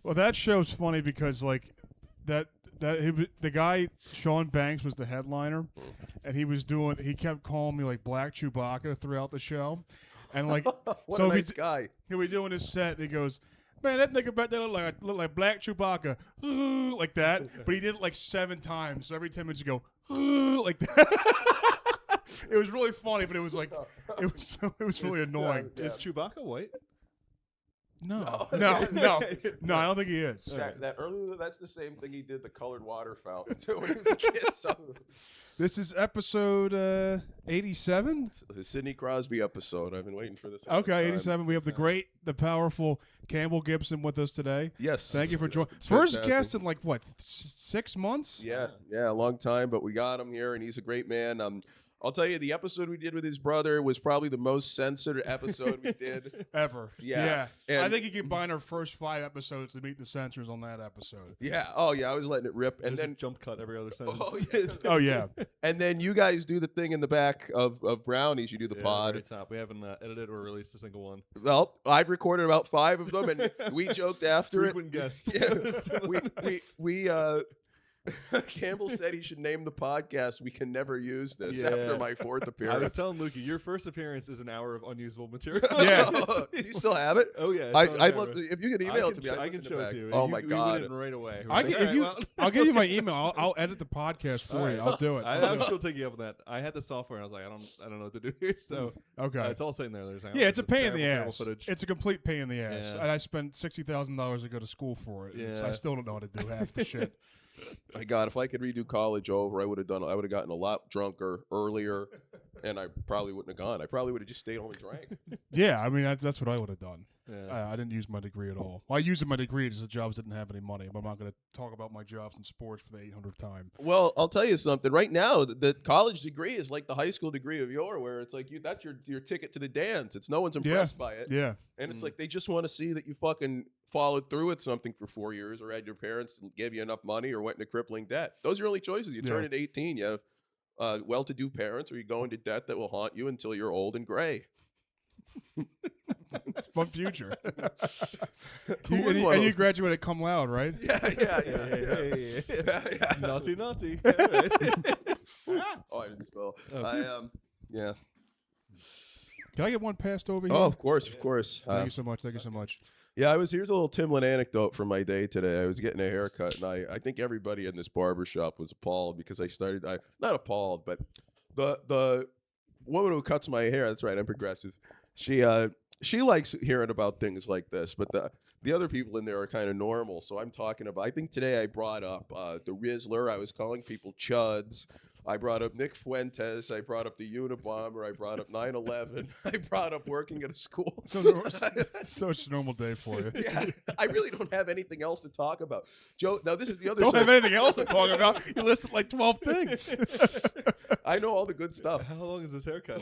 Well, that show's funny because like the guy Sean Banks was the headliner, and he kept calling me like Black Chewbacca throughout the show, and like What so a nice guy. He'll be doing his set, and he goes, "Man, that nigga back there look like Black Chewbacca," like that. But he did it like 7 times, so every 10 minutes you go like that. It was really funny, but it was like it was really annoying. Is Chewbacca white? No, I don't think he is. That's the same thing he did the colored water fountain too when he was a kid. So. This is episode 87. The Sidney Crosby episode. I've been waiting for this. Okay, 87. We have the powerful Campbell Gibson with us today. Yes. Thank you for joining. Fantastic. First guest in like what, 6 months? Yeah, a long time, but we got him here, and he's a great man. I'll tell you, the episode we did with his brother was probably the most censored episode we did ever. Yeah. I think you combine our first 5 episodes to meet the censors on that episode. Yeah. Oh yeah, I was letting it rip, and There's then a jump cut every other sentence. Oh yeah. And then you guys do the thing in the back of Brownies. You do the pod. Very top. We haven't edited or released a single one. Well, I've recorded about 5 of them, and we joked after Frequent guest. Yeah, we Campbell said he should name the podcast "We Can Never Use This" after my 4th appearance. I was telling Lukey, your first appearance is an hour of unusable material. Yeah. Do you still have it? Oh yeah. I'd love to, if you could email it to me. I can show it to you. Oh my god! We went in right away. I'll give you my email. I'll edit the podcast for you. I'll do it. I'm still taking up on that. I had the software, and I was like, I don't know what to do here. So okay, it's all sitting there. Yeah, it's a pain in the terrible ass. footage. It's a complete pain in the ass, Yeah. and I spent $60,000 to go to school for it. Yeah. I still don't know how to do half the shit. My God, if I could redo college over, I would have gotten a lot drunker earlier, and I probably wouldn't have gone. I probably would have just stayed home and drank. Yeah, I mean that's what I would have done. Yeah. I didn't use my degree at all. Well, I used my degree because the jobs didn't have any money. But I'm not going to talk about my jobs in sports for the 800th time. Well, I'll tell you something. Right now, the college degree is like the high school degree of where it's like that's your ticket to the dance. It's no one's impressed by it. Yeah. And it's like they just want to see that you fucking followed through with something for 4 years, or had your parents give you enough money, or went into crippling debt. Those are your only choices. You turn at 18, you have well-to-do parents, or you go into debt that will haunt you until you're old and gray. It's fun future. And you graduated cum laude, right? Yeah. Naughty. Oh, I didn't spell. Oh. Yeah. Can I get one passed over here? Oh, of course. Thank you so much. Yeah, here's a little Timlin anecdote from my day today. I was getting a haircut, and I think everybody in this barbershop was appalled because not appalled, but the woman who cuts my hair, that's right, I'm progressive. She likes hearing about things like this, but the other people in there are kind of normal. So I'm talking about, I think today I brought up the Rizzler. I was calling people chuds. I brought up Nick Fuentes. I brought up the Unabomber. I brought up 9/11. I brought up working at a school. So it's a normal day for you. Yeah, I really don't have anything else to talk about. Joe, now this is the other Don't side. have anything else to talk about. You listed like 12 things. I know all the good stuff. How long is this haircut?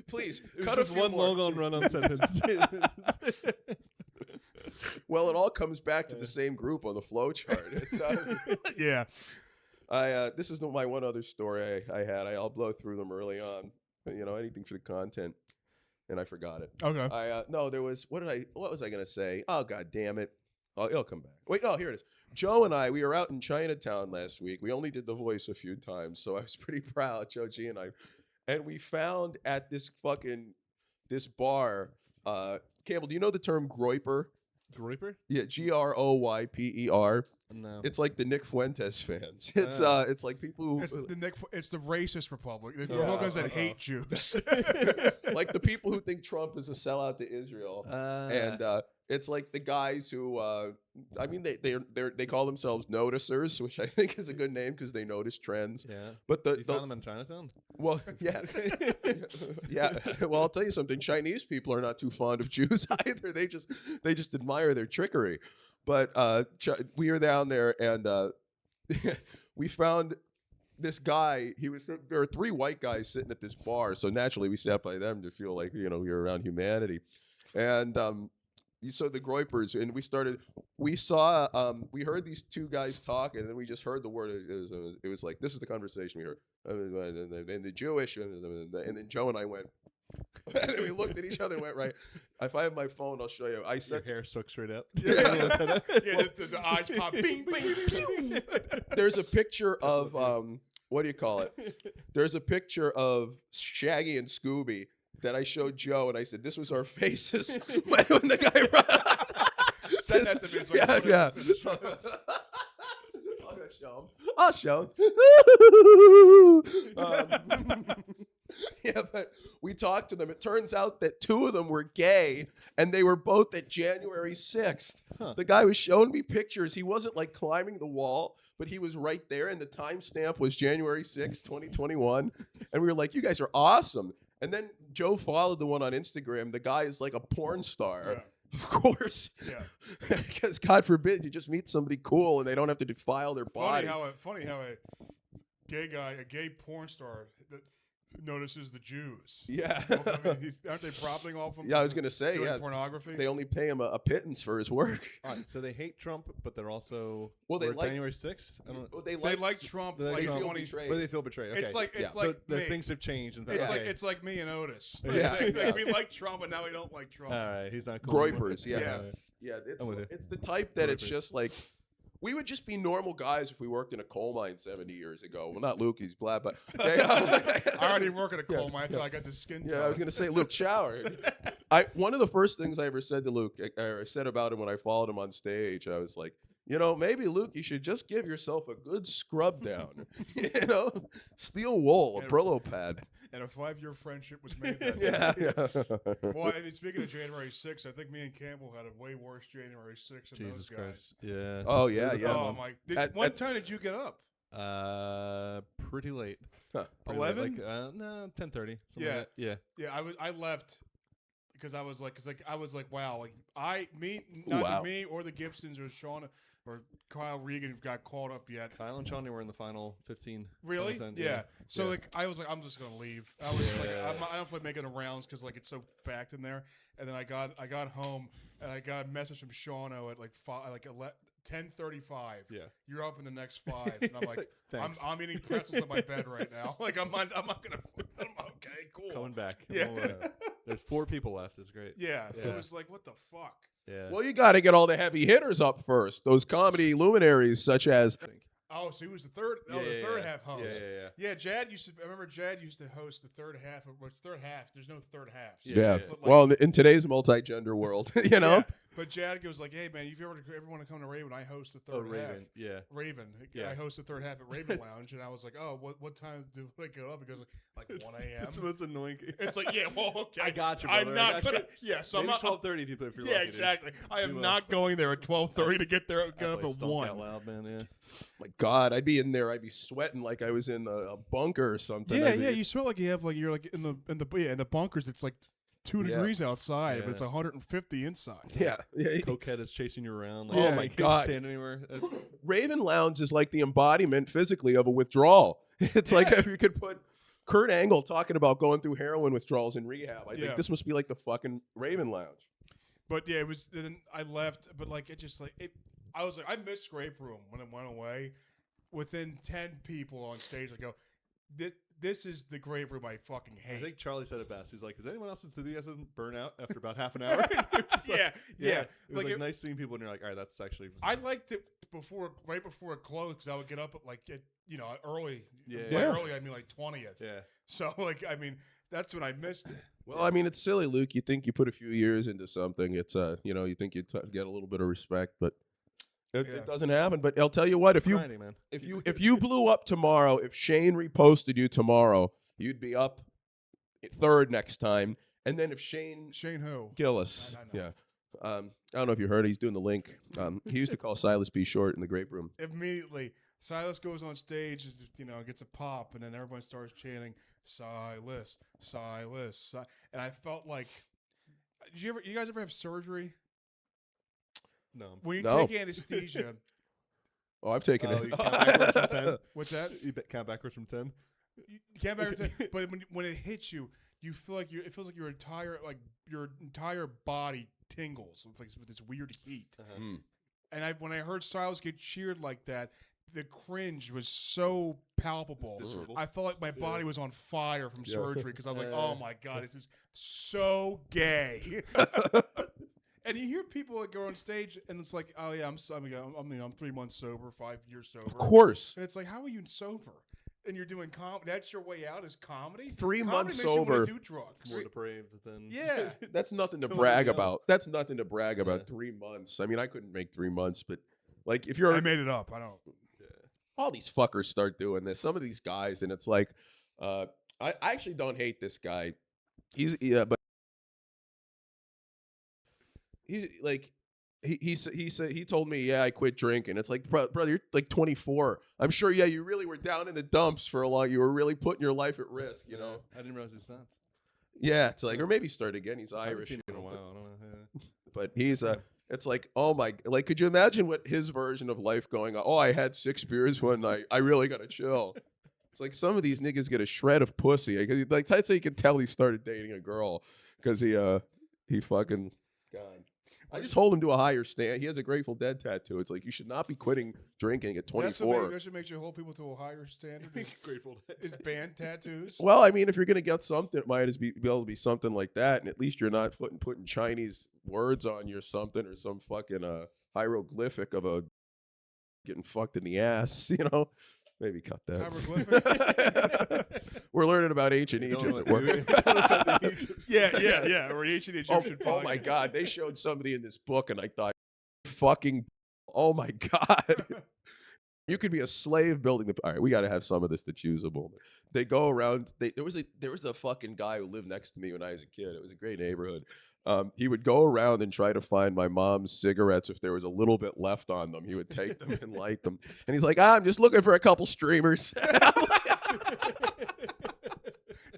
Please, It was cut just a few one more. long run-on sentence. Well, it all comes back to the same group on the flow chart. It's, Yeah. this is my one other story I had. I'll blow through them early on. Anything for the content, and I forgot it. Okay. No, there was. What was I gonna say? Oh, god damn it! It'll come back. Wait, no, here it is. Joe and I, we were out in Chinatown last week. We only did The Voice a few times, so I was pretty proud, Joe G and I. And we found at this bar, Campbell, do you know the term groyper? Groyper? Yeah, Groyper. No. It's like the Nick Fuentes fans. It's like people who It's the racist republic. The Republicans that hate Jews. like the people who think Trump is a sellout to Israel, and it's like the guys who, they call themselves noticers, which I think is a good name because they notice trends. Yeah. But you found them in Chinatown? Well, yeah, yeah. Well, I'll tell you something. Chinese people are not too fond of Jews either. They just admire their trickery. But we were down there, and we found this guy. There are 3 white guys sitting at this bar, so naturally we sat by them to feel like you're around humanity. And you saw the Groypers, and we heard these 2 guys talking, and then we just heard the word. It was like, this is the conversation we heard, and the Jewish, and then Joe and I went, And then we looked at each other and went, right. If I have my phone, I'll show you. I Your said, hair stuck straight up. Yeah, the eyes pop. Bing, bing, pew. there's a picture of, what do you call it? There's a picture of Shaggy and Scooby that I showed Joe, and I said, this was our faces when the guy ran. Send that to me. So Yeah. I'll show him. Yeah, but we talked to them. It turns out that 2 of them were gay, and they were both at January 6th. Huh. The guy was showing me pictures. He wasn't like climbing the wall, but he was right there, and the timestamp was January 6th, 2021. And we were like, you guys are awesome. And then Joe followed the one on Instagram. The guy is like a porn star. Yeah. Of course. Yeah. Because God forbid you just meet somebody cool and they don't have to defile their body. Funny how a gay porn star that notices the Jews. Yeah. Well, I mean, aren't they profiting off him? Yeah, I was going to say, doing yeah. pornography. They only pay him a pittance for his work. All right, so they hate Trump, but they're also Well, they we're like- January 6th. I don't. They They like Trump. They like Like Trump. 20. betrayed. But they feel betrayed. Okay. It's like so the me. things have changed. And It's okay. like me and Otis. Yeah. Like, we like Trump, and now we don't like Trump. All right, he's not cool anymore. Groypers, yeah. Yeah. All right. Yeah, I'm with you. it's the type that it's Groypers. just like, we would just be normal guys if we worked in a coal mine 70 years ago. Well, not Luke, he's black, but... I already work at a coal mine, so I got the skin Yeah, tone. I was gonna say Luke shower. One of the first things I ever said to Luke, I said about him when I followed him on stage, I was like, maybe Luke, you should just give yourself a good scrub down. Steel wool, a Brillo pad. And a 5-year friendship was made that day. Yeah. Well, I mean, speaking of January 6th, I think me and Campbell had a way worse January 6th than Jesus those guys. Christ. Yeah. Oh yeah, yeah. Oh my! What time did you get up? Pretty late. Huh. Pretty late, 11? Like no, 10:30. Yeah. Yeah. Yeah, I left because I was like, wow, like Wow. me or the Gibsons or Sean or Kyle Regan got called up yet. Kyle and Shawnee were in the final 15. Really? final 10, Yeah. So Yeah. like I was like, I'm just gonna leave. I was like, Yeah. I don't feel like making the rounds because like it's so packed in there. And then I got home and I got a message from Shawno at like 10:35. Yeah. You're up in the next 5, and I'm like, Thanks. I'm eating pretzels in my bed right now. Like I'm not gonna. I'm okay, cool. Coming back. Yeah. There's 4 people left. It's great. Yeah. Yeah. It was like, what the fuck? Yeah. Well, you got to get all the heavy hitters up first. Those comedy luminaries such as Oh, so he was the third. Yeah, the yeah, third yeah. half host. Yeah. Yeah, Jad used to. I remember Jad used to host the third half. Third half. There's no third half. yeah. But, like, Well, in today's multi-gender world, yeah, but Jad goes like, "Hey man, if you ever want to come to Raven, I host the third half." Raven. Yeah. Raven. Yeah. I host the third half at Raven Lounge, and I was like, "Oh, what time do I go up?" He goes like 1 a.m. It's the most annoying. It's like, yeah, well, okay. I got you, I'm brother. not I got gonna. you. Yeah, so I'm Maybe not. 12:30 if you're Yeah, lucky, dude. exactly. I am You, not going there at 12:30 to get there. Get That up place at stunk 1. out loud, man. Yeah. my God, I'd be in there. I'd be sweating like I was in a bunker or something. Yeah, I'd be- yeah. You smell like you have like you're like in the bunkers. It's like 2 Yeah. degrees outside, Yeah. but it's 150 inside. Yeah. Cokehead is chasing you around. Like, Oh you my can't God. stand anywhere. Raven Lounge is like the embodiment physically of a withdrawal. It's like if you could put Kurt Angle talking about going through heroin withdrawals in rehab. I Yeah. think this must be like the fucking Raven Lounge. But yeah, it was. Then I left, but like it just like it. I was like, I missed Scrape Room when it went away. Within 10 people on stage, I go, this is the Grape Room I fucking I hate. think Charlie said it best. He was like, "Is anyone else's enthusiasm burn out after about half an hour?" You're just like, yeah. It was like it- nice seeing people, and you're like, "All right, that's actually." I liked it right before it closed because I would get up at like early. Yeah. By Yeah. early I mean like 20th. Yeah. So like I mean that's when I missed it. Well, I mean, it's silly, Luke. You think you put a few years into something. It's you think you get a little bit of respect, but Yeah. it doesn't happen. But I'll tell you what, if you Grinding, man. if you blew up tomorrow, if Shane reposted you tomorrow, you'd be up third next time. And then if Shane Shane who? Gillis, I know. yeah. I don't know if you heard it. He's doing the link. He used to call Silas B. Short in the Grape Room. Immediately, Silas goes on stage, gets a pop, and then everyone starts chanting Silas, Silas, and I felt like, you guys ever have surgery No. when you No. take anesthesia? Oh, I've taken Oh, it. you count backwards from 10? What's that? You count backwards from 10? You can't back but when it hits you, you feel like it feels like your entire body tingles with this weird heat. Uh-huh. Mm. And when I heard Silas get cheered like that, the cringe was so palpable. Visceral. I felt like my body was on fire from surgery because I was like, oh my God, this is so gay. And you hear people that go on stage and it's like, oh yeah, I'm 3 months sober, 5 years sober. Of course. And it's like, how are you sober? And you're doing comedy. That's your way out is comedy? 3 Comedy months makes you wanna sober. do drugs. More depraved than. Yeah. That's nothing to Totally brag young. about. That's nothing to brag about. Yeah. 3 months. I mean, I couldn't make 3 months, but like if you're I made it up. I don't. all these fuckers start doing this. Some of these guys, and it's like, I actually don't hate this guy. But he's like, he said he told me, yeah, I quit drinking. It's like, brother, you're like 24. I'm sure, yeah, you really were down in the dumps for a long. You were really putting your life at risk, you know. I didn't realize he stopped. Yeah, it's like, or maybe start again. He's I haven't Irish, seen him you in a know, while. I don't know. but he's it's like, oh my, like, could you imagine what his version of life going on? Oh, I had 6 beers one night. I really gotta chill. It's like some of these niggas get a shred of pussy. Like that's how you can tell he started dating a girl because he fucking God. I just hold him to a higher stand. He has a Grateful Dead tattoo. It's like you should not be quitting drinking at 24. That's what makes you hold people to a higher standard. Grateful. Is band tattoos. Well, I mean, if you're gonna get something, it might be able to be something like that, and at least you're not putting Chinese words on you or something, or some fucking hieroglyphic of a getting fucked in the ass. You know, maybe cut that. Hieroglyphic. We're learning about ancient You Egypt. don't at know work. yeah. Or the ancient Oh, Egyptian. oh my God! They showed somebody in this book, and I thought, fucking, oh my God! You could be a slave building the. All right, we got to have some of this that's usable. They go around. There was a fucking guy who lived next to me when I was a kid. It was a great neighborhood. He would go around and try to find my mom's cigarettes if there was a little bit left on them. He would take them and light them. And he's like, I'm just looking for a couple streamers.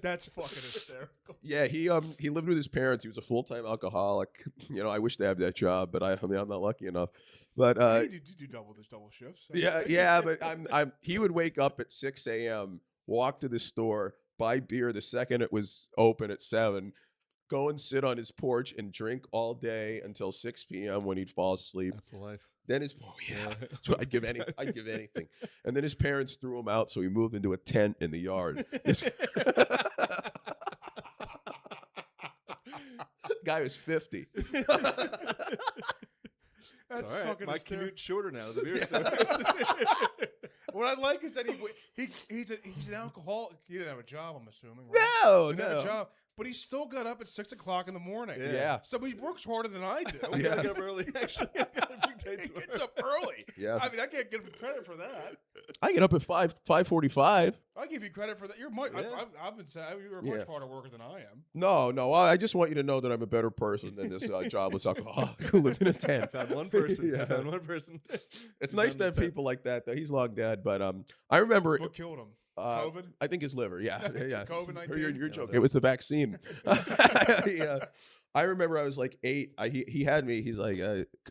That's fucking hysterical. Yeah, he lived with his parents. He was a full-time alcoholic. You know, I wish to have that job, but I mean, I'm not lucky enough. But you do double shifts. yeah, but he would wake up at 6 a.m., walk to the store, buy beer the second it was open at 7, go and sit on his porch and drink all day until 6 p.m. when he'd fall asleep. That's the life. Then so I'd give anything. And then his parents threw him out, so he moved into a tent in the yard. Guy was 50. That's All right, fucking my hysterical. commute's shorter now. The beer store. What I like is that he's an alcoholic. He didn't have a job, I'm assuming. Right? No, He didn't have no. a job, but he still got up at 6 o'clock in the morning. Yeah. So he works harder than I do. I gotta get up early. Actually, I got a big day He tomorrow. gets up early. Yeah. I mean, I can't give him credit for that. I get up at 5:45. I give you credit for that. You're much. Yeah. I've been saying you're a much Yeah. harder worker than I am. No. I just want you to know that I'm a better person than this jobless alcoholic who lived in a tent. I found one person. Yeah. I found one person. It's He's nice on to have the tent. people like that, though. He's long dead, but I remember What killed him? uh, COVID? I think his liver. Yeah. COVID-19? You're Yeah, joking. that- It was the vaccine. Yeah. I remember I was like 8. He had me. He's like,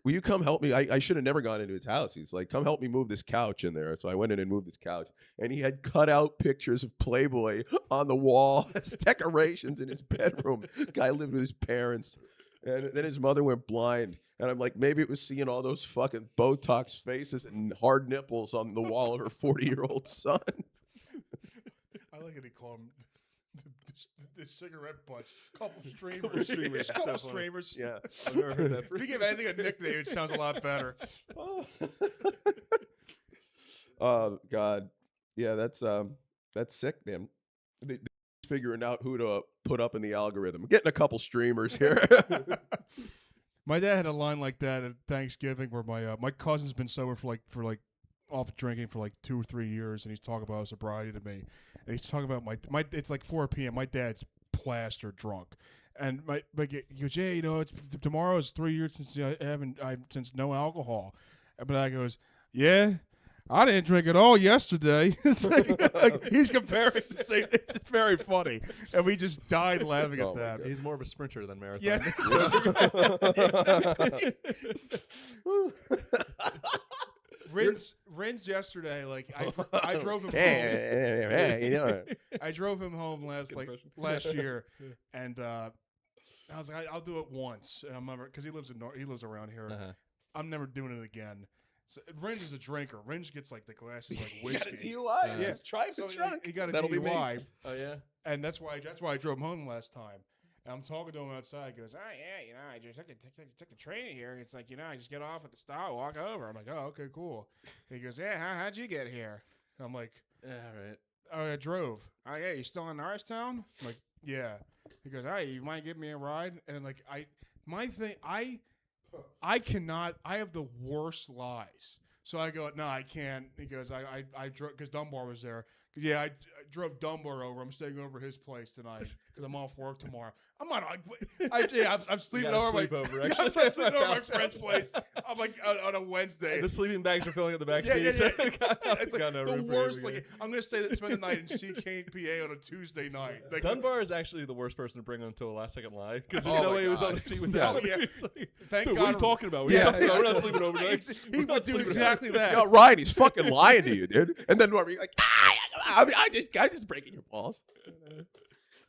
will you come help me? I should have never gone into his house. He's like, come help me move this couch in there. So I went in and moved this couch. And he had cut out pictures of Playboy on the wall as decorations in his bedroom. Guy lived with his parents. And then his mother went blind. And I'm like, maybe it was seeing all those fucking Botox faces and hard nipples on the wall of her 40-year-old son. I like it. He called him the cigarette butts. Couple streamers. Couple streamers. Couple So funny. streamers. Yeah. I've never heard that. If you give anything a nickname, it sounds a lot better. Oh God, yeah, that's sick, man. They figuring out who to put up in the algorithm. Getting a couple streamers here. My dad had a line like that at Thanksgiving where my cousin's been sober for like off drinking for like 2 or 3 years, and he's talking about sobriety to me, and he's talking about my it's like 4 p.m. My dad's plastered drunk, and he goes, yeah, you know, it's tomorrow is 3 years since since no alcohol, but I goes, yeah. I didn't drink at all yesterday. It's like he's comparing the same. It's very funny, and we just died laughing Oh at my that. God. He's more of a sprinter than marathon. Yeah. Rins yesterday. Like I drove him home. Hey, you know. I drove him home That's a good impression. last year, and I was like, I'll do it once. And I'm never because he lives around here. Uh-huh. I'm never doing it again. So, Ringe is a drinker. Ringe gets like the glasses like whiskey. DUI. Yeah. Try So the trunk. he got a That'll be me. DUI, Oh yeah. and that's why I drove him home last time. And I'm talking to him outside. He goes, "Oh yeah, I just took a train here. It's like I just get off at the stop, walk over." I'm like, "Oh, okay, cool." He goes, "Yeah, how'd you get here?" And I'm like, Yeah. Right. "Oh, I drove." "Oh yeah, you still in Norristown?" I'm like, "Yeah." He goes, "Hey, you might give me a ride?" And like I cannot. I have the worst lies. So I go, "No, I can't." He goes, "I drove because Dunbar was there." Yeah, I drove Dunbar over. I'm staying over his place tonight because I'm off work tomorrow. I'm not. I'm sleeping over my. Sleepover, I'm actually. sleeping over my friend's place. I'm like on a Wednesday. The sleeping bags are filling up the back Yeah, seats. It's like Got no the room for worst. anything. Like I'm gonna spend the night in CKPA on a Tuesday night. Like, Dunbar is actually the worst person to bring onto a last second lie because Oh there's no my way he was on God. the street with Yeah. that. Yeah. It's like, Thank "Dude, God. what are you talking about? What are you Yeah, talking about? yeah. We're not sleeping over tonight." He We're not would do sleeping exactly that. Yo, Ryan, he's fucking lying to you, dude. And then what? You're like, I'm just breaking your balls.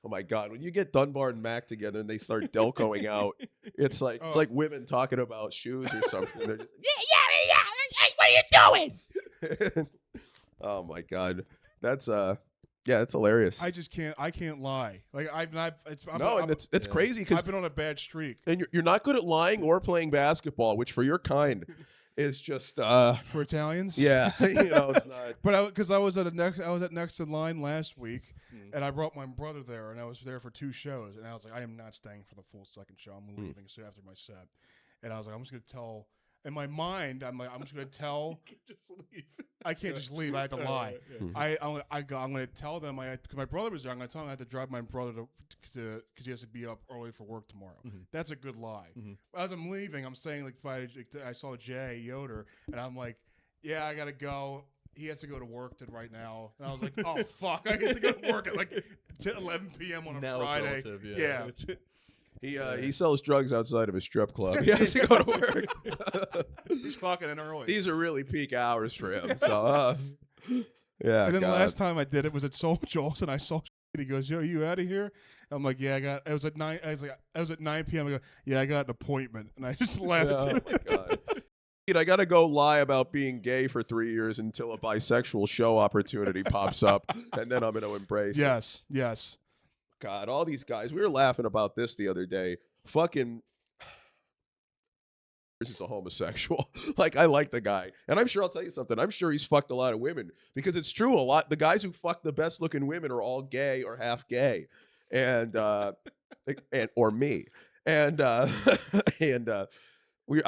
Oh my God! When you get Dunbar and Mac together and they start Delcoing out, it's like women talking about shoes or something. They're just yeah. Hey, what are you doing? Oh my God, that's it's hilarious. I just can't. I can't lie. Like it's crazy because I've been on a bad streak. and you're not good at lying or playing basketball, which for your kind is just For Italians, yeah, it's not. But because I was at Next in Line last week, and I brought my brother there, and I was there for 2 shows, and I was like, I am not staying for the full second show. I'm leaving soon after my set, and I was like, I'm just gonna tell. In my mind, I'm like, I'm just gonna tell. You can just leave. I can't just leave. I have to lie. I'm gonna tell them. Because my brother was there. I'm gonna tell them I have to drive my brother to because he has to be up early for work tomorrow. That's a good lie. As I'm leaving, I'm saying like, I saw Jay Yoder, and I'm like, yeah, I gotta go. He has to go to work right now, and I was like, oh fuck, I get to go to work at like 11 p.m. on a Now it's Friday. relative, Yeah. He sells drugs outside of his strip club. He has to go to work. He's clocking in early. These are really peak hours for him. So, yeah. And then God. the last time I did it was at Soul Joel's, and I saw. He goes, "Yo, you out of here?" I'm like, "Yeah, I was at 9. I was at 9 p.m. I go, "Yeah, I got an appointment," and I just left. Oh my God. Dude, I gotta go lie about being gay for 3 years until a bisexual show opportunity pops up, and then I'm gonna embrace it. Yes. God, all these guys. We were laughing about this the other day. Fucking is a homosexual. Like, I like the guy. And I'm sure I'll tell you something. I'm sure he's fucked a lot of women because it's true. The guys who fuck the best looking women are all gay or half gay. And or me. And I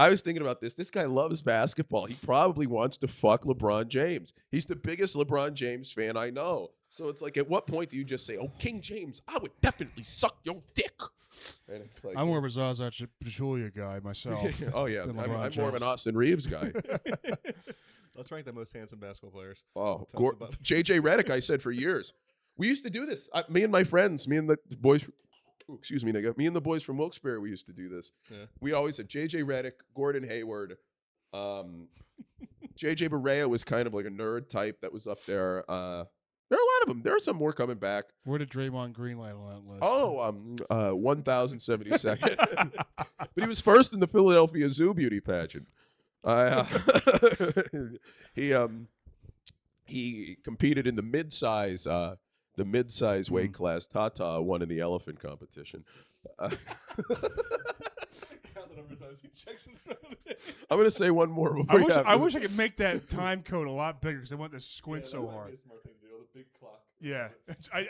was thinking about this. This guy loves basketball. He probably wants to fuck LeBron James. He's the biggest LeBron James fan I know. So it's like, at what point do you just say, "Oh, King James, I would definitely suck your dick"? And it's like, I'm more of a Zaza Pachulia guy myself. oh yeah, than I'm LeBron more of an James. Austin Reeves guy. Let's rank the most handsome basketball players. Oh, Tell us about it. JJ Redick, I said for years. We used to do this. Me and my friends, me and the boys. Excuse me, nigga. Me and the boys from Wilkes-Barre, we used to do this. Yeah. We always said JJ Redick, Gordon Hayward. JJ Barea was kind of like a nerd type that was up there. There are a lot of them. There are some more coming back. Where did Draymond Green lie on that list? Oh, 1072nd. But he was first in the Philadelphia Zoo beauty pageant. He competed in the mid-size weight class. Tata won in the elephant competition. I'm gonna say one more before I wish I could make that time code a lot bigger because I want to squint so hard. Big clock. Yeah. I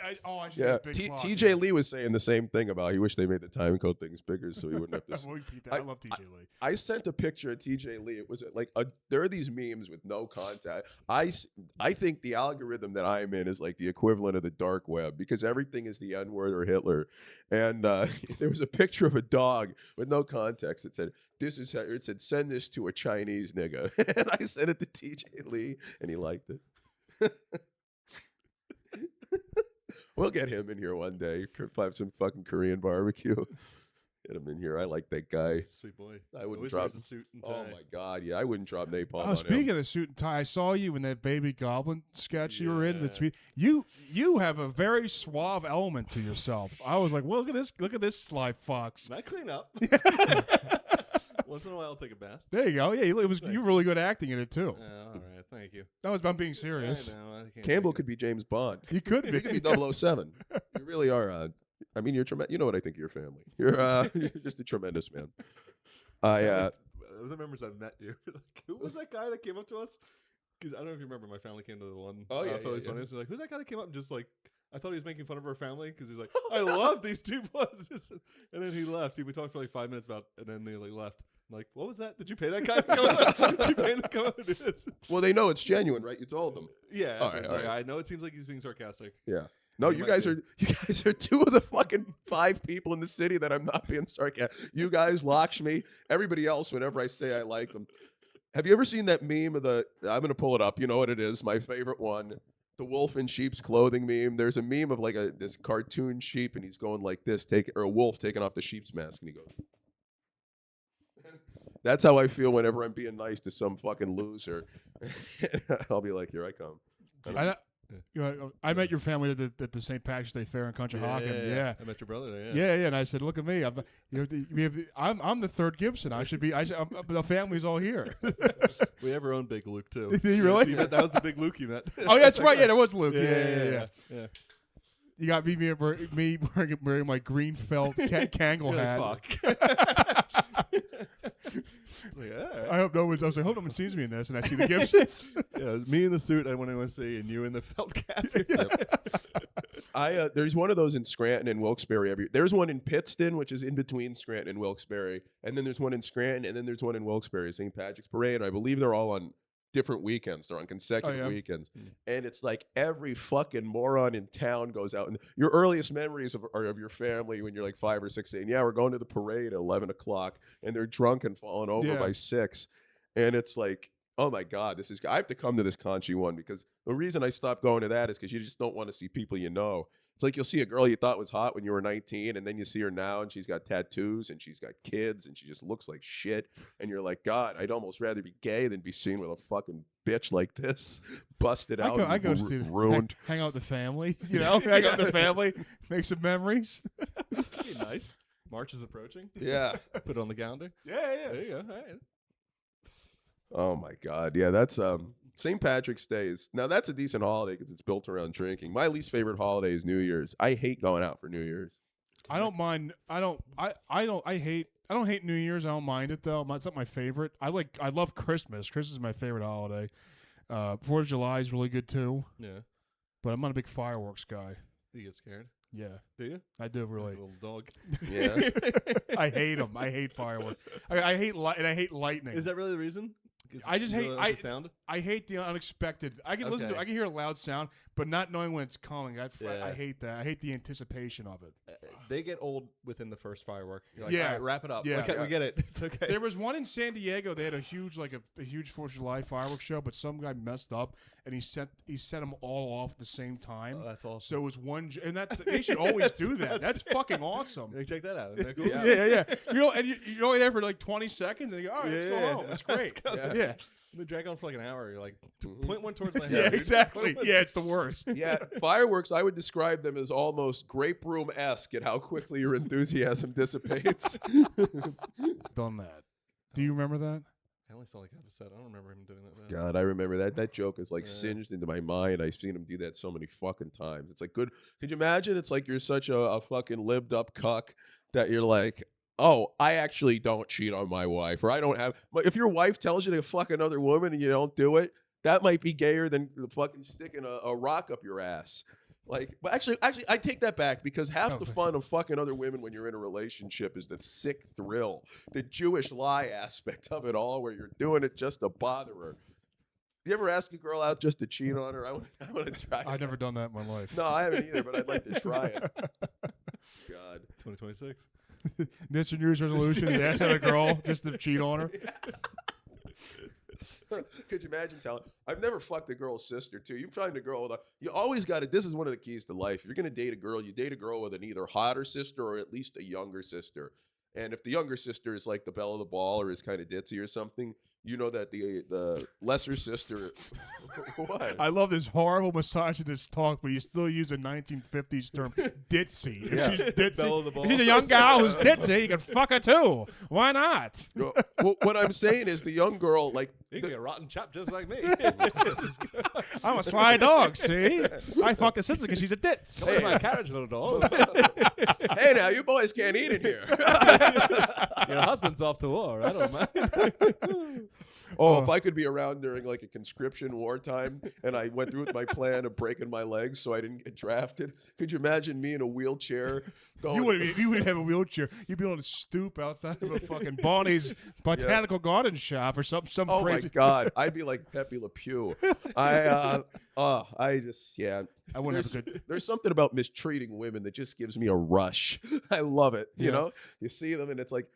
should Yeah, get a big clock. TJ Lee was saying the same thing about he wished they made the time code things bigger so he wouldn't have to. I love TJ Lee. I sent a picture of TJ Lee. It was like there are these memes with no contact. I think the algorithm that I'm in is like the equivalent of the dark web because everything is the N-word or Hitler. And there was a picture of a dog with no context. It said, it said, "Send this to a Chinese nigga." And I sent it to TJ Lee and he liked it. We'll get him in here one day. Have some fucking Korean barbecue. Get him in here. I like that guy. Sweet boy. I wouldn't Always drop. wears a suit and tie. Oh my God, yeah, I wouldn't drop napalm Oh, on speaking him. of suit and tie, I saw you in that Baby Goblin sketch you were in. Yeah. That's you have a very suave element to yourself. I was like, well, look at this sly fox. And I clean up. Once in a while, I'll take a bath. There you go. Yeah, it was. Thanks. You were really good acting in it too. All right, thank you. That was about being serious. I know, I can't Campbell take could be James Bond. You could You could be. be 007. You really are. I mean, you're tremendous. You know what I think of your family. You're just a tremendous man. The members I've met you. Like, who was that guy that came up to us? Because I don't know if you remember, my family came to the one. Oh, yeah, Philly's yeah. Funniest. They're like, who's that guy that came up and just like, I thought he was making fun of our family because he was like, I love these two boys. And then he left. We talked for like 5 minutes about, and then they like left. I'm like, what was that? Did you pay that guy to come up? Did you pay him to come up and do this? Well, they know it's genuine, right? You told them. Yeah. All All right, right, all right. I know it seems like he's being sarcastic. Yeah. No, He you might guys be. are two of the fucking 5 people in the city that I'm not being sarcastic. You guys, Lakshmi, everybody else. Whenever I say I like them, have you ever seen that meme of the? I'm gonna pull it up. You know what it is? My favorite one, the wolf in sheep's clothing meme. There's a meme of like this cartoon sheep, and he's going like this, or a wolf taking off the sheep's mask, and he goes. That's how I feel whenever I'm being nice to some fucking loser. I'll be like, here I come. I met your family at the St. Patrick's Day Fair in Conshohocken. Yeah. I met your brother there. Yeah, yeah, and I said, "Look at me! I'm the third Gibson. The family's all here." We have our own big Luke too. Did you really? That was the big Luke you met. Oh, that's right. Yeah, that was Luke. Yeah. You got me wearing my green felt Kangol You're hat. like, fuck. Like, all right. I hope no one sees me in this, and I see the Gibsons. Yeah, it was me in the suit I want to see, and you in the felt cap. There's one of those in Scranton and Wilkes-Barre. There's one in Pittston, which is in between Scranton and Wilkes-Barre, and then there's one in Scranton, and then there's one in Wilkes-Barre, St. Patrick's Parade. I believe they're all on different weekends. They're on consecutive weekends, and it's like every fucking moron in town goes out. And your earliest memories are of your family when you're like 5 or 6, saying, "Yeah, we're going to the parade at 11 o'clock," and they're drunk and falling over by 6, and it's like, oh my God, I have to come to this Conchi one, because the reason I stopped going to that is because you just don't want to see people you know. It's like you'll see a girl you thought was hot when you were 19, and then you see her now, and she's got tattoos, and she's got kids, and she just looks like shit. And you're like, God, I'd almost rather be gay than be seen with a fucking bitch like this, busted out, I go to see ruined. hang out with the family. You know, hang out with the family, make some memories. That'd be nice. March is approaching. Yeah. Put it on the calendar. Yeah, There you go. All right. Oh my God. Yeah, that's St. Patrick's Day is, now that's a decent holiday because it's built around drinking. My least favorite holiday is New Year's. I hate going out for New Year's. I don't mind. I don't hate New Year's. I don't mind it though. It's not my favorite. I love Christmas. Christmas is my favorite holiday. 4th of July is really good too. Yeah. But I'm not a big fireworks guy. You get scared? Yeah, Do you? I do really. Little dog. Yeah. I hate them. I hate fireworks. I hate and I hate lightning. Is that really the reason? I just hate the sound. I hate the unexpected. I can listen to. Okay. I can hear a loud sound, but not knowing when it's coming. I Yeah. hate that. I hate the anticipation of it. They get old within the first firework. You're like, Yeah. all right, wrap it up. Yeah. Okay, we get it. It's okay. There was one in San Diego. They had a huge a huge 4th of July fireworks show, but some guy messed up and he set them all off at the same time. Oh, that's awesome. So it was one, and they should always do that. That's fucking awesome. Hey, check that out. Isn't that cool? Yeah. You're only there for like 20 seconds, and you go, all right, let's go home. It's great. Yeah. They drag on for like an hour. You're like, point one towards my head. Yeah, dude. exactly. Yeah, it's the worst. Yeah, fireworks, I would describe them as almost grape room-esque in how quickly your enthusiasm dissipates. Done that. Do you remember that? I only saw like half a set. I don't remember him doing that. God, I remember that. That joke is like Yeah. singed into my mind. I've seen him do that so many fucking times. It's like good. Could you imagine? It's like you're such a fucking lived up cuck that you're like, oh, I actually don't cheat on my wife, or I don't have. If your wife tells you to fuck another woman and you don't do it, that might be gayer than fucking sticking a rock up your ass. Like, but actually, I take that back, because half the fun of fucking other women when you're in a relationship is the sick thrill, the Jewish lie aspect of it all, where you're doing it just to bother her. You ever ask a girl out just to cheat on her? I want to try. I've never done that in my life. No, I haven't either, but I'd like to try it. God. 2026. That's your New Year's resolution? You ask out a girl just to cheat on her? Could you imagine telling? I've never fucked a girl's sister too. You find a girl with you always got to. This is one of the keys to life. If you're gonna date a girl, you date a girl with an either hotter sister or at least a younger sister. And if the younger sister is like the belle of the ball or is kind of ditzy or something, you know that the lesser sister. What? I love this horrible misogynist talk, but you still use a 1950s term, ditzy. If Yeah. she's ditzy, Belle of the ball. if she's a young gal who's ditzy, you can fuck her too. Why not? Well, what I'm saying is the young girl, like, You can be a rotten chap just like me. I'm a sly dog, see? I fucked the sister because she's a ditz. Come in my carriage, little dog. hey, now you boys can't eat in here. Your husband's off to war. I don't mind. Oh, if I could be around during like a conscription wartime and I went through with my plan of breaking my legs so I didn't get drafted, could you imagine me in a wheelchair? Going, You wouldn't have a wheelchair. You'd be able to stoop outside of a fucking Bonnie's botanical garden shop or some oh crazy. my God, I'd be like Pepe Le Pew. I just, yeah. I wouldn't have a good. There's something about mistreating women that just gives me a rush. I love it. You Yeah. know, you see them and it's like,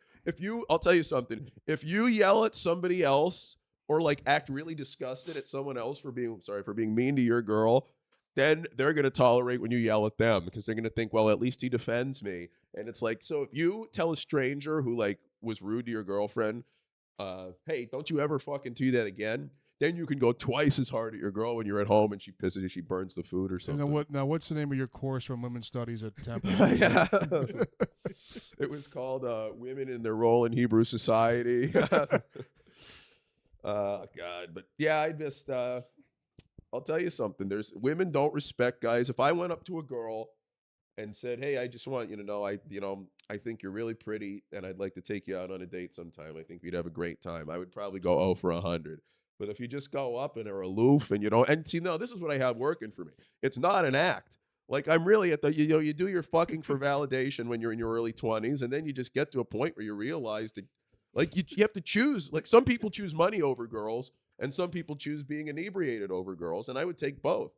I'll tell you something. If you yell at somebody else or like act really disgusted at someone else for being mean to your girl, then they're going to tolerate when you yell at them because they're going to think, well, at least he defends me. And it's like, so if you tell a stranger who like was rude to your girlfriend, hey, don't you ever fucking do that again? Then you can go twice as hard at your girl when you're at home and she pisses you, she burns the food or something. Now, what's the name of your course from Women's Studies at Temple? Yeah. It was called Women in Their Role in Hebrew Society. God. But yeah, I just, I'll tell you something. Women don't respect guys. If I went up to a girl and said, hey, I just want you to know, I think you're really pretty and I'd like to take you out on a date sometime. I think we'd have a great time. I would probably go 0 for 100. But if you just go up and are aloof and you don't, and see, no, this is what I have working for me. It's not an act. Like I'm really at the, you do your fucking for validation when you're in your early 20s, and then you just get to a point where you realize that, like you have to choose. Like some people choose money over girls, and some people choose being inebriated over girls, and I would take both.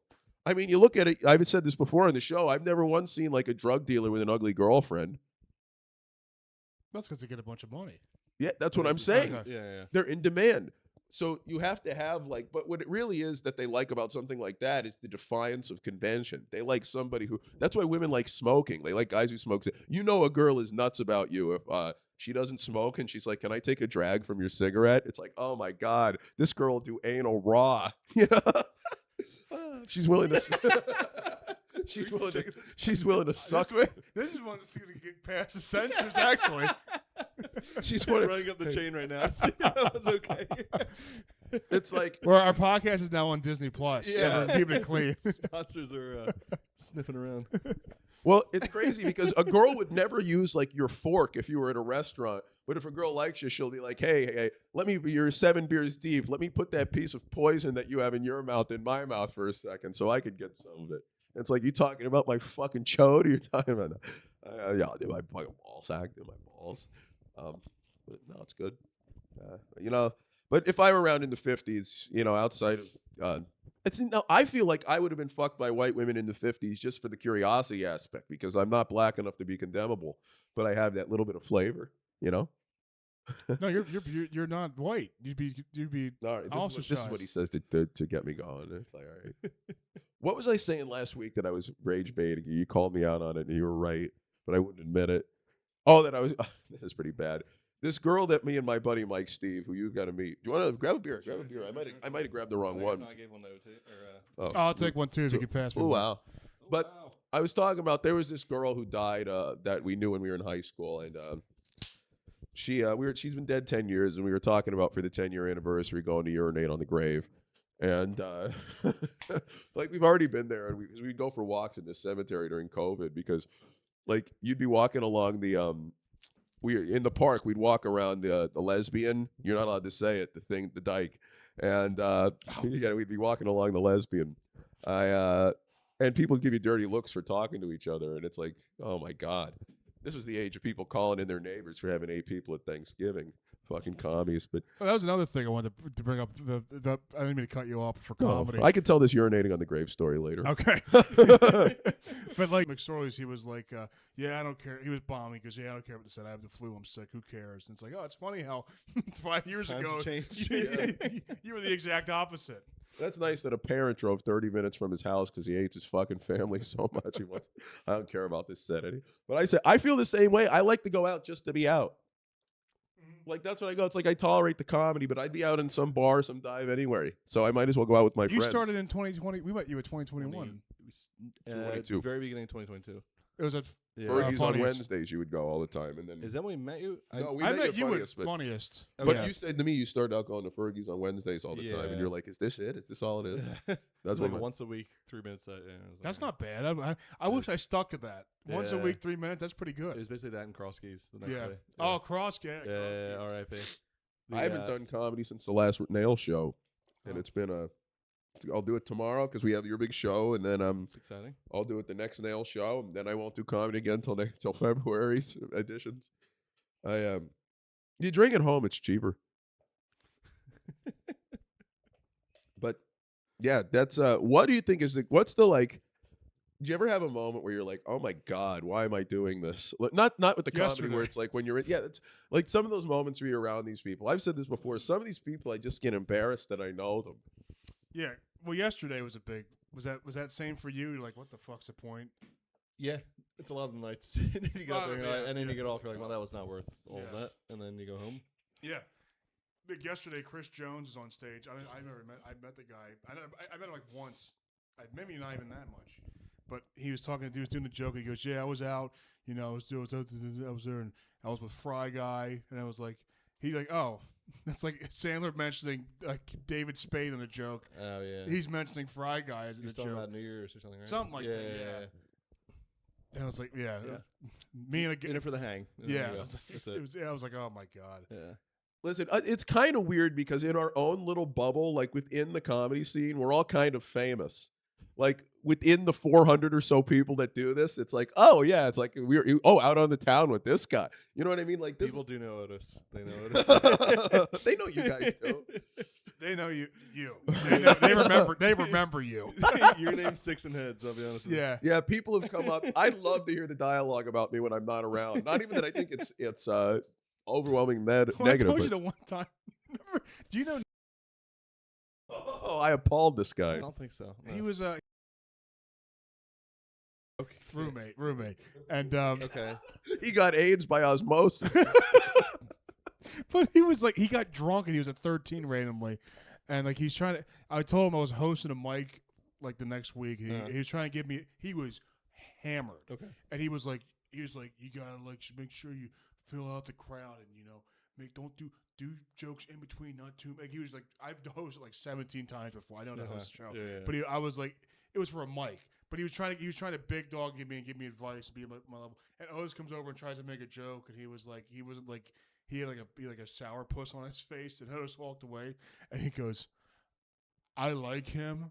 I mean, you look at it. I've said this before on the show. I've never once seen like a drug dealer with an ugly girlfriend. That's because they get a bunch of money. Yeah, that's what I'm saying. Okay. Yeah. They're in demand. So you have to have like, but what it really is that they like about something like that is the defiance of convention. They like somebody who, that's why women like smoking. They like guys who smoke. You know, a girl is nuts about you if she doesn't smoke and she's like, can I take a drag from your cigarette? It's like, oh my God, this girl will do anal raw. You know, she's willing to. She's willing to suck. This is one that's going to get past the censors, actually. She's I'm willing. running up the chain right now. See, that was okay. It's like Well, our podcast is now on Disney Plus. Yeah. So keep it clean. Sponsors are sniffing around. well, it's crazy because a girl would never use like your fork if you were at a restaurant. But if a girl likes you, she'll be like, hey, you're 7 beers deep. Let me put that piece of poison that you have in your mouth in my mouth for a second so I could get some of it. It's like, you talking about my fucking chode or you're talking about yeah, I'll do my fucking ball sack, do my balls. But no, it's good. You know, but if I were around in the 50s, you know, outside of I feel like I would have been fucked by white women in the 50s just for the curiosity aspect because I'm not black enough to be condemnable, but I have that little bit of flavor, you know. No, you're not white. You'd be All right, also this is what he says to get me going. It's like, all right. What was I saying last week that I was rage baiting you? You called me out on it, and you were right, but I wouldn't admit it. Oh, that I was. This is pretty bad. This girl that me and my buddy Mike Steve, who you've got to meet. Do you want to grab a beer? Grab a beer. I might have grabbed the wrong one. No, I gave one over to Oh, I'll take one too if you can pass me. Oh one. wow! But I was talking about there was this girl who died that we knew when we were in high school, and she's been dead 10 years, and we were talking about for the 10-year anniversary going to urinate on the grave. And like we've already been there, and we'd go for walks in the cemetery during COVID because like you'd be walking along the in the park, we'd walk around the lesbian. You're not allowed to say it, the dike, and yeah, we'd be walking along the lesbian. And people give you dirty looks for talking to each other, and it's like, oh my God, this was the age of people calling in their neighbors for having 8 people at Thanksgiving. Fucking commies, but Well, that was another thing I wanted to bring up. I didn't mean to cut you off for comedy. I could tell this urinating on the grave story later. Okay. But like McSorley's, he was like, yeah, I don't care. He was bombing because, yeah, I don't care what they said. I have the flu. I'm sick. Who cares? And it's like, oh, it's funny how 5 years Times ago have changed. you were the exact opposite. That's nice that a parent drove 30 minutes from his house because he hates his fucking family so much. He wants. I don't care about this set any. But I said I feel the same way. I like to go out just to be out. Like that's what I go. It's like I tolerate the comedy, but I'd be out in some bar, some dive anywhere. So I might as well go out with my You friends. started in 2020. We met you at 2021. 22. Very beginning of 2022. It was at Fergie's on Funniest. Wednesdays. You would go all the time, and then Is that when we met you? no, we I met at you at Funniest, but Funniest. But Yeah. you said to me you started out going to Fergie's on Wednesdays all the time, and Yeah. you're like, "Is this it? Is this all it is?" That's what like my- once a week, 3 minutes. Yeah, it was like, That's not bad. I wish I stuck to that. Once a Yeah. week, 3 minutes. That's pretty It good. was basically that and cross keys the next Yeah. day. Oh, cross yeah. yeah. R.I.P. I haven't done comedy since the last Nail show, and it's been a. I'll do it tomorrow because we have your big show, and then It's exciting. I'll do it the next Nail show, and then I won't do comedy again till February's editions. You drink at home; it's cheaper. But yeah, that's what do you think is what's the like? Did you ever have a moment where you're like, "Oh my God, why am I doing this?" Like, not with the comedy Yesterday. where it's like when you're it's like some of those moments where you're around these people. I've said this before. Some of these people, I just get embarrassed that I know them. Yeah. Well, yesterday was a big. Was that same for you? You're like, what the fuck's the point? Yeah, it's a lot of the nights. And then you get up Oh, there, yeah, and then yeah. you get off. You're like, well, that was not worth all of Yeah. that. And then you go home. Yeah. Like yesterday, Chris Jones was on stage. I met the guy. I met him like once. Maybe not even that much. But he was talking. He was doing the joke. And he goes, "Yeah, I was out. You know, I was there, and I was with Fry Guy, and I was like, oh, that's like Sandler mentioning like David Spade in a joke. Oh yeah. He's mentioning Fry Guy as You're a talking joke. about New Year's or something, right? Something like yeah, that, Yeah, yeah. And I was like, yeah, Yeah. me and In it for the hang. And then yeah, you go. I was like, That's it was. Yeah, I was like, oh my God. Yeah. Listen, it's kind of weird because in our own little bubble, like within the comedy scene, we're all kind of famous. Like within the 400 or so people that do this, it's like, oh yeah, it's like we're out on the town with this guy. You know what I mean? Like this, People do know Otis. They know Otis. they know you guys do. They know you. They remember. They remember you. Your name's Six and Heads. I'll be honest with you. Yeah. Yeah, people have come up. I love to hear the dialogue about me when I'm not around. Not even that I think it's overwhelming Well, negative. I told but- you the one time. Do you know oh, I appalled this I guy. don't think so. No. he was a Okay. roommate, and Okay. He got AIDS by osmosis. but he was like he got drunk and he was at 13 randomly, and like he's trying to. I told him I was hosting a mic like the next week. He was trying to give me. He was hammered. Okay. And he was like, you gotta like make sure you fill out the crowd and don't do jokes in between, not too. Like he was like, I've hosted like 17 times before. I know how to host a show, Yeah. but I was like, it was for a mic. But he was trying to big dog give me advice, be my level. And Otis comes over and tries to make a joke, and he wasn't like he had like a sour puss on his face. And Otis walked away, and he goes, "I like him.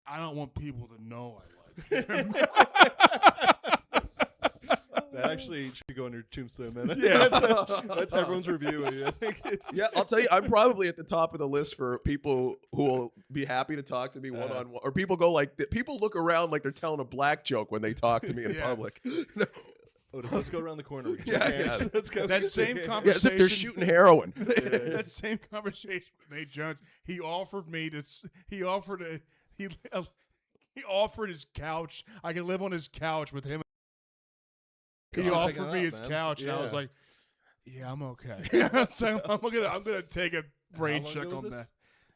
I don't want people to know I like him." That actually should go on your tombstone, man. Yeah. that's everyone's review. I think it's Yeah, I'll tell you, I'm probably at the top of the list for people who will be happy to talk to me one on one. Or people go like, people look around like they're telling a black joke when they talk to me in Yeah. public. Otis, let's go around the corner. Yeah, Hands. yeah. Let's go. That same Yeah, conversation. as if they're shooting heroin. That same conversation with Nate Jones. He offered me to. He offered his couch. I could live on his couch with him. He God, offered check it me out, his man. couch, and I was Yeah. like, "Yeah, I'm okay." So I'm gonna take a brain long check ago was on this?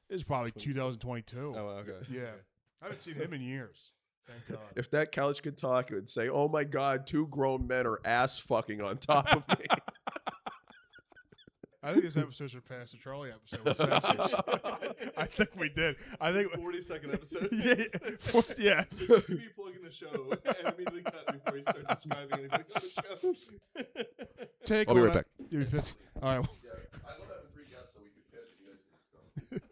that. It's probably 2022. Oh, okay. Yeah, I haven't seen him in years. Thank God. If that couch could talk, it would say, "Oh my God, two grown men are ass fucking on top of me." I think this episode surpassed the Charlie episode with censors. I think we did. I think 40-second episode. yeah. You plugging the show and immediately cut before he starts describing anything on the show. Take I'll be one right back. Do this. All right. I love having 3 guests so we could piss and you guys can just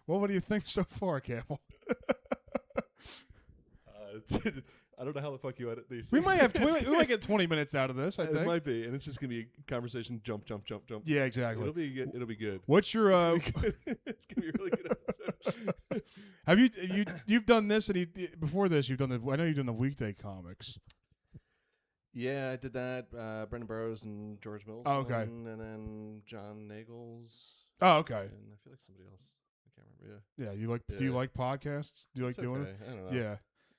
Well, what do you think so far, Campbell? I don't know how the fuck you edit these. We things. might have we might get 20 minutes out of this. I It think. might be, and it's just gonna be a conversation. Jump. Yeah, exactly. It'll be good. It'll be good. What's your It's gonna be good. It's gonna be a really good episode. have you've done this and before this you've done I know you've done the weekday comics. Yeah, I did that. Brendan Burroughs and George Mills. Oh, okay. one, and then John Nagel's Oh, okay. And I feel like somebody else. I can't remember. Yeah, you like? Yeah. Do you like podcasts? Do you like It's doing okay. it? I don't know. Yeah.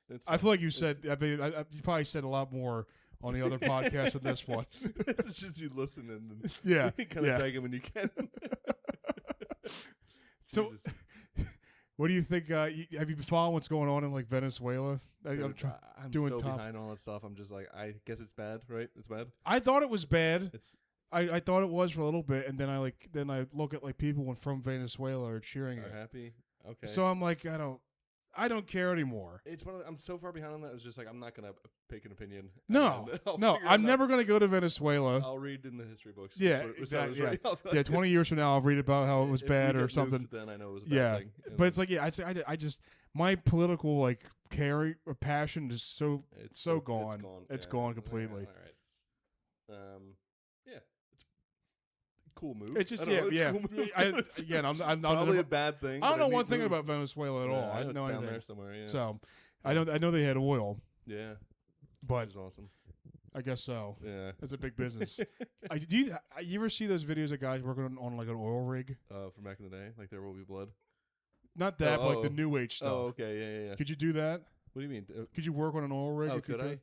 It's I feel like you It's- said. I mean, you probably said a lot more on the other podcast than this one. This is just you listening and Yeah. kind of Yeah. tag him when you can. So, Jesus. what do you think? Have you been following what's going on in like Venezuela? Dude, I'm doing so top- behind all that stuff. I'm just like, I guess it's bad, right? It's bad. I thought it was bad. It's I thought it was for a little bit, and then I look at like people from Venezuela are cheering are it. happy. Okay. So I'm like, I don't care anymore. it's one of I'm so far behind on that. It's just like I'm not gonna pick an opinion. No, and I'll no, figure it I'm out. never gonna go to Venezuela. I'll read in the history books. Yeah, which was exactly, right. I'll be Yeah, like, 20 years from now, I'll read about how it was if we bad get or nuked, something. Then I know it was a bad Yeah, thing. And but it's like, yeah, I just my political like carry or passion is so it's so gone. It's It's yeah. gone Yeah, completely. all right. Yeah. It's a cool move. It's just I don't know, it's a cool move. Again, I'm Probably not, a bad thing. I don't but a know one neat thing move. about Venezuela at all. Yeah, I know don't it's know down anything. there somewhere. Yeah. So I know they had oil, yeah, but which is awesome. I guess so. Yeah. It's a big business. You ever see those videos of guys working on like an oil rig? From back in the day, like There Will Be Blood. Not that, but like the Oh. new age stuff. Oh, okay, yeah. Could you do that? What do you mean? Could you work on an oil rig? Oh, if you could I?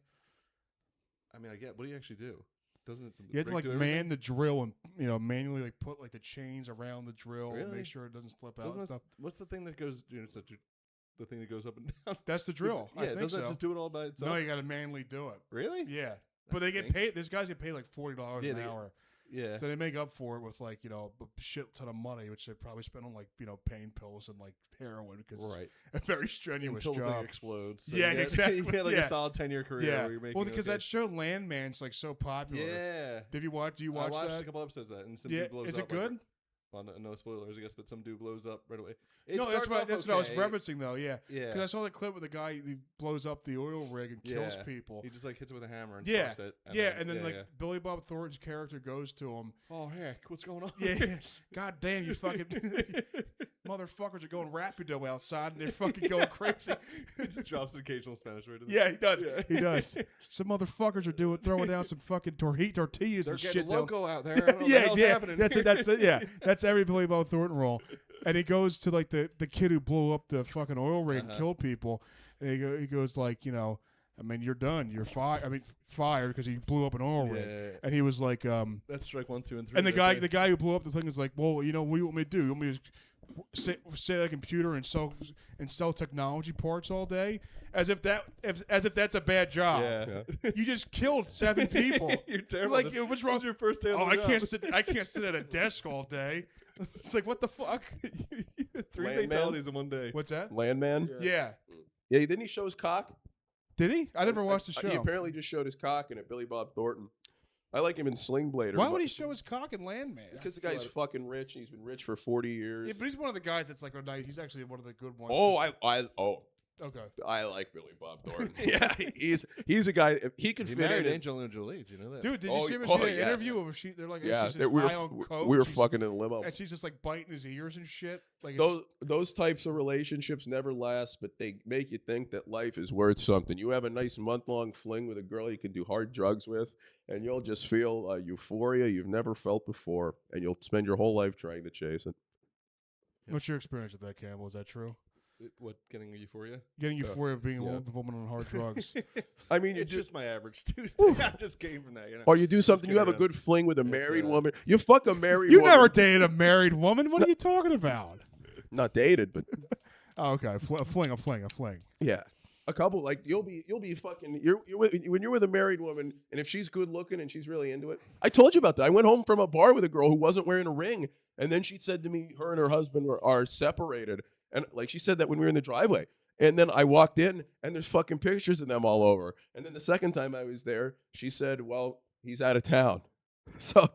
I mean, I get. What do you actually do? Doesn't it? You have to rig like do man everything? the drill and manually like put like the chains around the drill and Really? make sure it doesn't slip out Doesn't and that- stuff. What's the thing that goes? the thing that goes up and down. That's the drill. Yeah, I think doesn't so. it just do it all by itself? No, you got to manually do it. Really? Yeah, but they get stinks. paid. These guys get paid like $40 Yeah, an they- hour. Yeah. So they make up for it with like a shit ton of money, which they probably spend on like pain pills and like heroin because Right. it's a very strenuous Until the thing job. explodes. So Yeah, you get- exactly, You get like yeah. a solid 10-year career Yeah, where you're making well, because okay. that show Landman's like so popular. Yeah. Did you watch? Do you I watch watched that? a couple episodes of that, and some Yeah, dude blows is it up. like, good? well, no spoilers, I guess, but some dude blows up right away. It No, that's starts what off that's what I was okay. referencing though. Yeah, Yeah. because I saw the clip with the guy who blows up the oil rig and kills Yeah. people. He just like hits it with a hammer and Yeah, sparks it. and then like Billy Bob Thornton's character goes to him. oh heck, what's going on? Yeah, God damn, you fucking motherfuckers are going rapido outside and they're fucking going crazy. He just drops an occasional Spanish word. Yeah, he does. Yeah. He does. Some motherfuckers are throwing down some fucking tortillas They're and getting shit down. loco out there. I don't know Yeah, what the hell's yeah, happening. that's it. Yeah, that's every Billy Bob Thornton role. And he goes to like the kid who blew up the fucking oil rig and killed people, and he goes like, I mean, you're done. You're fired. I mean, fired because he blew up an oil rig. Yeah. And he was like, That's strike 1, 2, and 3. and the right there. guy who blew up the thing is like, well, what do you want me to do? You want me to sit at a computer and sell technology parts all day, as if that's a bad job. Yeah. You just killed 7 people. You're terrible. Like, This- what's wrong? This is your first day on Oh, the job. I can't sit at a desk all day. It's like, what the fuck? 3 Landman? fatalities in one day. What's that? Landman. Yeah. Yeah, didn't he show his cock? Did he? I never watched the He show. apparently just showed his cock in it. Billy Bob Thornton. I like him in Sling Blade. Why would he show his cock in Landman? Because the guy's fucking rich. And he's been rich for 40 years. Yeah, but he's one of the guys that's like, he's actually one of the good ones. Oh, 'cause- okay. I like Billy Bob Thornton. Yeah, he's a guy. If he could He fit married in. Angelina Jolie. Do you know that? Dude, did Oh, you see, oh, see that yeah. interview of they're like, Yeah, she's just high on coke. we were She's- fucking in a limo. And she's just like biting his ears and shit. Like it's, Those types of relationships never last, but they make you think that life is worth something. You have a nice month-long fling with a girl you can do hard drugs with, and you'll just feel euphoria you've never felt before, and you'll spend your whole life trying to chase it. What's your experience with that, Campbell? Is that true? What, getting a euphoria? Getting euphoria of being yeah. a woman on hard drugs. I mean, It's you just my average Tuesday. I just came from that. or you do something, you kidding have a around. good fling with a It's, married woman. You fuck a married You woman. never dated a married woman. What are you talking about? Not dated, but Oh, okay. A fling. yeah. A couple, like you'll be fucking when you're with a married woman, and if she's good looking and she's really into it. I told you about that. I went home from a bar with a girl who wasn't wearing a ring, and then she said to me, her and her husband are separated, and like she said that when we were in the driveway, and then I walked in and there's fucking pictures of them all over, and then the second time I was there, she said, well, he's out of town, so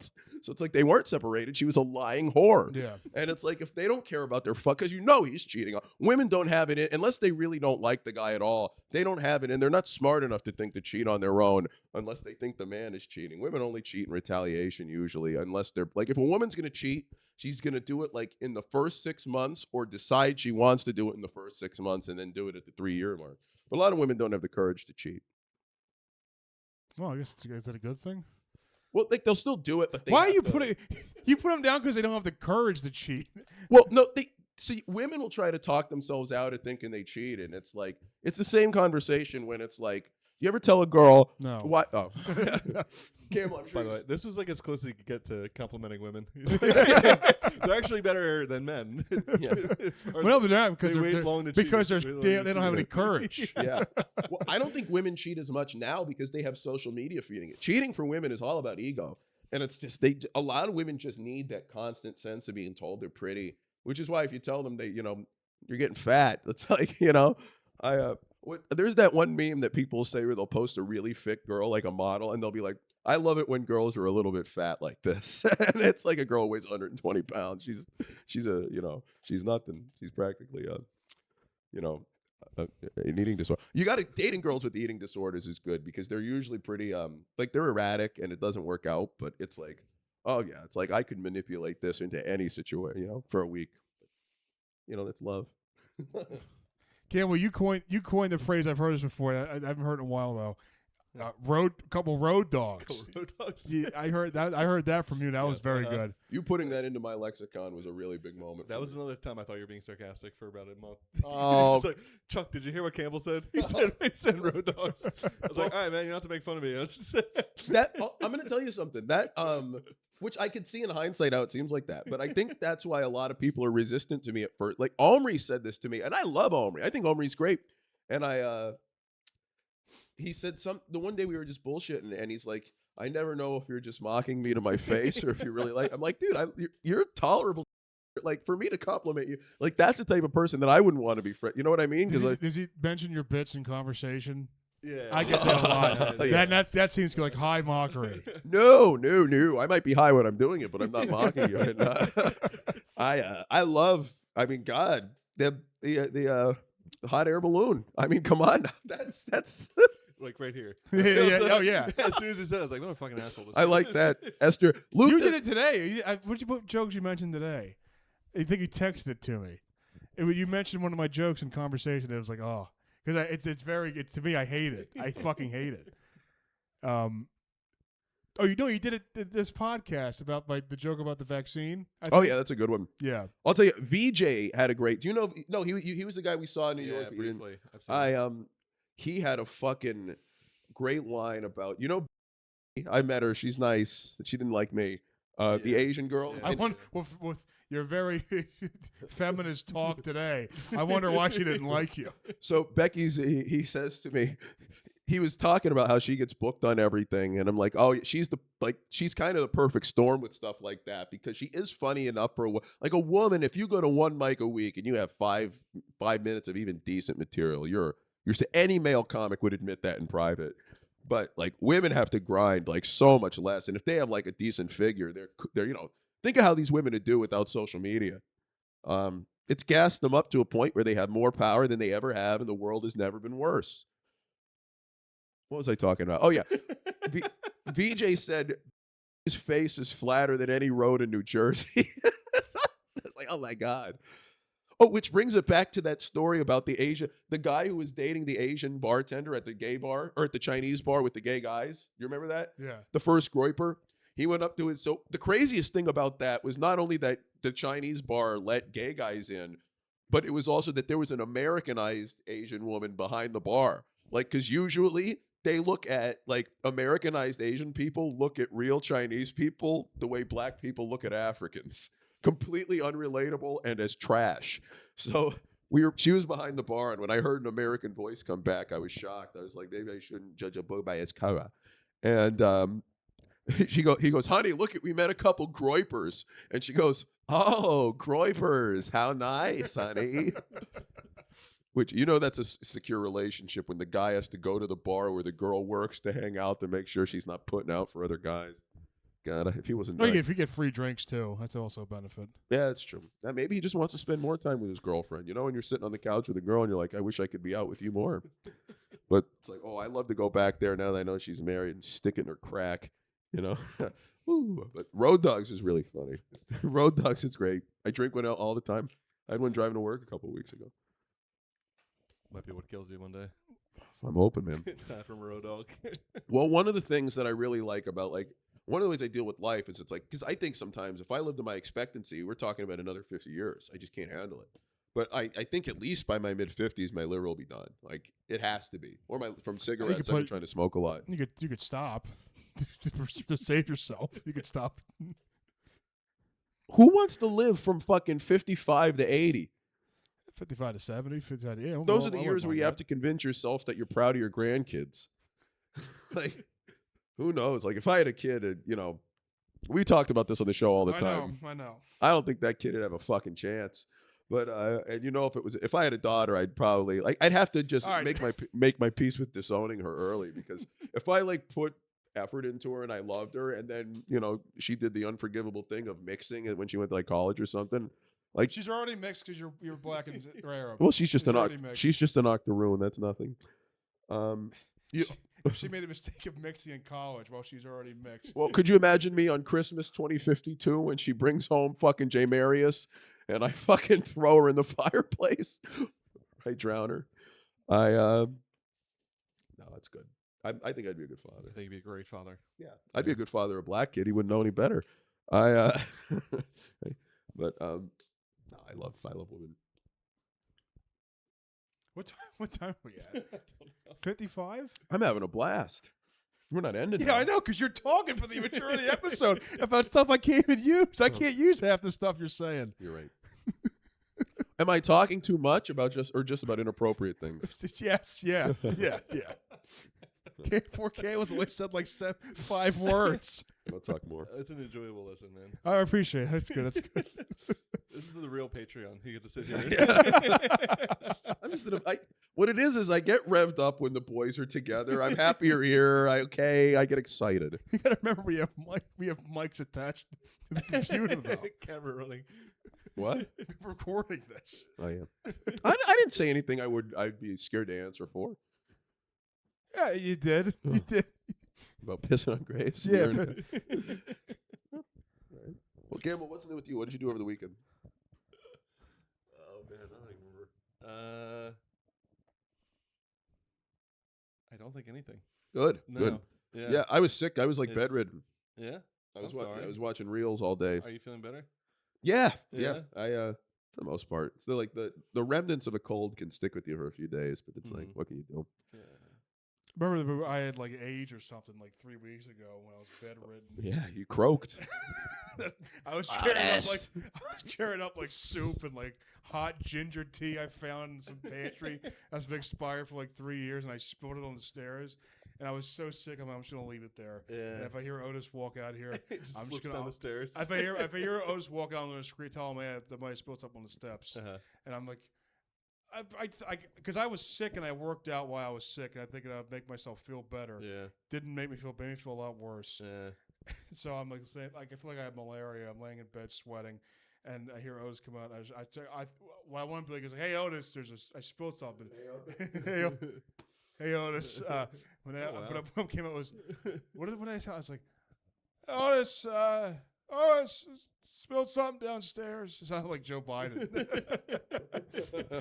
it's like they weren't separated. She was a lying whore. Yeah. And it's like, if they don't care about their fuck, because he's cheating. Women don't have it in, unless they really don't like the guy at all. They don't have it in. They're not smart enough to think to cheat on their own unless they think the man is cheating. Women only cheat in retaliation usually, unless they're like, if a woman's going to cheat, she's going to do it like in the first 6 months or decide she wants to do it in the first 6 months and then do it at the 3-year mark. But a lot of women don't have the courage to cheat. Well, I guess is that a good thing? Well, like they'll still do it, but they Why are have you to- putting you put them down because they don't have the courage to cheat? Well, no, they see women will try to talk themselves out of thinking they cheated. It's like it's the same conversation when it's like, you ever tell a girl No. why? Oh, Campbell, I'm sure By the you- way, this was like as close as you could get to complimenting women. They're actually better than men. Yeah. Or Well, they're not because they wait they're, long to cheat. because They they're, wait long they, to they don't have any cheat. courage. Yeah. Well, I don't think women cheat as much now because they have social media feeding it. Cheating for women is all about ego. And it's just a lot of women just need that constant sense of being told they're pretty, which is why if you tell them they, you're getting fat, it's like, there's that one meme that people say where they'll post a really fit girl, like a model, and they'll be like, I love it when girls are a little bit fat like this. And it's like a girl who weighs 120 pounds. She's nothing. She's practically an eating disorder. You got to dating girls with eating disorders is good because they're usually pretty like they're erratic and it doesn't work out, but it's like, oh yeah, it's like I could manipulate this into any situation, for a week. That's love. Campbell, you coined the phrase. I've heard this before. I haven't heard it in a while though. Couple road dogs. Road dogs. Yeah, I heard that from you. That was very good. You putting that into my lexicon was a really big moment. That for was me. another time I thought you were being sarcastic for about a month. Oh. It's like, Chuck, did you hear what Campbell said? He said road dogs. I was like, all right, man, you don't have to make fun of me. Let's just I'm going to tell you something. That which I could see in hindsight how it seems like that, but I think that's why a lot of people are resistant to me at first. Like Omri said this to me, and I love Omri. I think Omri's great, and he said the one day we were just bullshitting, and he's like, I never know if you're just mocking me to my face or if you really like. I'm like, dude, you're tolerable. Like for me to compliment you, like that's the type of person that I wouldn't want to be friends. You know what I mean? Does he mention your bits in conversation? Yeah. I get that a lot. Yeah. That seems like high mockery. No. I might be high when I'm doing it, but I'm not mocking you. And, I love. I mean, God, the hot air balloon. I mean, come on, that's. Like right here. Yeah. Oh yeah. As soon as he said it, I was like, what a fucking asshole. This I is. like that, Esther. Luke You did it today. What jokes you mentioned today? I think you texted it to me. You mentioned one of my jokes in conversation. It was like, oh, because it's to me. I hate it. I fucking hate it. Oh, you did it this podcast about the joke about the vaccine. Oh yeah, that's a good one. Yeah. I'll tell you, VJ had a great. Do you know? No, he was the guy we saw in New Yeah, York. You didn't- briefly. I've seen it. He had a fucking great line about I met her. She's nice. She didn't like me. The Yeah. Asian girl. Yeah. I wonder with your very feminist talk today. I wonder why she didn't like you. So Becky's. He says to me. He was talking about how she gets booked on everything, and I'm like, oh, she's kind of the perfect storm with stuff like that because she is funny enough for like a woman. If you go to one mic a week and you have five minutes of even decent material, any male comic would admit that in private. But like women have to grind like so much less, and if they have like a decent figure, they're think of how these women would do without social media. It's gassed them up to a point where they have more power than they ever have, and the world has never been worse. What was I talking about? Oh, yeah. VJ said his face is flatter than any road in New Jersey. It's like, oh, my God. Oh, which brings it back to that story about the guy who was dating the Asian bartender at the gay bar or at the Chinese bar with the gay guys. You remember that? Yeah. The first groiper. He went up to it. So the craziest thing about that was not only that the Chinese bar let gay guys in, but it was also that there was an Americanized Asian woman behind the bar. Like, because usually they look at, like, Americanized Asian people look at real Chinese people the way black people look at Africans. Completely unrelatable and as trash. So she was behind the bar, and when I heard an American voice come back, I was shocked. I was like, maybe I shouldn't judge a book by its cover. And he goes, honey, look, we met a couple groipers. And she goes, oh, groipers, how nice, honey. Which, that's a secure relationship when the guy has to go to the bar where the girl works to hang out to make sure she's not putting out for other guys. God, if he wasn't nice. If you get free drinks too, that's also a benefit. Yeah, that's true. Maybe he just wants to spend more time with his girlfriend. When you're sitting on the couch with a girl and you're like, I wish I could be out with you more. But it's like, oh, I'd love to go back there now that I know she's married and stick in her crack, Ooh, but Road Dogs is really funny. Road Dogs is great. I drink one out all the time. I had one driving to work a couple of weeks ago. Might be what kills you one day. I'm open, man. Time from a road dog. Well, one of the things that I really like about one of the ways I deal with life is it's like, because I think sometimes if I live to my expectancy, we're talking about another 50 years. I just can't handle it. But I think at least by my mid-50s, my liver will be done. Like, it has to be. Or from cigarettes, I've been trying to smoke a lot. You could stop to save yourself. You could stop. Who wants to live from fucking 55 to 80? 55 to 70, 55 to, yeah. Those are the years where you have to convince yourself that you're proud of your grandkids. Like, who knows? Like, if I had a kid, we talked about this on the show all the time. I know. I don't think that kid would have a fucking chance. But and if I had a daughter, I'd probably I'd have to just make my peace with disowning her early, because if I put effort into her and I loved her, and then she did the unforgivable thing of mixing it when she went to college or something. She's already mixed because you're black and Arab. Well, she's just an octoroon. That's nothing. She made a mistake of mixing in college while she's already mixed. Well, could you imagine me on Christmas 2052 when she brings home fucking J. Marius and I fucking throw her in the fireplace? I drown her. No, that's good. I think I'd be a good father. I think you'd be a great father. Yeah, I'd be a good father of a black kid. He wouldn't know any better. No, I love women. What time are we at? 55? I'm having a blast. We're not ending. Yeah, I know, because you're talking for the immaturity episode about stuff I can't even use. I can't use half the stuff you're saying. You're right. Am I talking too much about just about inappropriate things? Yes, yeah. Poor Kayla's only said 5 words. I'll talk more. It's an enjoyable listen, man. I appreciate it. That's good. That's good. This is the real Patreon. You get to sit here. What it is I get revved up when the boys are together. I'm happier here. I get excited. You gotta remember we have mics attached to the computer though. Camera running. What? We're recording this. Oh yeah. I didn't say anything I'd be scared to answer for. Yeah, you did. Oh. You did. About pissing on graves? Yeah. Right. Well, Campbell, what's new with you? What did you do over the weekend? Oh man, I don't even remember. I don't think anything. Good. No. Good. Yeah. Yeah, I was sick. I was bedridden. Yeah. I was sorry. I was watching reels all day. Are you feeling better? Yeah. Yeah. I for the most part, it's the remnants of a cold can stick with you for a few days, but it's what can you do? Yeah. Remember I had AIDS or something 3 weeks ago when I was bedridden. Yeah, you croaked. I was carrying up soup and hot ginger tea I found in some pantry that's been expired for 3 years, and I spilled it on the stairs. And I was so sick, I'm just gonna leave it there. Yeah. And if I hear Otis walk out here, I'm just gonna down the stairs. If I hear Otis walk out, I'm gonna scream, tell him, "Hey, that might have spilled something on the steps." Uh-huh. And I'm like, because I was sick and I worked out while I was sick, and I think I'd make myself feel better. Yeah. Didn't make me feel better. Made me feel a lot worse. Yeah. So I'm saying, I feel like I have malaria. I'm laying in bed sweating, and I hear Otis come out. And what I want to be is, "Hey Otis, I spilled something." Hey Otis. When I came out was, what did I say? I was like, Otis, spilled something downstairs. It sounded like Joe Biden.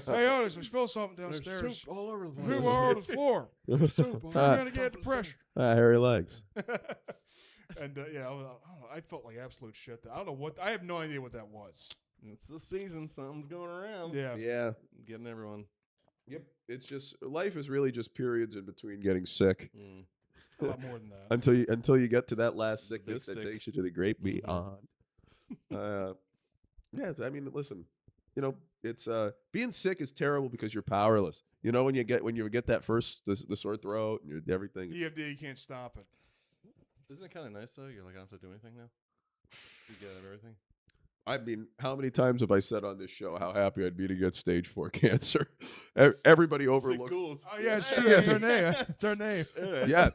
Hey Otis, I spilled something downstairs. There's soup all over the Soup all over the floor. Soup. I'm gonna get the pressure. Hairy legs. And I felt like absolute shit. I don't know what. I have no idea what that was. It's the season. Something's going around. Yeah. Yeah. Getting everyone. Yep. It's just life is really just periods in between getting sick. A lot more than that. Until you get to that last sickness that sick. takes you to the great beyond. Yeah, I mean, listen, it's being sick is terrible because you're powerless. When you get that first the sore throat and everything. You can't stop it. Isn't it kind of nice though? You're I don't have to do anything now. You get out of everything. I mean, how many times have I said on this show how happy I'd be to get stage 4 cancer? Everybody overlooks. Ghouls. Oh yeah, it's true. It's our name. It's our name. Yeah.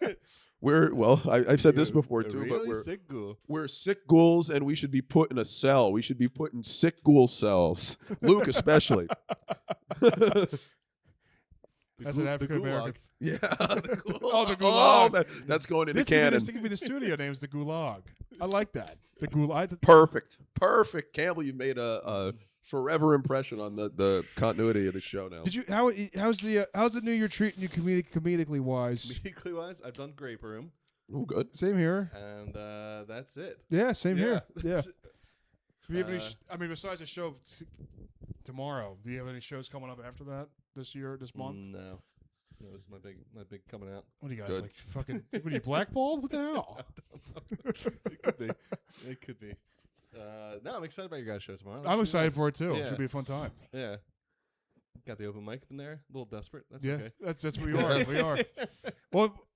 I've said this before too, but Really sick ghoul. we're sick ghouls, and we should be put in a cell. We should be put in sick ghoul cells. Luke especially. As an African American. Yeah. The Gulag. Oh, that's going into canon. This could be the studio name's the Gulag. I like that. The Gulag. Perfect. Campbell, you've made a forever impression on the continuity of the show now. Did you? How's the New Year treating you comedically wise? Comedically wise, I've done Grape Room. Oh, good. Same here. And that's it. Yeah, same here. Yeah. that's- Do you have any? I mean, besides the show tomorrow, do you have any shows coming up after that this year, this month? No, this is my big coming out. What do you guys Good. like? Fucking? What are you blackballed? What the hell? It could be. It could be. No, I'm excited about your guys' show tomorrow. I'm excited for it too. It Yeah. should be a fun time. Yeah. Got the open mic up in there. A little desperate. That's Yeah, okay. that's what we are. We are. Well,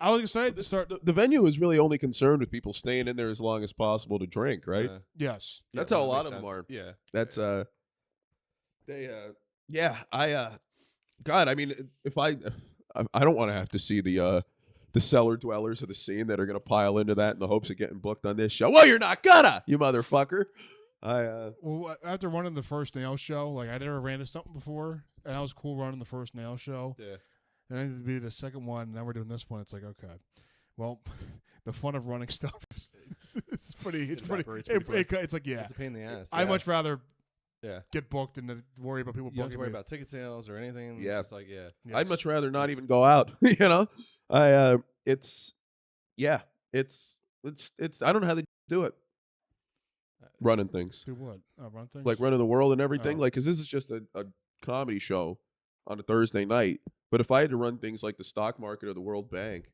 I was excited to start. The venue is really only concerned with people staying in there as long as possible to drink, right? Yes. That's Yeah, how a that lot makes of them sense. are. Yeah. That's God, I mean, if I don't want to have to see the cellar dwellers of the scene that are going to pile into that in the hopes of getting booked on this show. Well, you're not gonna, you motherfucker. Well, after running the first nail show, like I never ran to something before, and that was cool running the first nail show. Yeah. And then to be the second one, now we're doing this one. It's like, okay, well, the fun of running stuff, it's pretty. It's pretty. evaporates pretty quick. It's like, yeah, It's a pain in the ass. I'd much rather Yeah. get booked than to worry about people You don't have booking to worry me. about ticket sales or anything. Yeah. It's just like, yeah. Yes. I'd much rather not even go out. You know, it's I don't know how they do it. Running things. Do what? Run things? Like running the world and everything. Oh. Like, because this is just a comedy show on a Thursday night. But if I had to run things like the stock market or the World Bank,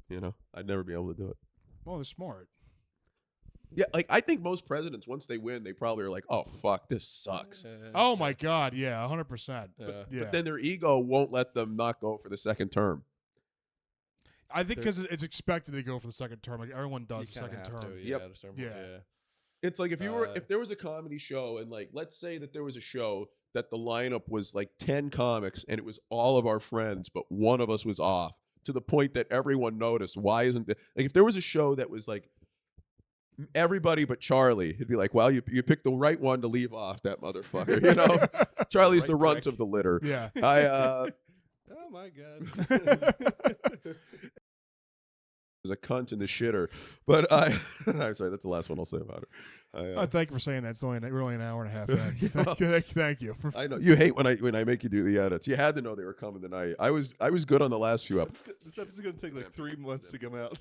you know, I'd never be able to do it. Well, they're smart. Yeah, like I think most presidents, once they win, they probably are like, "Oh fuck, this sucks." Oh my God, yeah, 100%. Yeah. Yeah, But then their ego won't let them not go for the second term. I think because it's expected to go for the second term. Like everyone does the You kinda second have term. to, Yep. at a certain point, Yeah. yeah. It's like if there was a comedy show and like let's say that there was a show that the lineup was like 10 comics and it was all of our friends, but one of us was off to the point that everyone noticed. Why isn't like if there was a show that was like everybody but Charlie, he'd be like, well, you picked the right one to leave off, that motherfucker. You know, Charlie's Right the runt prick. of the litter. Yeah. I Oh my God. was a cunt in the shitter, but I'm sorry, that's the last one I'll say about her. Thank you for saying that. It's only really an hour and a half in. Thank you. I know you hate when I make you do the edits. You had to know they were coming tonight. I was good on the last few episodes. This episode's going to take like 3 months to come out.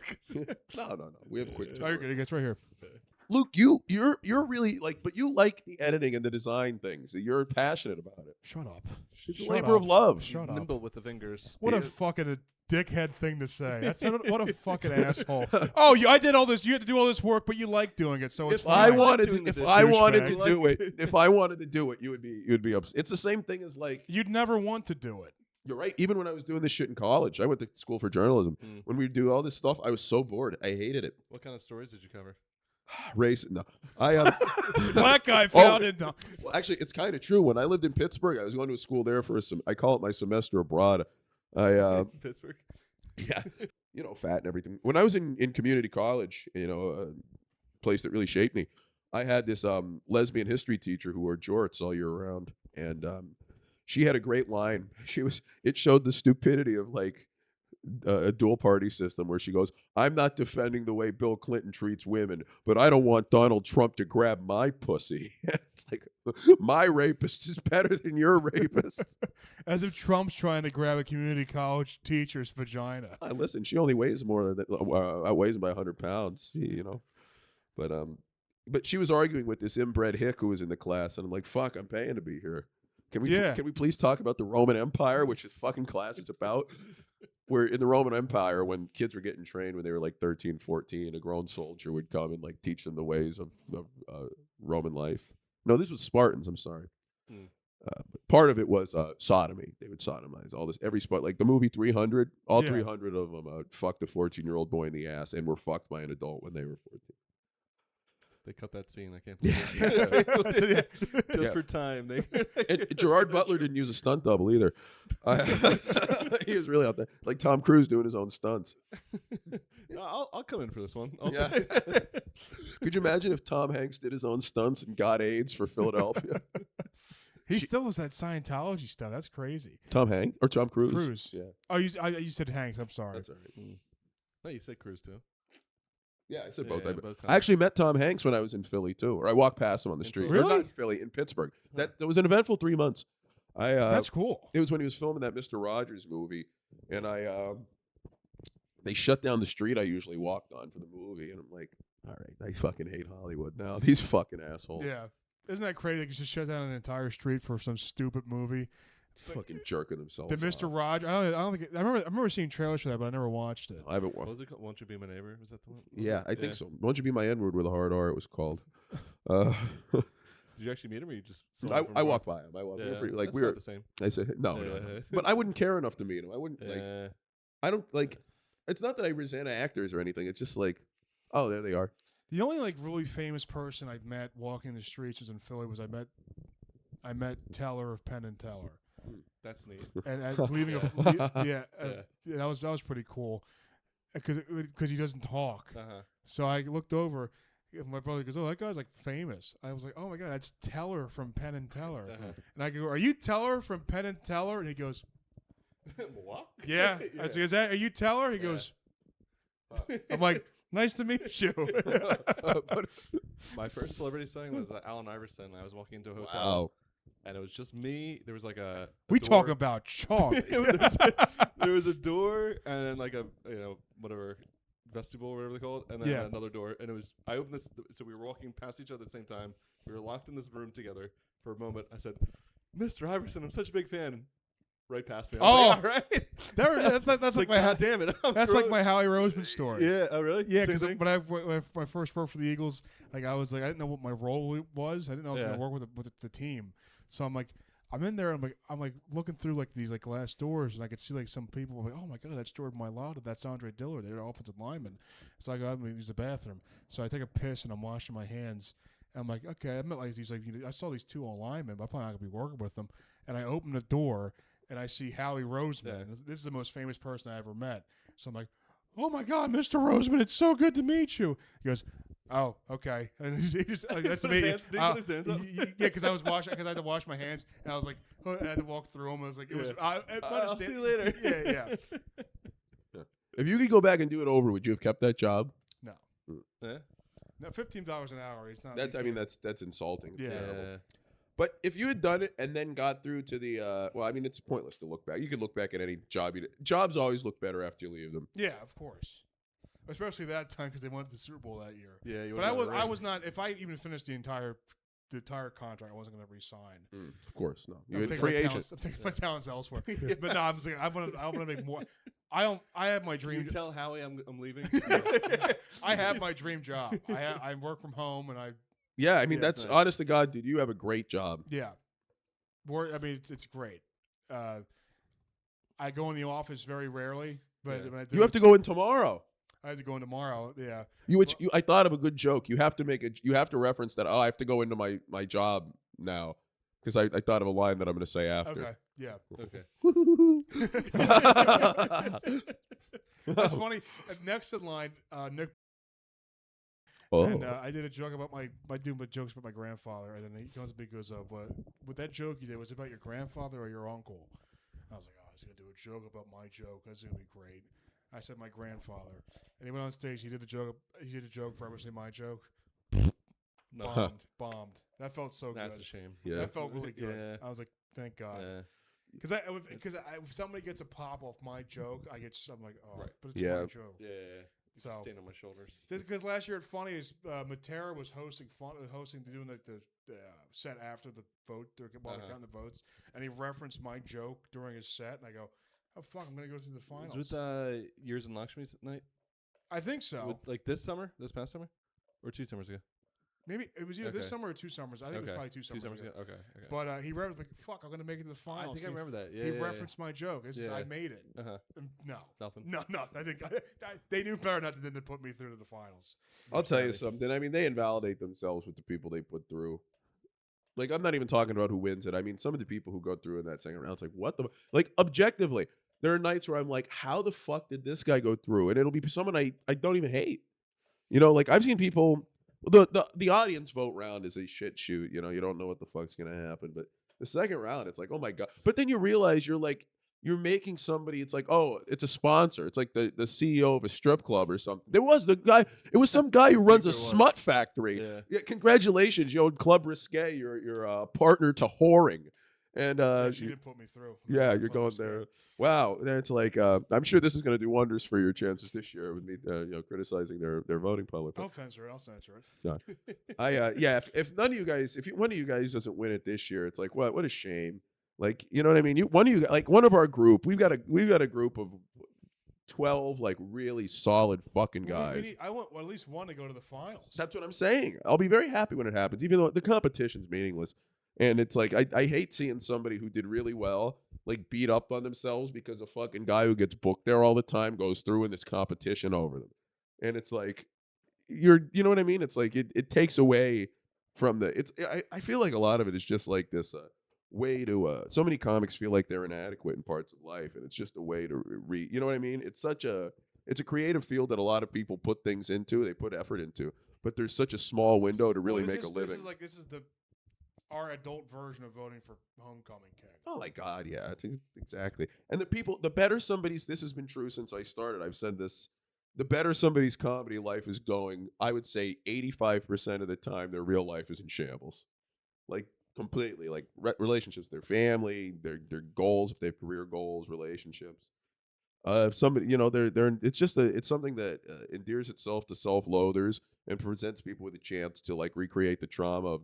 No. We have a quick. Oh, you're good. It's right here. Luke, you're really like, but you like the editing and the design things. You're passionate about it. Shut up. It's a Shut labor up. of love. Shut He's up. nimble with the fingers. What a Yeah. fucking dickhead thing to say. That's what a fucking asshole. Oh, I did all this. You had to do all this work, but you like doing it, so it's If I fine. wanted doing to, the if I wanted to douchebag. do it, if I wanted to do it, you'd be upset. It's the same thing as like You'd never want to do it. you're right. Even when I was doing this shit in college, I went to school for journalism. Mm. When we do all this stuff, I was so bored. I hated it. What kind of stories did you cover? Race. No, I Black guy found it. Well, actually, it's kind of true. When I lived in Pittsburgh, I was going to a school there for I call it my semester abroad. Pittsburgh. Yeah, fat and everything. When I was in community college, a place that really shaped me, I had this lesbian history teacher who wore jorts all year round, and she had a great line. It showed the stupidity of like a dual party system where she goes, "I'm not defending the way Bill Clinton treats women, but I don't want Donald Trump to grab my pussy." It's like my rapist is better than your rapist. As if Trump's trying to grab a community college teacher's vagina. Listen, she only weighs more than outweighs him by 100 pounds. But she was arguing with this inbred hick who was in the class, and I'm like, "Fuck, I'm paying to be here. Can we please talk about the Roman Empire, which is fucking class it's about?" Where in the Roman Empire, when kids were getting trained when they were like 13, 14, a grown soldier would come and like teach them the ways of Roman life. No, this was Spartans. I'm sorry. Hmm. But part of it was sodomy. They would sodomize all this. Every like the movie 300. All Yeah. 300 of them fucked a 14-year-old boy in the ass and were fucked by an adult when they were 14. They cut that scene. I can't believe it. Just Yeah. for time. And Gerard Butler didn't use a stunt double either. He was really out there, like Tom Cruise doing his own stunts. No, I'll come in for this one. Yeah. Could you imagine if Tom Hanks did his own stunts and got AIDS for Philadelphia? He still was that Scientology stuff. That's crazy. Tom Hanks or Tom Cruise? Cruise. Yeah, Oh, you said Hanks. I'm sorry. that's all right. No, you said Cruise too. Yeah, I said Yeah, both. yeah, I both I times. actually met Tom Hanks when I was in Philly too, or I walked past him on the In street. Philly? Or not Really? in Philly, in Pittsburgh. That was an eventful 3 months. That's cool. It was when he was filming that Mr. Rogers movie, and I they shut down the street I usually walked on for the movie, and I'm like, all right, I fucking hate Hollywood now. These fucking assholes. Yeah. Isn't that crazy? They just shut down an entire street for some stupid movie. Fucking jerking themselves. The Mr. off. Rogers. I don't think. I remember seeing trailers for that, but I never watched it. I haven't What watched. was it called? Won't You Be My Neighbor? Was that the one? Yeah, I think so. Won't You Be My N-Word with a hard R? It was called. Uh, Did you actually meet him, or you just? Saw him from I afar? walked by him. I walked. Yeah, like that's we not were. the same. I said no, Yeah. no. But I wouldn't care enough to meet him. I wouldn't like. Yeah. I don't like. It's not that I resent actors or anything. It's just like, oh, there they are. The only like really famous person I met walking the streets was in Philly. I met Teller of Penn and Teller, That's neat. and leaving that was pretty cool, because he doesn't talk. So I looked over. My brother goes, "Oh, that guy's like famous." I was like, "Oh my god, that's Teller from Penn and Teller." And I go, "Are you Teller from Penn and Teller?" And he goes, What? "Yeah." I said, "Are you Teller?" He goes, "I'm like, nice to meet you." My first celebrity sighting was Allen Iverson. I was walking into a hotel, Wow. and it was just me. There was like a We door. talk about chalk. There was a door and then like a whatever vestibule or whatever they call it, and then Yeah. another door. And it was I opened this, so we were walking past each other at the same time. We were locked in this room together for a moment. I said, "Mr. Iverson, I'm such a big fan." And right past me. I was like, all right. That's like my God damn it. that's like my Howie Roseman story. Yeah. Oh, really? Yeah, Same because thing? when I first worked for the Eagles, like I didn't know what my role was. I didn't know I was Yeah. going to work with the team. So I'm in there. I'm like looking through like these like glass doors, and I could see like some people. I'm like, oh my god, that's Jordan Mailata. That's Andre Dillard. They're offensive linemen. So I go out and use the bathroom. So I take a piss and I'm washing my hands. And I'm like, okay, I met like these I saw these two linemen, but I'm probably not gonna be working with them. And I open the door and I see Howie Roseman. Yeah. This is the most famous person I ever met. So I'm like, oh my God, Mr. Roseman, it's so good to meet you. He goes, oh, okay. And he just like, that's Put me. his hands- did he put his hands up? Yeah, because I had to wash my hands, and I was like, I had to walk through them. I was like, it was. I'll see you later. Yeah. If you could go back and do it over, would you have kept that job? No, Yeah. no, $15 an hour. It's not. That's. I mean, that's insulting. It's Yeah. terrible. But if you had done it and then got through to the, well, I mean, it's pointless to look back. You could look back at any job. Jobs always look better after you leave them. Yeah, of course. Especially that time because they went to the Super Bowl that year. Yeah. You But I was not. If I even finished the entire contract, I wasn't going to resign. Of course, no. You I'm had taking free my agent. talents- I'm taking my talents elsewhere. But no, I'm saying I want to make more. I have my Can dream. you tell Howie I'm leaving? I have my dream job. I work from home and I Yeah, I mean, Yeah, that's nice. honest to God, dude. You have a great job. yeah. I mean, it's great. I go in the office very rarely, but Yeah. when I do, You have to go in tomorrow. I have to go in tomorrow. Yeah. I thought of a good joke. You have to reference that. Oh, I have to go into my job now because I thought of a line that I'm going to say after. Okay. Yeah. Okay. That's funny. Next in line, Nick. Oh. And I did a joke about my doing jokes about my grandfather, and then he comes to me and goes, "But with that joke you did, was it about your grandfather or your uncle?" I was like, "Oh, he's gonna do a joke about my joke. That's gonna be great." I said my grandfather, and he went on stage. He did a joke referencing my joke. No. Bombed. That felt so That's good. a shame. Yeah. That felt really good. Yeah. I was like, "Thank God." Yeah. Because if somebody gets a pop off my joke, I'm like, "Oh, Right. but it's Yeah. my joke." Yeah. So- Stand on my shoulders. Because last year at Funnies, Matera was hosting doing like the set after the vote while they're counting the votes, and he referenced my joke during his set, and I go, "Oh fuck, I'm gonna go through the finals." Was with Years in Lakshmi's night? I think so. With, like this past summer, or 2 summers ago? Maybe it was either this Okay. summer or 2 summers. I think it was probably 2 summers ago. Okay. But he referenced like, "Fuck, I'm gonna make it to the I finals." think I remember that. Yeah. He yeah, referenced my joke. I made it. Yeah. Uh-huh. No, Nothing. no. I think they knew better not to put me through to the finals. I'll tell you Savage. something. I mean, they invalidate themselves with the people they put through. Like, I'm not even talking about who wins it. I mean, some of the people who go through in that second round, it's like, what the? Like, objectively, there are nights where I'm like, how the fuck did this guy go through? And it'll be someone I don't even hate. You know, like, I've seen people. The audience vote round is a shit shoot. You know, you don't know what the fuck's gonna happen. But the second round, it's like, oh my God. But then you realize you're making somebody, it's like, oh, it's a sponsor. It's like the CEO of a strip club or something. It was some guy who runs a there was. smut factory. Yeah. Yeah, congratulations, Club Risque, you're partner to whoring. And she didn't put me through. yeah, I you're was going scared. there. Wow, it's like I'm sure this is going to do wonders for your chances this year with me, criticizing their voting public. I'll censor it. I'll censor it. No. If none of you guys, if one of you guys doesn't win it this year, it's like what a shame. Like, you know what I mean? One of you, like one of our group, we've got a group of 12 like really solid fucking guys. I want at least one to go to the finals. That's what I'm saying. I'll be very happy when it happens, even though the competition's meaningless. And it's like I hate seeing somebody who did really well like beat up on themselves because a fucking guy who gets booked there all the time goes through in this competition over them. And it's like you know what I mean? It's like it takes away from I feel like a lot of it is just like this way to so many comics feel like they're inadequate in parts of life, and it's just a way to you know what I mean? It's a creative field that a lot of people put things into, they put effort into, but there's such a small window to really make a living. This is our adult version of voting for Homecoming King. Oh my God, yeah, exactly. And the better somebody's, this has been true since I started. I've said this, the better somebody's comedy life is going, I would say 85% of the time their real life is in shambles. Like completely, like relationships, their family, their goals, if they have career goals, relationships. If somebody, it's something that endears itself to self-loathers and presents people with a chance to like recreate the trauma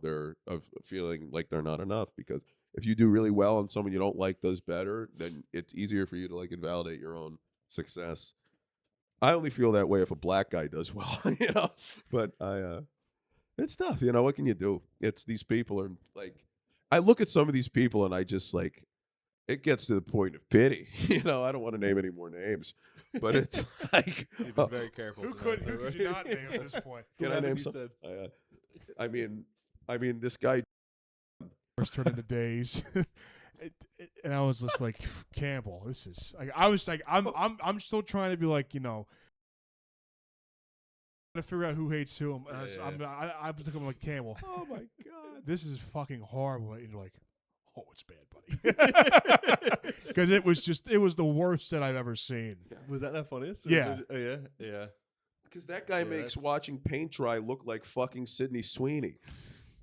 of feeling like they're not enough. Because if you do really well and someone you don't like does better, then it's easier for you to like invalidate your own success. I only feel that way if a black guy does well, but it's tough. What can you do? It's these people are like, I look at some of these people and I just like, it gets to the point of pity. I don't want to name any more names, but it's like, You've been very careful. Who could you not name at this point? Can I name some? I mean, this guy first turned into days, and I was just like, Campbell. This is like, I was like, I'm still trying to be like, to figure out who hates who. I was looking like Campbell. Oh my God, this is fucking horrible. And you're like, oh, it's bad, buddy. Because it was the worst that I've ever seen. Was that not funniest? Yeah. Yeah. Because that guy makes watching paint dry look like fucking Sydney Sweeney.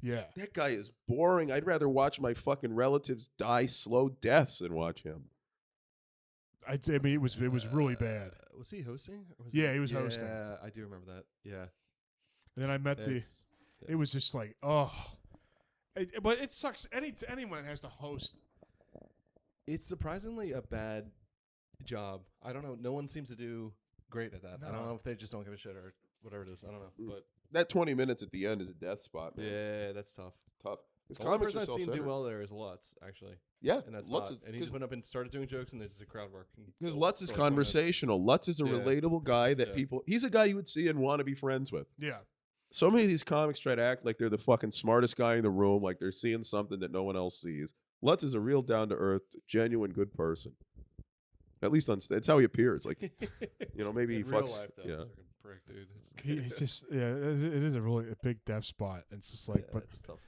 Yeah. That guy is boring. I'd rather watch my fucking relatives die slow deaths than watch him. I mean, it was really bad. Was he hosting? He was hosting. Yeah, I do remember that. Yeah. And then I met it was just like, oh. But it sucks. Anyone that has to host. It's surprisingly a bad job. I don't know. No one seems to do great at that. No. I don't know if they just don't give a shit or whatever it is. I don't know. But that 20 minutes at the end is a death spot, man. Yeah, that's tough. Tough. The only person I've seen do well there is Lutz, actually. Yeah. And that's Lutz. And he just went up and started doing jokes, and there's just a crowd work. Because Lutz is conversational. Lutz is a relatable guy that he's a guy you would see and want to be friends with. Yeah. So many of these comics try to act like they're the fucking smartest guy in the room, like they're seeing something that no one else sees. Lutz is a real down-to-earth, genuine good person. At least on stage. That's how he appears. Like, maybe he fucks. Real life, though, yeah. Prick, dude. He's just, it is a big death spot. It's just like, but it's tough.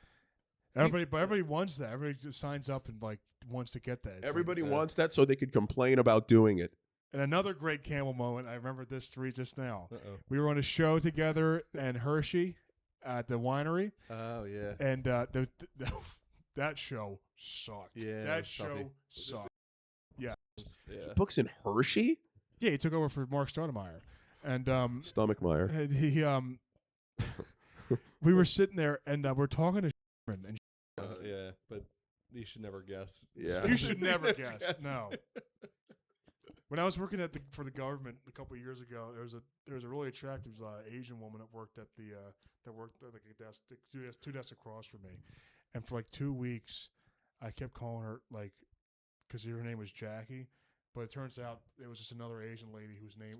Everybody wants that. Everybody just signs up and like wants to get that. It's everybody wants that so they could complain about doing it. And another great Campbell moment. I remember this just now. Uh-oh. We were on a show together in Hershey at the winery. Oh yeah. And that show sucked. Yeah. That show sucked. Yeah. He books in Hershey? Yeah, he took over for Mark Stoudemire. And Stomachmeyer. He we were sitting there and we're talking to and yeah, but you should never guess. Yeah. You should never guess. No. When I was working for the government a couple of years ago, there was a really attractive Asian woman that worked at like a desk, two desks across from me, and for like 2 weeks, I kept calling her like, because her name was Jackie, but it turns out it was just another Asian lady whose name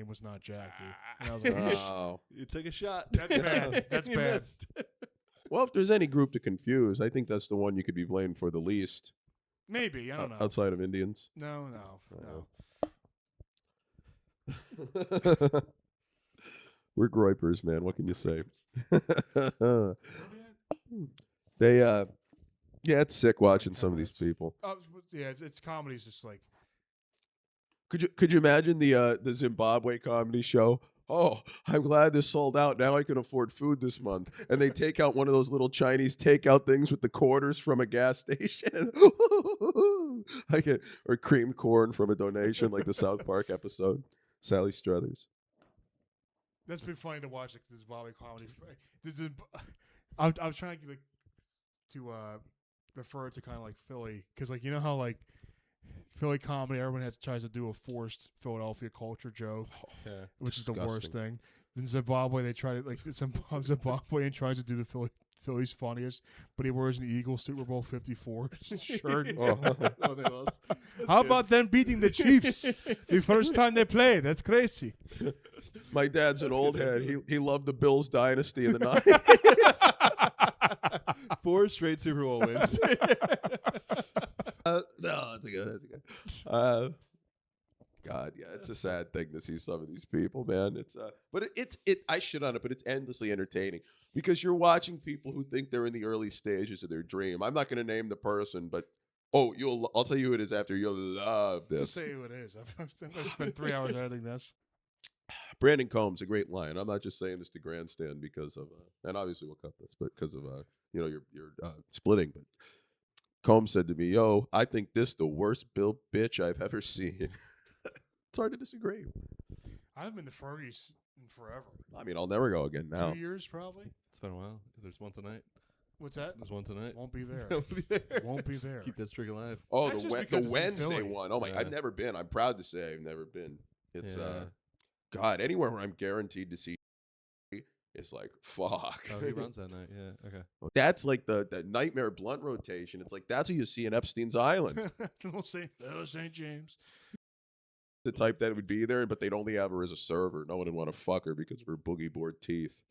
was not Jackie. And I was like, oh, you took a shot. That's bad. That's bad. Well, if there's any group to confuse, I think that's the one you could be blamed for the least. Maybe, I don't know. Outside of Indians? No. We're groypers, man. What can you say? It's sick watching some of these people. It's comedy's just like. Could you imagine the Zimbabwe comedy show oh, I'm glad this sold out. Now I can afford food this month. And they take out one of those little Chinese takeout things with the quarters from a gas station. I get, or creamed corn from a donation, like the South Park episode. Sally Struthers. That's been funny to watch, like this Bobby comedy. I was trying to refer to kind of like Philly, because like you know how like Philly comedy, everyone tries to do a forced Philadelphia culture joke, which is the worst thing. In Zimbabwe, they try to like Zimbabwean tries to do the Philly's funniest, but he wears an Eagles Super Bowl 54 shirt. Oh, they lost. How about them beating the Chiefs the first time they played? That's crazy. My dad's an old head. He loved the Bills dynasty in the 90s. 4 straight Super Bowl wins. No, that's good. God, yeah, it's a sad thing to see some of these people, man. But I shit on it, but it's endlessly entertaining because you're watching people who think they're in the early stages of their dream. I'm not going to name the person, but I'll tell you who it is after. You'll love this. Just say who it is. I've spent 3 hours editing this. Brandon Combs, a great line. I'm not just saying this to grandstand because of, and obviously we'll cut this, but because of your splitting. But Combs said to me, "Yo, I think this the worst built bitch I've ever seen." It's hard to disagree. I haven't been to Fergie's in forever. I mean, I'll never go again now. 2 years probably. It's been a while. There's one tonight. What's that? There's one tonight. Won't be there. Won't be there. Won't be there. Keep that streak alive. Oh, That's just the because it's in Wednesday Philly. one. Oh my, Yeah. I've never been. I'm proud to say I've never been. It's Yeah. God, anywhere where I'm guaranteed to see, it's like fuck. Oh, he runs that night. Yeah. Okay. That's like the Nightmare Blunt rotation. It's like that's what you see in Epstein's Island. Little St. James. The type that would be there, but they'd only have her as a server. No one would want to fuck her because of her boogie board teeth.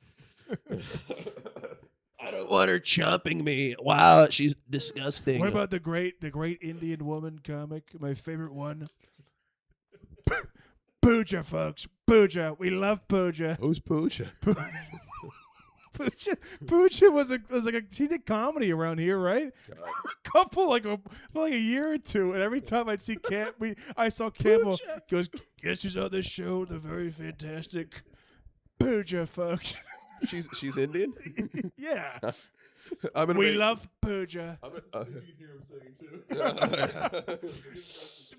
I don't want her chomping me. Wow, she's disgusting. What about the great Indian woman comic? My favorite one. Pooja, folks. Pooja. We love Pooja. Who's Pooja? Pooja was like a she did comedy around here, right? God. A couple for like a year or two, and every time I'd see I saw Campbell goes, guess who's on this show? The very fantastic Pooja, folks. She's Indian. Yeah, We love Pooja. You can hear him singing too.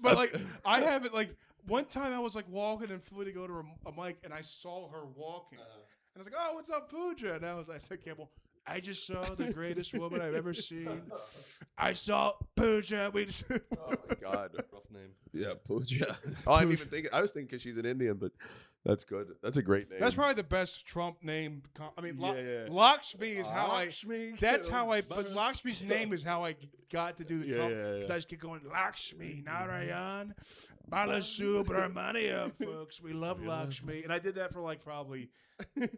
But like I haven't like one time I was like walking in Philly to go to a mic, and I saw her walking. And I was like, "Oh, what's up, Pooja?" And I said, "Campbell, I just saw the greatest woman I've ever seen. I saw Pooja." Oh my God. Rough name. Yeah, Pooja. Oh, I didn't even think. I was thinking because she's an Indian, but that's good. That's a great name. That's probably the best Trump name. Yeah. Lakshmi is how Lakshmi That's how kills But butter. Lakshmi's name is how I got to do the Trump. Yeah. Because I just keep going Lakshmi, Narayan, Balasubramaniam, folks. We love Lakshmi, and I did that for like probably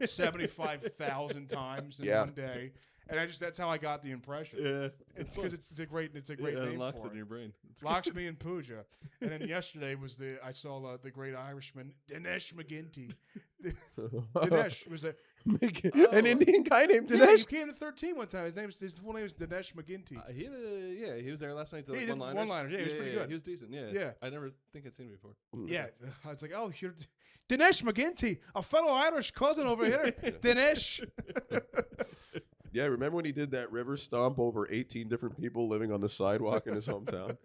75,000 times in one day. And that's how I got the impression. Yeah. It's because it's a great name unlocks for it in your brain. It's Lakshmi and Pooja. And then yesterday I saw the great Irishman, Dinesh McGinty. Dinesh was an Indian guy named Yeah, Dinesh. he came to 13 one time. His full name is Dinesh McGinty. He was there last night to He like did one-liners. one-liners. Yeah, he was pretty good. He was decent. Yeah. Yeah. I never think I'd seen him before. Yeah, I was like, oh, you're Dinesh McGinty, a fellow Irish cousin over here. Dinesh. Yeah, remember when he did that river stomp over 18 different people living on the sidewalk in his hometown?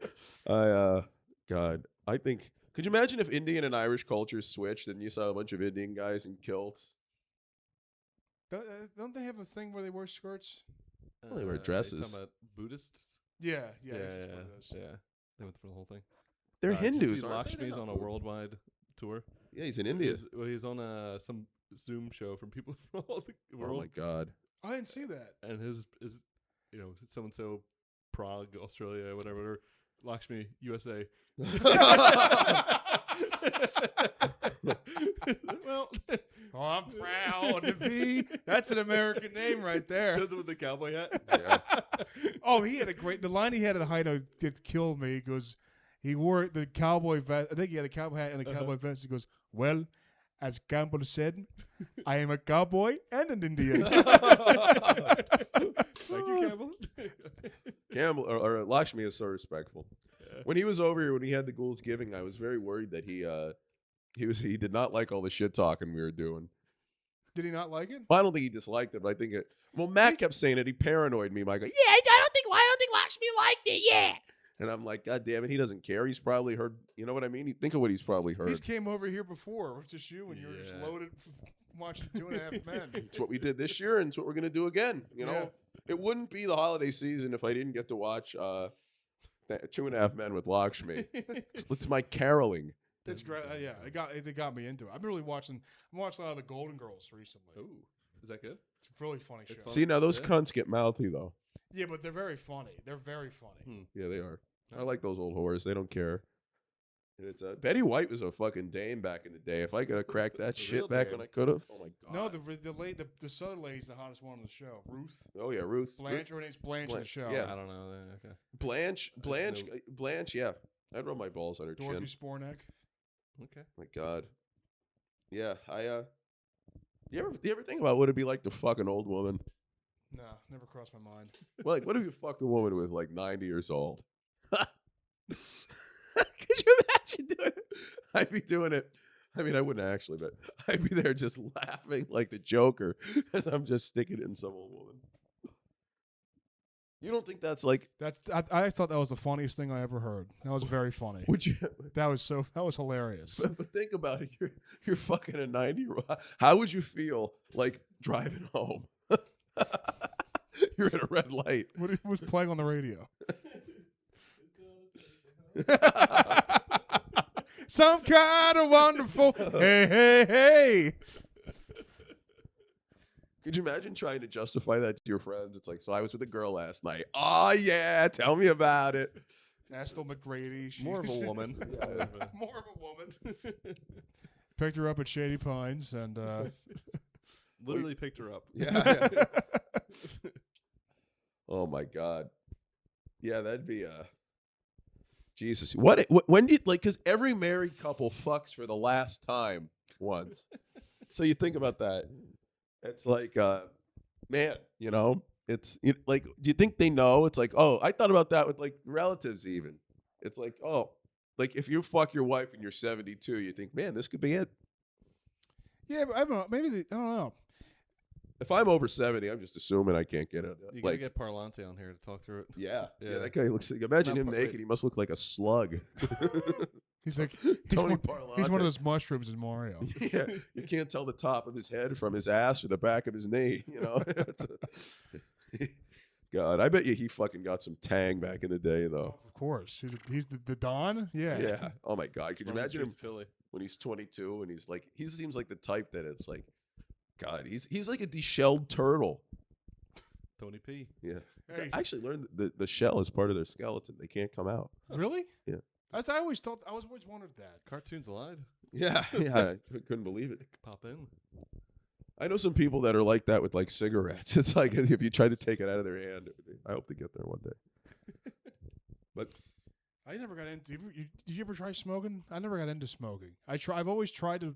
God, I think. Could you imagine if Indian and Irish cultures switched and you saw a bunch of Indian guys in kilts? Don't they have a thing where they wear skirts? Well, they wear Are you dresses. talking about Buddhists? Yeah. Yeah. this is what it is. They went for the whole thing. They're Did you Hindus. see aren't they? Lakshmi's They're on not a worldwide tour. Yeah, he's in India. He's on some Zoom show from people from all the Oh world. my God. I didn't see that. And his so Prague, Australia, whatever. Lakshmi, USA. Well, Oh, I'm proud to be. That's an American name right there. shows up with the cowboy hat. Yeah. Oh, he had the line he had at Heido that killed me. He goes, he wore the cowboy vest. I think he had a cowboy hat and a cowboy vest. He goes, well, as Campbell said, I am a cowboy and an Indian. Thank you, Campbell. Campbell or Lakshmi is so respectful. Yeah. When he was over here, when he had the Ghouls Giving, I was very worried that he He did not like all the shit talking we were doing. Did he not like it? Well, I don't think he disliked it, but I think it. Well, Matt kept saying it. He paranoid me. Michael, yeah, I don't think Lakshmi liked it. Yeah, and I'm like, God damn it, he doesn't care. He's probably heard. You know what I mean? Think of what he's probably heard. He's came over here before. It was just you, and you were just loaded watching 2.5 Men. It's what we did this year, and it's what we're gonna do again. You know, it wouldn't be the holiday season if I didn't get to watch 2.5 Men with Lakshmi. It's my caroling. It's great. Yeah, it got me into it. I'm watching a lot of the Golden Girls recently. Ooh, is that good? It's a really funny show. See, now those cunts get mouthy though. Yeah, but they're very funny. They're very funny. Yeah, they are. I like those old whores. They don't care. And it's Betty White was a fucking dame back in the day. If I could have cracked that shit back when I could have, oh my god. No, the southern lady's the hottest one on the show. Ruth. Oh yeah, Ruth. Blanche. Her name's Blanche in the show. Yeah, I don't know. Okay. Blanche. Yeah, I'd rub my balls on her Dorothy chin. Spornek. Okay. My god. Yeah, You ever think about what it'd be like to fuck an old woman? Nah, never crossed my mind. Well, like, what if you fucked a woman who was like 90 years old? Could you imagine doing it? I'd be doing it. I mean, I wouldn't actually, but I'd be there just laughing like the Joker as I'm just sticking it in some old woman. You don't think that's like... I thought that was the funniest thing I ever heard. That was very funny. Would you? That was hilarious. But think about it. You're fucking a 90-year-old. How would you feel like driving home? You're at a red light. What was playing on the radio? Some kind of wonderful. Hey, hey, hey. Could you imagine trying to justify that to your friends? It's like, so I was with a girl last night. Oh, yeah. Tell me about it. Ethel McGrady. More of a woman. More of a woman. Picked her up at Shady Pines and... Literally picked her up. Yeah. Oh, my God. Yeah, that'd be... Jesus. When do you... Like, because every married couple fucks for the last time once. So you think about that. It's like, man, you know, it's like, do you think they know? It's like, oh, I thought about that with like relatives even. It's like, oh, like if you fuck your wife and you're 72, you think, man, this could be it. Yeah, but I don't know. Maybe I don't know. If I'm over 70, I'm just assuming I can't get it. You gotta get Parlante on here to talk through it. Yeah, that guy looks like, imagine him naked. He must look like a slug. He's like Tony he's one of those mushrooms in Mario. Yeah, you can't tell the top of his head from his ass or the back of his knee. You know. God, I bet you he fucking got some tang back in the day, though. Of course, he's the Don. Yeah. Yeah. Oh my God, could you imagine him Philly when he's 22 and he's like, he seems like the type that it's like, God, he's like a deshelled turtle. Tony P. Yeah. Hey. I actually learned that the shell is part of their skeleton. They can't come out. Really? Yeah. I always wondered that. Cartoons alive. Yeah. Yeah. I couldn't believe it. Pop in. I know some people that are like that with like cigarettes. It's like if you try to take it out of their hand, I hope to get there one day. But I never got into. Did you ever try smoking? I never got into smoking. I've always tried it.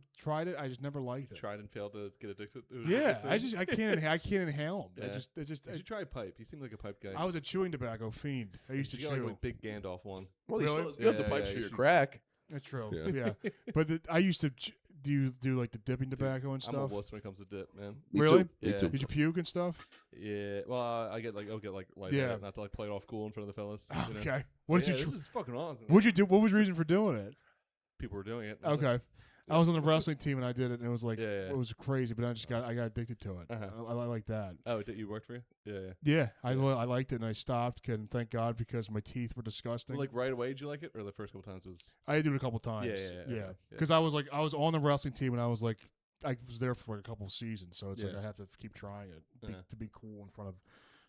I just never liked it. Tried and failed to get addicted. Yeah, I can't inhale them. Yeah. You should try pipe. You seem like a pipe guy. I was a chewing tobacco fiend. I used to chew. Like a big Gandalf one. Well, Really? you have the pipes for your crack. That's true. Yeah. Yeah, but I used to do like the dipping tobacco and stuff. I'm a wuss when it comes to dip, man. Me Really? too. Me Yeah. too. Did you puke and stuff? Yeah. Well, I'll get like light Yeah. not to like play it off cool in front of the fellas. You know? Okay. What did you? This is fucking awesome. What'd you do? What was the reason for doing it? People were doing it. I was Okay. like, I was on the wrestling team and I did it and it was like Yeah. it was crazy, but I got addicted to it. Uh-huh. I like that. Oh, did you work for you? Yeah. Yeah, I liked it and I stopped. And thank God because my teeth were disgusting. Well, like right away, did you like it, or the first couple times was? I had to do it a couple times. Yeah. Okay. Because I was on the wrestling team and I was there for like a couple of seasons, so it's like Yeah. I have to keep trying it to be cool in front of.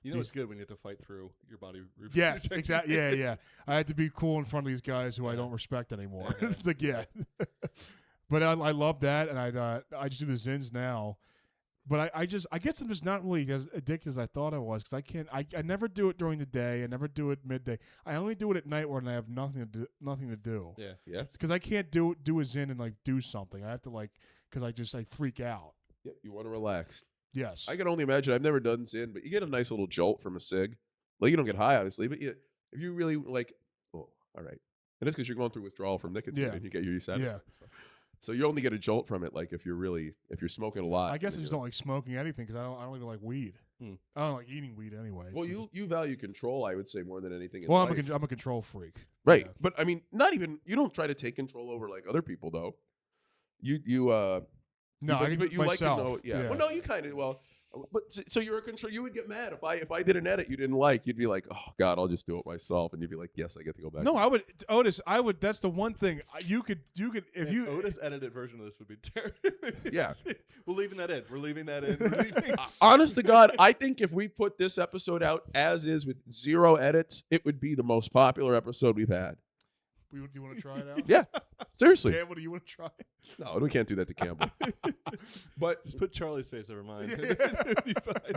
You know, it's good when you have to fight through your body. Yes, exactly. Yeah. I had to be cool in front of these guys who I don't respect anymore. Okay. It's like but I love that, and I just do the zins now. But I guess I'm just not really as addicted as I thought I was because I never do it during the day. I never do it midday. I only do it at night when I have nothing to do. Yeah. Yeah. Because I can't do a zin and like do something. I have to because I just freak out. Yep. You want to relax. Yes. I can only imagine. I've never done Zyn, but you get a nice little jolt from a cig. Like you don't get high, obviously, but if you really like, oh, all right. And it's because you're going through withdrawal from nicotine, Yeah. and you get your satisfied. Yeah. So you only get a jolt from it, like if you're smoking a lot. I guess I then just don't like smoking anything because I don't even like weed. Hmm. I don't like eating weed anyway. Well, It's- you value control, I would say, more than anything. In well, life. I'm a control freak. Right, Yeah. but I mean, not even you don't try to take control over like other people though. You No, but, I but you myself. like to know, yeah. Well, no, you kind of but so you're a control. You would get mad if I did an edit you didn't like. You'd be like, oh God, I'll just do it myself, and you'd be like, yes, I get to go back. No, I would, Otis. I would. That's the one thing you could if An you. Otis edited version of this would be terrible. Yeah. We're leaving that in. We're leaving that in. We're leaving- Honest to God, I think if we put this episode out as is with 0 edits, it would be the most popular episode we've had. Do you want to try it out? Yeah, seriously. Campbell, do you want to try? No, we can't do that to Campbell. But Just put Charlie's face over mine.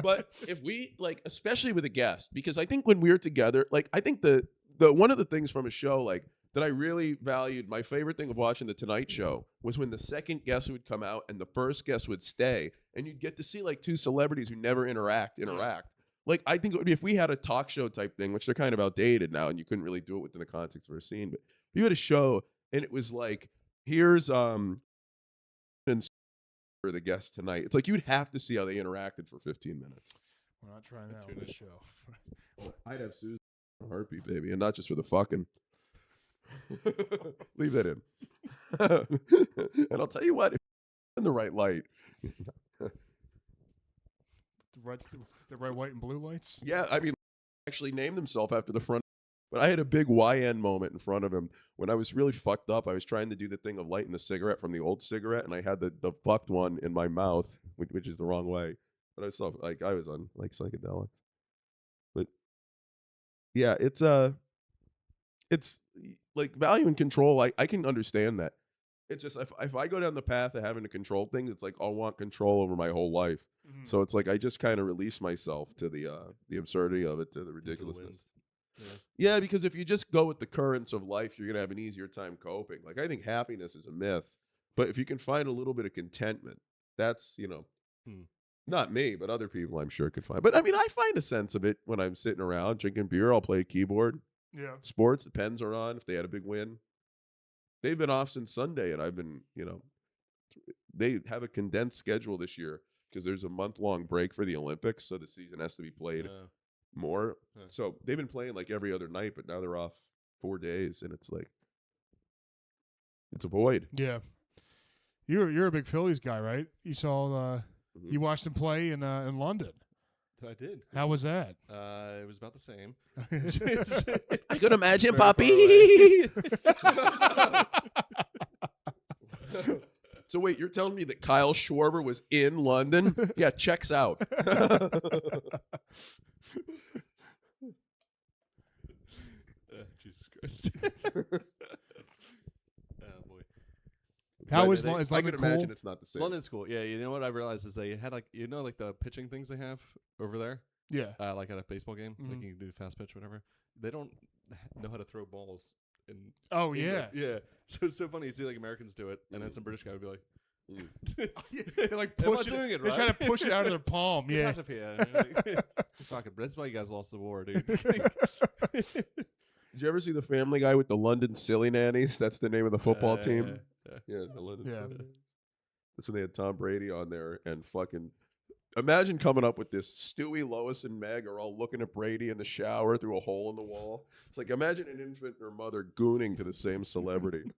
but if we like, especially with a guest, because I think when we're together, like I think the one of the things from a show like that I really valued, my favorite thing of watching the Tonight Show was when the second guest would come out and the first guest would stay, and you'd get to see like 2 celebrities who never interact. Like I think it would be if we had a talk show type thing, which they're kind of outdated now, and you couldn't really do it within the context of a scene. But if you had a show and it was like, here's and for the guest tonight, it's like you'd have to see how they interacted for 15 minutes. We're not trying that Tune on in. this show. I'd have Susan in a heartbeat, baby, and not just for the fucking. Leave that in. And I'll tell you what, if you're in the right light. The red, white, and blue lights. Yeah, I mean, actually named himself after the front. But I had a big YN moment in front of him when I was really fucked up. I was trying to do the thing of lighting the cigarette from the old cigarette, and I had the fucked one in my mouth, which is the wrong way. But I was I was on like psychedelics. But yeah, it's like value and control. I can understand that. It's just if I go down the path of having to control things, it's like I'll want control over my whole life. Mhm. So it's like I just kind of release myself to the absurdity of it, to the ridiculousness. Yeah, because if you just go with the currents of life, you're gonna have an easier time coping. Like I think happiness is a myth, but if you can find a little bit of contentment, that's not me, but other people I'm sure could find. But I mean, I find a sense of it when I'm sitting around drinking beer. I'll play a keyboard. Yeah. Sports, the Pens are on. If they had a big win, they've been off since Sunday, and I've been, they have a condensed schedule this year because there's a month-long break for the Olympics, so the season has to be played more. Yeah. So they've been playing like every other night, but now they're off 4 days, and it's like it's a void. Yeah. You're a big Phillies guy, right? You saw Mhm. you watched them play in London. I did. How was that? It was about the same. I could imagine, Very Poppy. So wait, you're telling me that Kyle Schwarber was in London? Yeah, checks out. Jesus Christ. Oh boy. How But is London? Is I London could cool? imagine it's not the same. London school. Yeah, you know what I realized is they had like like the pitching things they have over there, Yeah. like at a baseball game, like Mhm. you can do fast pitch, whatever. They don't know how to throw balls. In Oh yeah. yeah. So it's so funny. You see like Americans do it, and then some British guy would be like, They like Am I push it. doing it They try right? to push it out of their palm. "Get Yeah. out of here." And you're like, fuck it, that's why you guys lost the war, dude. Did you ever see the Family Guy with the London Silly Nannies? That's the name of the football team. Yeah, the London Yeah. Silly Nannies. That's when they had Tom Brady on there and fucking. Imagine coming up with this. Stewie, Lois, and Meg are all looking at Brady in the shower through a hole in the wall. It's like imagine an infant and her mother gooning to the same celebrity.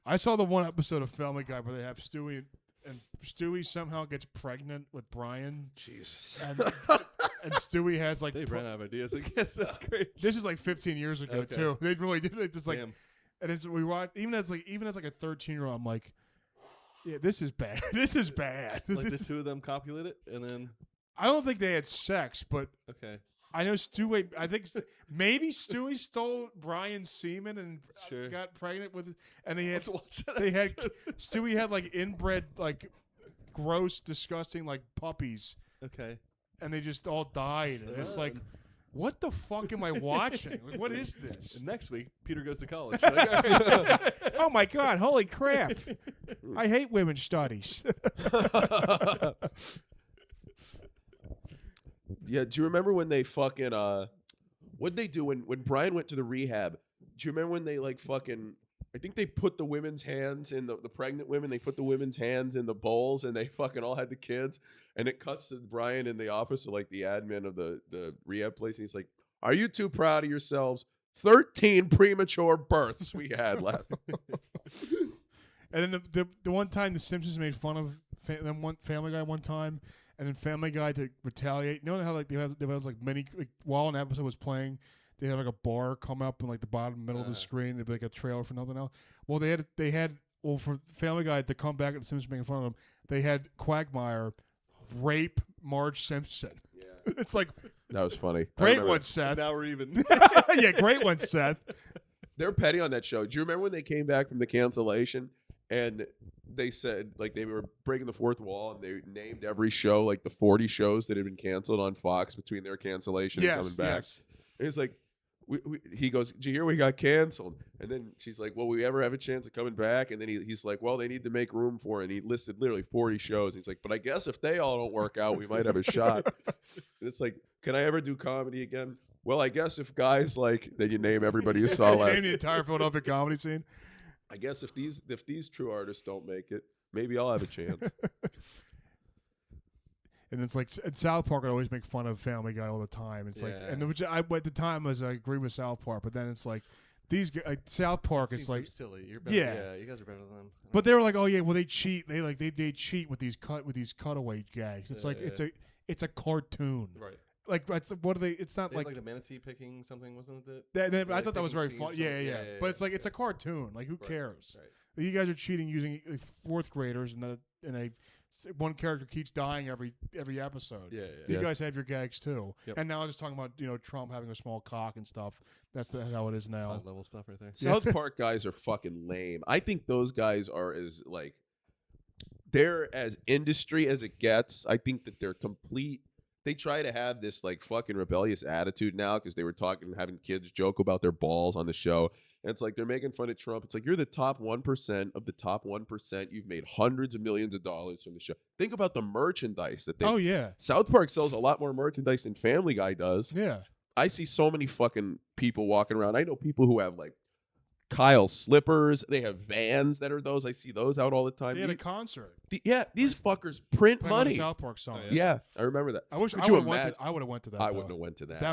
I saw the one episode of Family Guy where they have Stewie, and Stewie somehow gets pregnant with Brian, Jesus. and Stewie has like. They ran out of ideas. I guess that's great. This is like 15 years ago Okay. too. They really did it. Just like, Damn. and as we watch, even as like a 13-year-old, I'm like, yeah, this is bad. This is bad. Like This the is- two of them copulate it, and then I don't think they had sex, but okay, I know Stewie. I think maybe Stewie stole Brian's semen and Sure. got pregnant with, and they I had have to watch that. they had episode. Stewie had like inbred like gross, disgusting like puppies, Okay. and they just all died. And it's like, what the fuck am I watching? Like, what is this? And next week, Peter goes to college. Like, all right. Oh my god! Holy crap! I hate women's studies. Yeah, do you remember when they fucking what'd they do when Brian went to the rehab? Do you remember when they like fucking I think they put the women's hands in the pregnant women. They put the women's hands in the bowls, and they fucking all had the kids. And it cuts to Brian in the office, of like the admin of the rehab place, and he's like, "Are you too proud of yourselves? 13 premature births we had last." And then the one time the Simpsons made fun of Family Guy one time, and then Family Guy to retaliate. You know how like they have like many like while an episode was playing, they had like a bar come up in like the bottom middle of the screen. It'd be like a trailer for something else. Well, they had for Family Guy to come back at the Simpsons making fun of them. They had Quagmire rape Marge Simpson. Yeah, it's like that was funny. Great one, Seth. Now we're even. Yeah, great one, Seth. They're petty on that show. Do you remember when they came back from the cancellation and they said like they were breaking the fourth wall and they named every show like the 40 shows that had been canceled on Fox between their cancellation and coming back? Yes. And it's like, he goes, "Did you hear we got canceled?" And then she's like, "Will we ever have a chance of coming back?" And then he's like, "Well, they need to make room for it." And he listed literally 40 shows. He's like, "But I guess if they all don't work out, we might have a shot." And it's like, can I ever do comedy again? Well, I guess if guys like, then you name everybody you saw last. Name the entire Philadelphia comedy scene. I guess if these true artists don't make it, maybe I'll have a chance. And it's like at South Park, I always make fun of Family Guy all the time. It's like, and which I at the time was I agree with South Park, but then it's like these South Park, it's like silly. You're better. Yeah, You guys are better than them. But they were like, oh yeah, well they cheat. They cheat with these cutaway gags. It's like it's a cartoon. Right. Like what are they? It's not They like had, the manatee picking something, wasn't it? I thought that was very fun. Yeah. But it's like yeah. it's a cartoon. Like who cares? Right. You guys are cheating using fourth graders, and one character keeps dying every episode. Yeah. You guys have your gags too. Yep. And now I'm just talking about Trump having a small cock and stuff. That's how it is now. High level stuff right there. South Park guys are fucking lame. I think those guys are as like they're as industry as it gets. I think that they're complete. They try to have this like fucking rebellious attitude now because they were having kids joke about their balls on the show. And it's like they're making fun of Trump. It's like you're the top 1% of the top 1%. You've made hundreds of millions of dollars from the show. Think about the merchandise that they. Oh yeah. South Park sells a lot more merchandise than Family Guy does. Yeah. I see so many fucking people walking around. I know people who have like Kyle slippers. They have Vans that are those. I see those out all the time. They had a concert. These fuckers print Playing money. South Park song. Yeah, I remember that. I wish Could I you would have imagine? went to that. I wouldn't have went to that.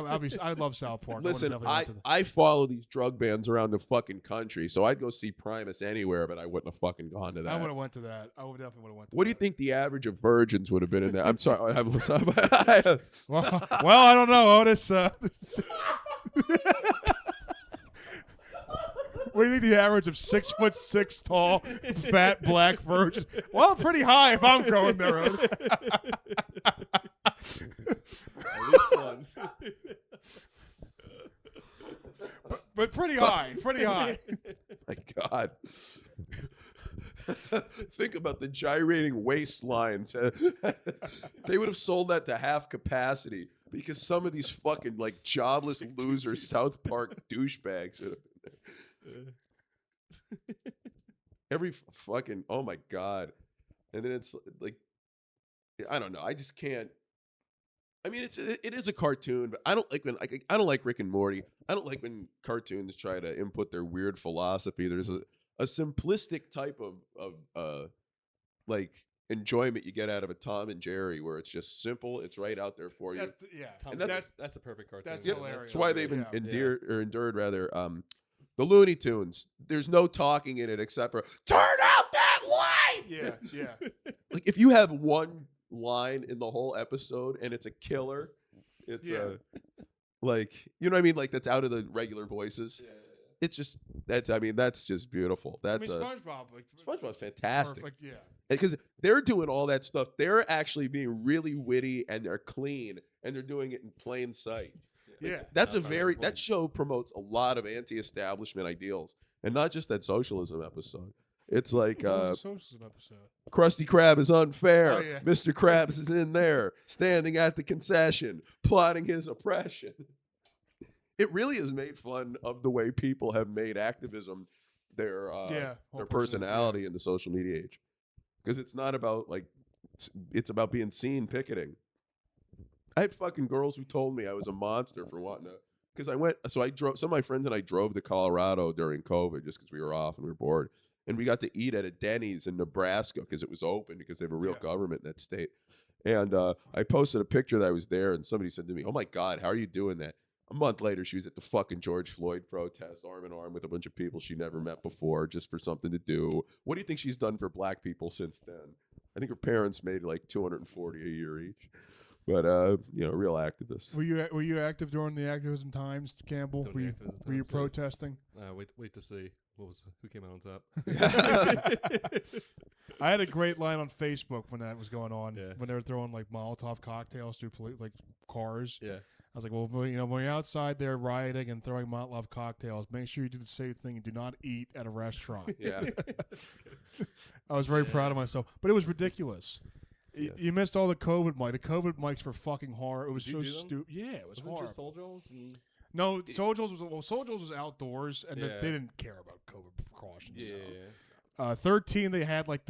I love South Park. Listen, I I follow these drug bands around the fucking country, so I'd go see Primus anywhere, but I wouldn't have fucking gone to that. I would have went to that. I would definitely would have went to What do you think the average of virgins would have been in there? I'm sorry. well, I don't know, Otis. What do you think the average of 6'6" tall, fat black virgin? Well, pretty high if I'm going there. Otis. At least one. but pretty high, pretty high. My God. Think about the gyrating waistlines. They would have sold that to half capacity because some of these fucking like jobless loser South Park douchebags. Every fucking oh my God. And then it's like I don't know. I just can't. I mean, it is a cartoon, but I don't like when I don't like Rick and Morty. I don't like when cartoons try to input their weird philosophy. There's a simplistic type of like enjoyment you get out of a Tom and Jerry, where it's just simple. It's right out there for you. And that's a perfect cartoon. That's Yep. hilarious. That's why they've endured rather. The Looney Tunes. There's no talking in it except for turn out that light. Yeah. Like if you have one line in the whole episode and it's a killer, it's like you know what I mean. Like that's out of the regular voices. Yeah. It's just that's just beautiful. That's SpongeBob. SpongeBob's fantastic. Perfect. Yeah. Because they're doing all that stuff. They're actually being really witty and they're clean and they're doing it in plain sight. Yeah. That's that show promotes a lot of anti-establishment ideals and not just that socialism episode. It's like socialism episode. Krusty Krab is unfair. Oh, yeah. Mr. Krabs is in there standing at the concession plotting his oppression. It really has made fun of the way people have made activism their personality in the social media age. Because it's not about it's about being seen picketing. I had fucking girls who told me I was a monster for wanting to because I drove, some of my friends and I drove to Colorado during COVID just because we were off and we were bored. And we got to eat at a Denny's in Nebraska because it was open because they have a real government in that state. And I posted a picture that I was there, and somebody said to me, "Oh my God, how are you doing that?" A month later, she was at the fucking George Floyd protest, arm in arm with a bunch of people she never met before, just for something to do. What do you think she's done for black people since then? I think her parents made like $240 a year each. But real activist. Were you active during the activism times, Campbell? Were you protesting? Wait to see who came out on top. I had a great line on Facebook when that was going on. Yeah. When they were throwing like Molotov cocktails through cars. Yeah. I was like, well, when you're outside there rioting and throwing Molotov cocktails, make sure you do the safe thing and do not eat at a restaurant. Yeah. I was very proud of myself, but it was ridiculous. Yeah. You missed all the COVID mics. The COVID mics were fucking horror. It was Did you so do them? stupid. Yeah, it was Wasn't it horrible. just Soldiers? And No, Soldiers was outdoors, and Yeah. they didn't care about COVID precautions. yeah. 13, they had like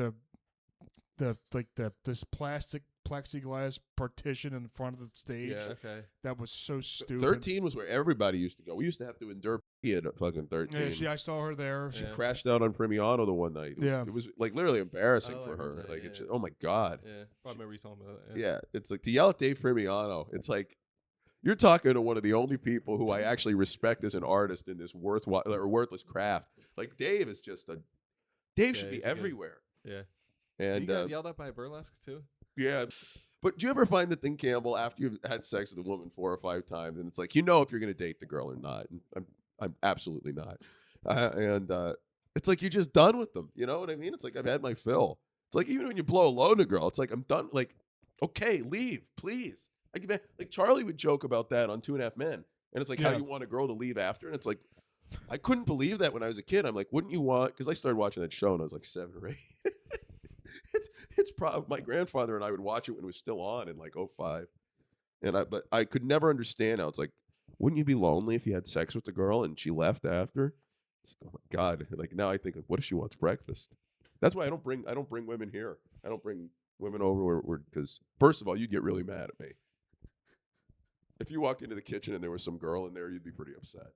this plastic plexiglass partition in front of the stage. Yeah. Okay. That was so stupid. 13 was where everybody used to go. We used to have to endure at fucking 13. Yeah, I saw her there. She Yeah. crashed out on Premiano the one night. It was like literally embarrassing Oh, for I her. remember that, Like, yeah. it's just, oh my God. Yeah. I remember you talking about that. Yeah, it's like to yell at Dave Premiano. It's like you're talking to one of the only people who I actually respect as an artist in this worthwhile or worthless craft. Like Dave is just Dave should be he's good. everywhere. Yeah. And you got yelled at by a burlesque too? yeah, but do you ever find the thing, Campbell, after you've had sex with a woman 4 or 5 times, and it's like if you're going to date the girl or not? And I'm absolutely not. It's like you're just done with them. You know what I mean? It's like I've had my fill. It's like even when you blow a load a girl, it's like I'm done. Like, okay, leave, please. Like Charlie would joke about that on 2.5 Men, and it's like how you want a girl to leave after, and it's like I couldn't believe that when I was a kid. I'm like, wouldn't you want? Because I started watching that show when I was like 7 or 8. It's probably my grandfather and I would watch it when it was still on in like 05. But I could never understand how it's like, wouldn't you be lonely if you had sex with the girl and she left after? It's like, oh my God. Like now I think, like, what if she wants breakfast? That's why I don't bring women here. I don't bring women over because first of all, you'd get really mad at me. If you walked into the kitchen and there was some girl in there, you'd be pretty upset.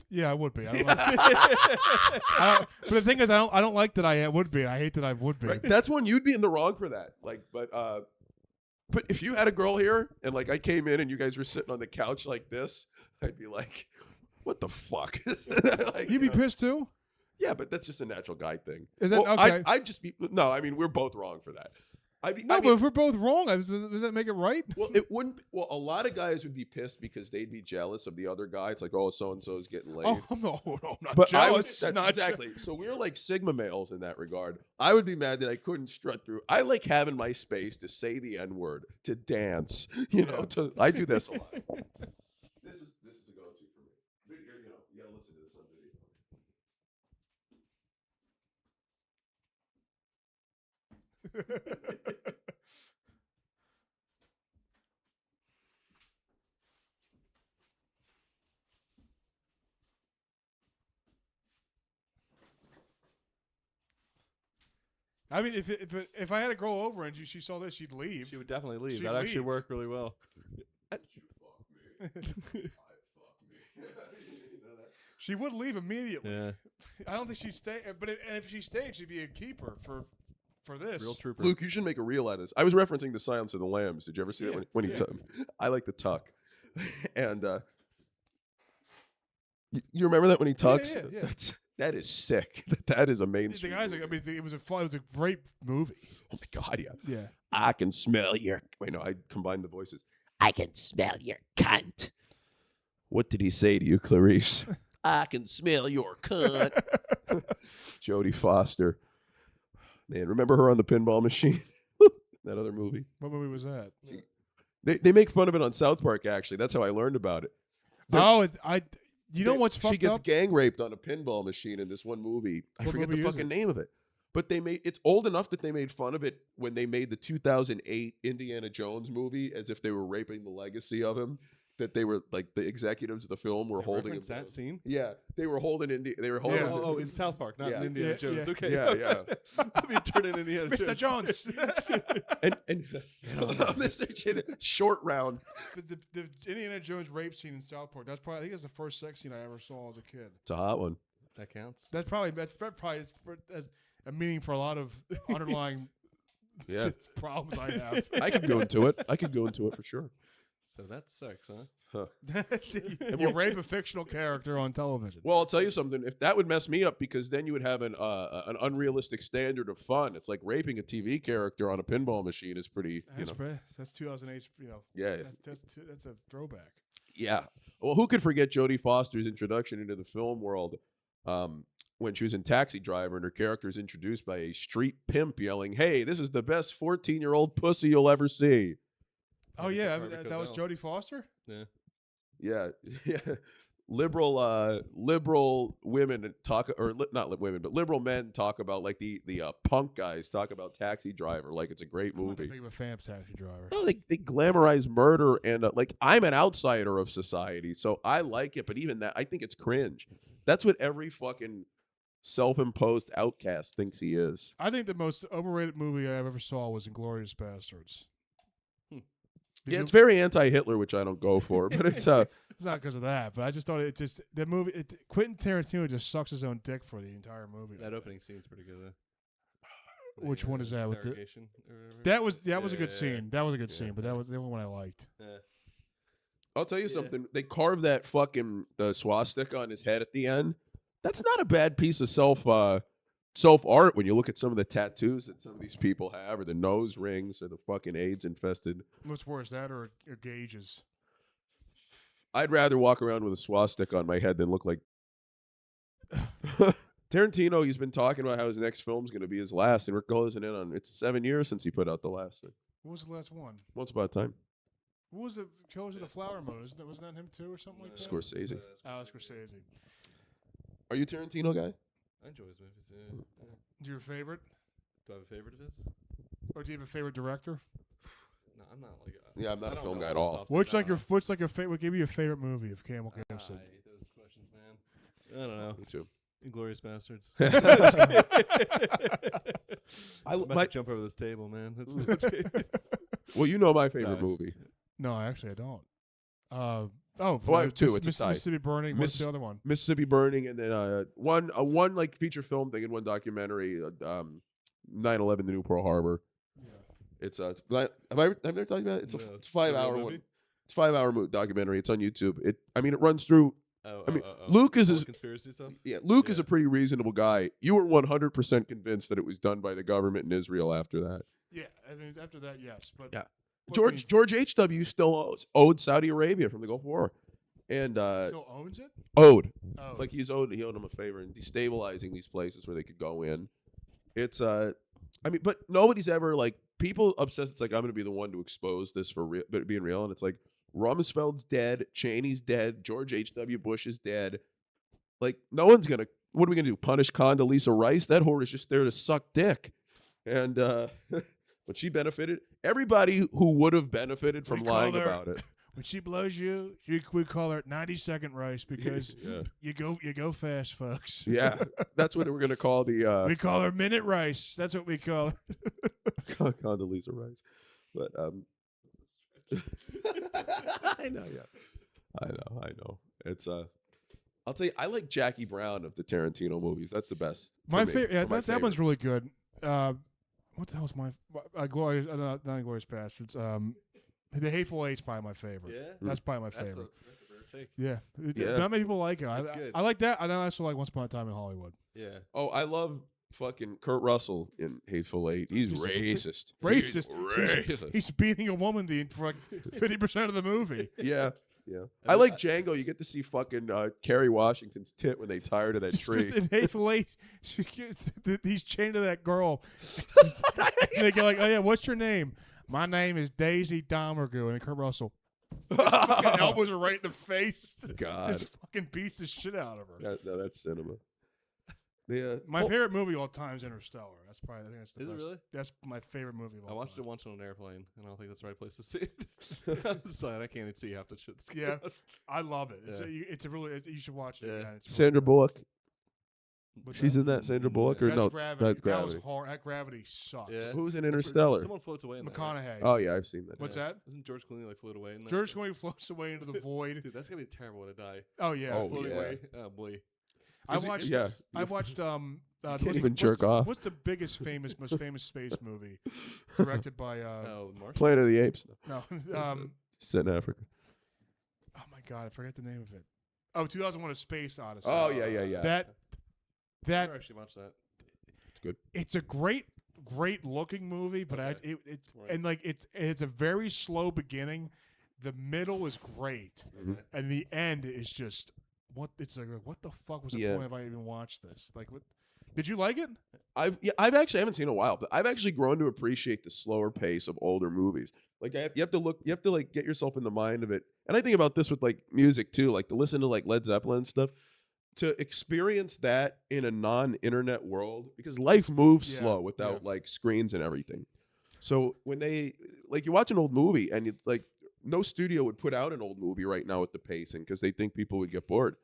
Yeah, I would be. I don't like, but the thing is, I don't like that I would be. I hate that I would be. Right? That's when you'd be in the wrong for that. Like, but if you had a girl here and like I came in and you guys were sitting on the couch like this, I'd be like, what the fuck? Like, You'd be pissed too? Yeah, but that's just a natural guy thing. Is that okay? I'd just be no. I mean, we're both wrong for that. But if we're both wrong, does that make it right? Well, it wouldn't. Well, a lot of guys would be pissed because they'd be jealous of the other guy. It's like, oh, so and so is getting laid. Oh no, I'm not but jealous. Not exactly. So we're like Sigma males in that regard. I would be mad that I couldn't strut through. I like having my space to say the N-word, to dance. I do this a lot. This is a go-to for me. You gotta listen to this on video. I mean, if I had a girl over and she saw this, she'd leave. She would definitely leave. She'd That actually leave. worked really well. You fuck me. I fuck me. She would leave immediately. Yeah. I don't think she'd stay. But if she stayed, she'd be a keeper for this. Real trooper. Luke, you should make a reel out of this. I was referencing the Silence of the Lambs. Did you ever see that when he I like the tuck. And you remember that when he tucks? Yeah. That is sick. That is a mainstream. The guys, movie. I mean, it was a great movie. Oh my God, yeah. Yeah. I can smell your. Wait, no, I combined the voices. I can smell your cunt. What did he say to you, Clarice? I can smell your cunt. Jodie Foster. Man, remember her on the pinball machine? That other movie. What movie was that? They make fun of it on South Park. Actually, that's how I learned about it. You know what's fucked up? She gets gang raped on a pinball machine in this one movie. I What forget movie the is fucking it? name of it. But it's old enough that they made fun of it when they made the 2008 Indiana Jones movie as if they were raping the legacy of him. that they were like the executives of the film were holding Reference that scene. Yeah, they were holding They were holding. Yeah. Oh, in South Park, not Yeah. in Indiana Yeah, Jones. yeah. Okay. Yeah. Let me turn in Indiana Mr. Jones. Jones. and Mr. Short round. the Indiana Jones rape scene in South Park. That's probably, I think that's the first sex scene I ever saw as a kid. It's a hot one. That counts. That's probably as a meaning for a lot of underlying Yeah, problems I have. I could go into it. I could go into it for sure. So that's sex, huh? You rape a fictional character on television. Well, I'll tell you something. If that would mess me up, because then you would have an unrealistic standard of fun. It's like raping a TV character on a pinball machine is pretty. That's 2008. Yeah. That's a throwback. Yeah. Well, who could forget Jodie Foster's introduction into the film world when she was in Taxi Driver and her character is introduced by a street pimp yelling, "Hey, this is the best 14-year-old pussy you'll ever see." Oh yeah, Harvey that was Keitel. Jodie Foster. Yeah. Yeah. Yeah. Liberal women talk, or not women, but liberal men talk about like the punk guys talk about Taxi Driver like it's a great I'm not that movie. big of a fan of Taxi Driver. No, they glamorize murder and like I'm an outsider of society, so I like it. But even that, I think it's cringe. That's what every fucking self-imposed outcast thinks he is. I think the most overrated movie I ever saw was *Inglourious Bastards*. Did Yeah, you- it's very anti-Hitler, which I don't go for, but it's It's not because of that, but I just thought the movie. Quentin Tarantino just sucks his own dick for the entire movie. That opening scene's pretty good, though. Which one is that with the- interrogation or whatever? That was a Yeah, good yeah, scene. That was a good Yeah. scene, but that was the only one I liked. Yeah. I'll tell you Yeah. something. They carved that fucking the swastika on his head at the end. That's not a bad piece of self art when you look at some of the tattoos that some of these people have, or the nose rings, or the fucking AIDS infested. What's worse, that or gauges? I'd rather walk around with a swastika on my head than look like Tarantino. He's been talking about how his next film's going to be his last, and we're closing in on it's 7 years since he put out the last one. What was the last one? Once Upon a Time. What was the Killers of the Flower Moon? Wasn't that him too, or something like that? Scorsese. Alex Scorsese. Are you a Tarantino guy? I enjoy his movies. Yeah. Yeah. Do your favorite, Do I have a favorite of his? or do you have a favorite director? No, I'm not like. Yeah, I'm not I a don't film know guy at this all. off the What's top. like your favorite? Give me your favorite movie of Campbell Gibson. I hate those questions, man. I don't know. Me too. Inglorious Bastards. I I'm about my, to jump over this table, man. That's well, you know my favorite it's- movie. No, actually, I don't. I have two. It's a tie. Mississippi Burning. What's the other one? Mississippi Burning, and then one like feature film thing and one documentary. 9/11, the New Pearl Harbor. Yeah. It's have I never talked about it? It's No, it's a 5-hour movie? one. It's a 5-hour documentary. It's on YouTube. It runs through. Oh, I mean, Lucas all is the conspiracy stuff. yeah. Luke is Yeah. a pretty reasonable guy. You were 100% convinced that it was done by the government in Israel after that. Yeah, I mean after that, yes, but Yeah. what can George H.W. still owed Saudi Arabia from the Gulf War, and he still owns it. owed. Oh, Like he owed them a favor in destabilizing these places where they could go in. It's I mean, but nobody's ever like people obsessed. It's like I'm going to be the one to expose this for real, but being real, and it's like Rumsfeld's dead, Cheney's dead, George H.W. Bush is dead. Like no one's gonna. What are we gonna do? Punish Condoleezza Rice? That whore is just there to suck dick, and but she benefited. Everybody who would have benefited from call lying her- about it. when she blows you, we call her 90-second Rice because Yeah. you go fast, folks. Yeah, that's what we're gonna call the We call her Minute Rice. That's what we call her. Condoleezza Rice. But I know, yeah. I know. It's I'll tell you, I like Jackie Brown of the Tarantino movies. That's the best. My for me, favorite. Yeah, for my that one's favorite. really good. What the hell's my Glorious? Not Glorious Bastards. The Hateful Eight's probably my favorite. Yeah, That's probably my that's a favorite. rare take. Yeah. Yeah. Not many people like it. That's good. I like that. I also like Once Upon a Time in Hollywood. Yeah, Oh, I love fucking Kurt Russell in Hateful Eight. He's He's racist. Racist. He's racist. He's beating a woman for like 50% of the movie. Yeah. Yeah. I I mean, like Django. You get to see fucking Kerry Washington's tit when they tie her to that tree. In Hateful Eight, he's chained to that girl. And they go like, "Oh yeah, what's your name?" "My name is Daisy Domergue." And Kurt Russell fucking elbows her right in the face. God. Just fucking beats the shit out of her. No, that's cinema. My favorite movie of all time is Interstellar. That's probably I think that's the Is it best. really? That's my favorite movie of all I watched time. it once on an airplane, and I don't think that's the right place to see it. I'm sorry, I can't even see half the shit. That's Yeah, going on. I love it. Yeah. It's a really you should watch it. Yeah. Again. It's Sandra really Bullock. What's She's that? in that. Sandra Bullock, or That's no? Gravity. That's That was Gravity. hard. That Gravity sucks. Yeah. Who's in That's where Interstellar? Someone floats away in that, right? McConaughey. Oh yeah, I've seen that. What's Yeah. that? Doesn't George Clooney like float away in that? George Clooney floats away into the void. Dude, that's gonna be a terrible way to die. Oh yeah. Oh, Floating yeah. away. Oh boy. I watched. Yeah. I watched. Can't even jerk off. What's the biggest, most famous space movie directed by? Oh, Martian. Planet of the Apes. No. Set in Africa. Oh my God, I forget the name of it. Oh, 2001: A Space Odyssey. Oh yeah. That I that never actually watched that. it's a great looking movie, but Okay. it's Right. and like it's a very slow beginning. The middle is great, Mhm. and the end is just what it's like. What the fuck was the Yeah. point if I even watched this? Like, what? Did you like it? I've actually I haven't seen it in a while, but I've actually grown to appreciate the slower pace of older movies. Like you have to like get yourself in the mind of it. And I think about this with like music too, like to listen to like Led Zeppelin and stuff, to experience that in a non-internet world, because life moves Yeah, slow without yeah. like screens and everything. So when they like you watch an old movie and it's like no studio would put out an old movie right now with the pacing because they think people would get bored.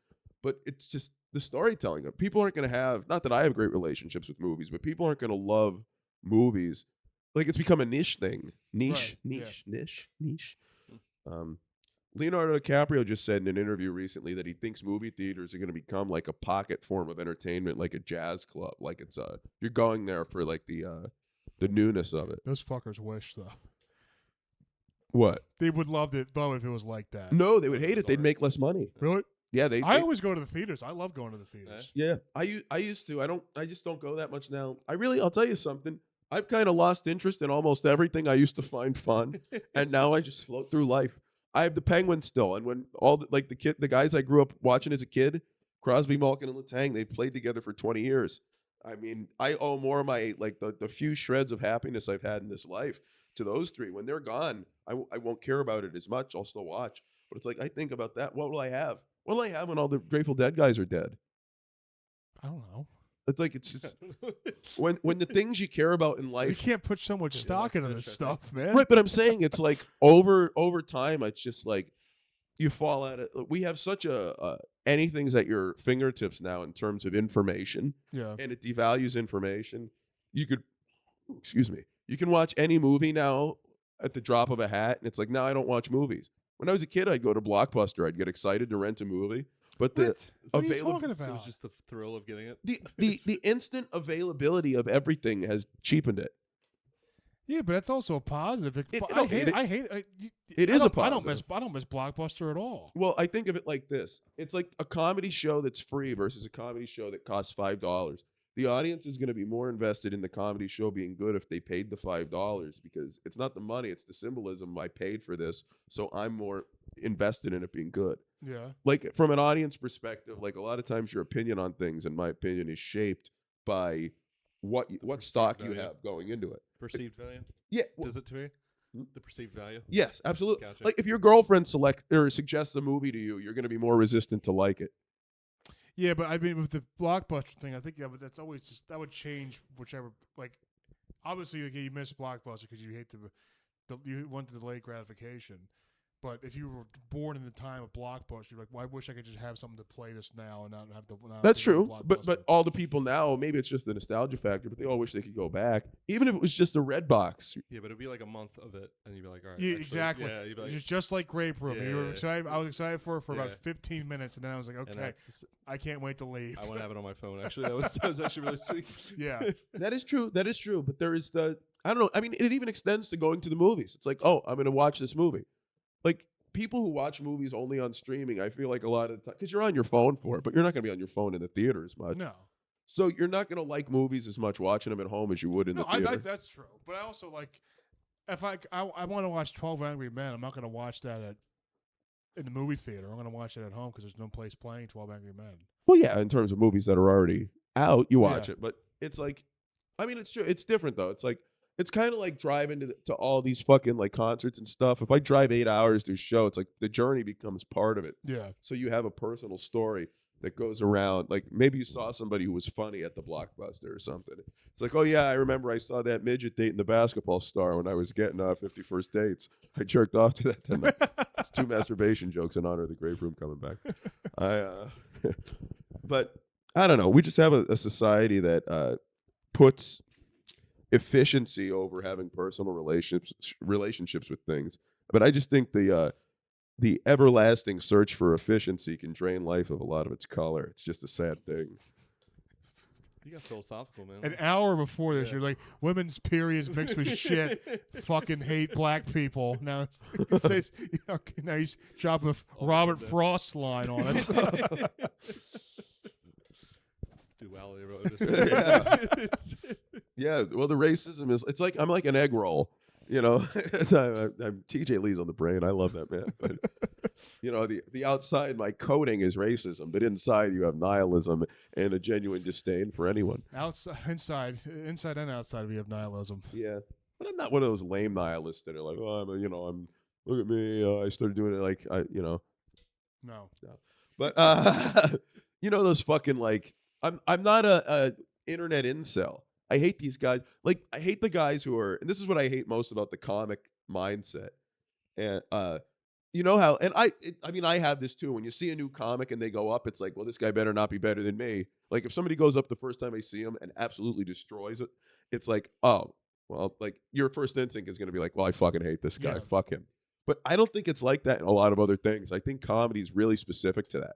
But it's just the storytelling. People aren't going to have, not that I have great relationships with movies, but people aren't going to love movies. Like it's become a niche thing. Niche. Leonardo DiCaprio just said in an interview recently that he thinks movie theaters are going to become like a pocket form of entertainment, like a jazz club. Like it's you're going there for like the newness of it. Those fuckers wish though. What? They would love it though if it was like that. No, they would hate it. They'd make less money. Really? Yeah, I always go to the theaters. I love going to the theaters. Yeah, I used to. I just don't go that much now. I'll tell you something. I've kind of lost interest in almost everything I used to find fun, and now I just float through life. I have the Penguin still, and when the guys I grew up watching as a kid, Crosby, Malkin, and Letang, they played together for 20 years. I mean, I owe more of my like the few shreds of happiness I've had in this life to those three. When they're gone, I won't care about it as much. I'll still watch, but it's like I think about that. What will I have? What will I have when all the Grateful Dead guys are dead? I don't know. It's like it's just when the things you care about in You life, can't put so much stock into this fish, I think. stuff, man. right? But I'm saying it's like over time, it's just like you fall at it. We have such anything's at your fingertips now in terms of information, Yeah. and it devalues information. You can watch any movie now at the drop of a hat, and it's like now I don't watch movies. When I was a kid, I'd go to Blockbuster. I'd get excited to rent a movie, but the What are you available- talking It was about? just the thrill of getting it. the instant availability of everything has cheapened it. Yeah, but that's also a positive. It is a I don't positive. miss Blockbuster at all. Well, I think of it like this. It's like a comedy show that's free versus a comedy show that costs $5. The audience is going to be more invested in the comedy show being good if they paid the $5, because it's not the money, it's the symbolism. I paid for this, so I'm more invested in it being good. Yeah. Like from an audience perspective, like a lot of times your opinion on things, in my opinion, is shaped by what stock you value. have going into it. Perceived value? Yeah. Does it to me? The perceived value? Yes, absolutely. Gotcha. Like if your girlfriend suggests a movie to you, you're going to be more resistant to like it. Yeah, but I mean, with the Blockbuster thing, I think that's always just that would change whichever. Like, obviously, like, you miss Blockbuster because you hate you want the delayed gratification. But if you were born in the time of Blockbuster, you're like, well, I wish I could just have something to play this now and not have to. Not That's have to go to true. But Blockbuster. all the people now, maybe it's just the nostalgia factor, but they all wish they could go back. Even if it was just a red box. Yeah, but it'd be like a month of it, and you'd be like, all right. Yeah, actually, exactly. Yeah, you'd be like, It's just like Grape Room. Yeah, You were yeah, excited. I was excited for it for Yeah. about 15 minutes, and then I was like, and okay, that's, I can't wait to leave. I want to have it on my phone. Actually, that was actually really sweet. Yeah. That is true. But there is I don't know. I mean, it even extends to going to the movies. It's like, oh, I'm going to watch this movie. Like, people who watch movies only on streaming, I feel like a lot of the time, because you're on your phone for it, but you're not going to be on your phone in the theater as much. No. So you're not going to like movies as much watching them at home as you would in the theater. That's true. But I also like, if I want to watch 12 Angry Men, I'm not going to watch that in the movie theater. I'm going to watch it at home because there's no place playing 12 Angry Men. Well, yeah, in terms of movies that are already out, you watch Yeah. it. But it's like, I mean, it's true. It's different though. It's like, it's kind of like driving to all these fucking like concerts and stuff. If I drive 8 hours to a show, it's like the journey becomes part of it. Yeah. So you have a personal story. that goes around. Like maybe you saw somebody who was funny at the Blockbuster or something. It's like, oh yeah, I remember I saw that midget dating the basketball star when I was getting 51st dates. I jerked off to that tonight. It's 2 masturbation jokes in honor of the Grape Room coming back. But I don't know. We just have a society that puts efficiency over having personal relationships with things. But I just think the everlasting search for efficiency can drain life of a lot of its color. It's just a sad thing. You got philosophical, man. An hour before this, Yeah. you're like, women's periods mixed with shit. Fucking hate black people. Now it says, okay, now he's dropping a Robert Frost line on it. Duality of Yeah, well, the racism is, it's like, I'm like an egg roll, you know. I'm TJ Lee's on the brain. I love that man. But, you know, the outside, my coating is racism, but inside you have nihilism and a genuine disdain for anyone. Inside and outside, we have nihilism. Yeah, but I'm not one of those lame nihilists that are like, oh, I'm look at me. I started doing it like, No. But, you know, those fucking like, I'm not a internet incel. I hate these guys. Like, I hate the guys who are, and this is what I hate most about the comic mindset. And, you know how, and I mean, I have this too. When you see a new comic and they go up, it's like, well, this guy better not be better than me. Like, if somebody goes up the first time I see him and absolutely destroys it, it's like, oh, well, like, your first instinct is going to be like, well, I fucking hate this guy. Yeah. Fuck him. But I don't think it's like that in a lot of other things. I think comedy is really specific to that.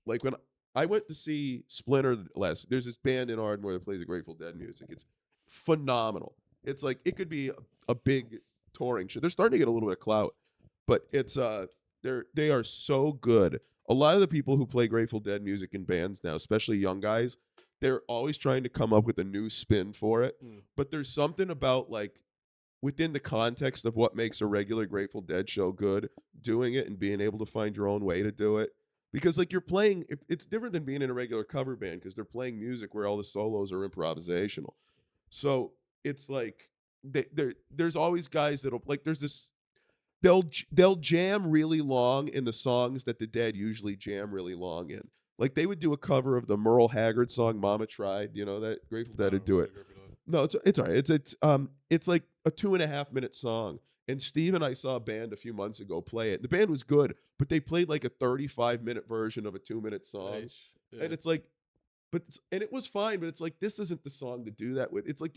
Like, when I went to see Splinter there's this band in Ardmore that plays the Grateful Dead music. It's phenomenal. It's like, it could be a big touring show. They're starting to get a little bit of clout, but it's they are so good. A lot of the people who play Grateful Dead music in bands now, especially young guys, they're always trying to come up with a new spin for it. But there's something about, like, within the context of what makes a regular Grateful Dead show good, doing it and being able to find your own way to do it. Because, like, you're playing, it's different than being in a regular cover band because they're playing music where all the solos are improvisational. So it's like, there's always guys that'll, like, there's this, they'll jam really long in the songs that the Dead usually jam really long in. Like, they would do a cover of the Merle Haggard song "Mama Tried." You know that Grateful Dead would do it. No, it's all right. It's like a 2.5-minute song. And Steve and I saw a band a few months ago play it. The band was good, but they played like a 35-minute version of a 2-minute song. Yeah. And it's like, and it was fine, but it's like, this isn't the song to do that with. It's like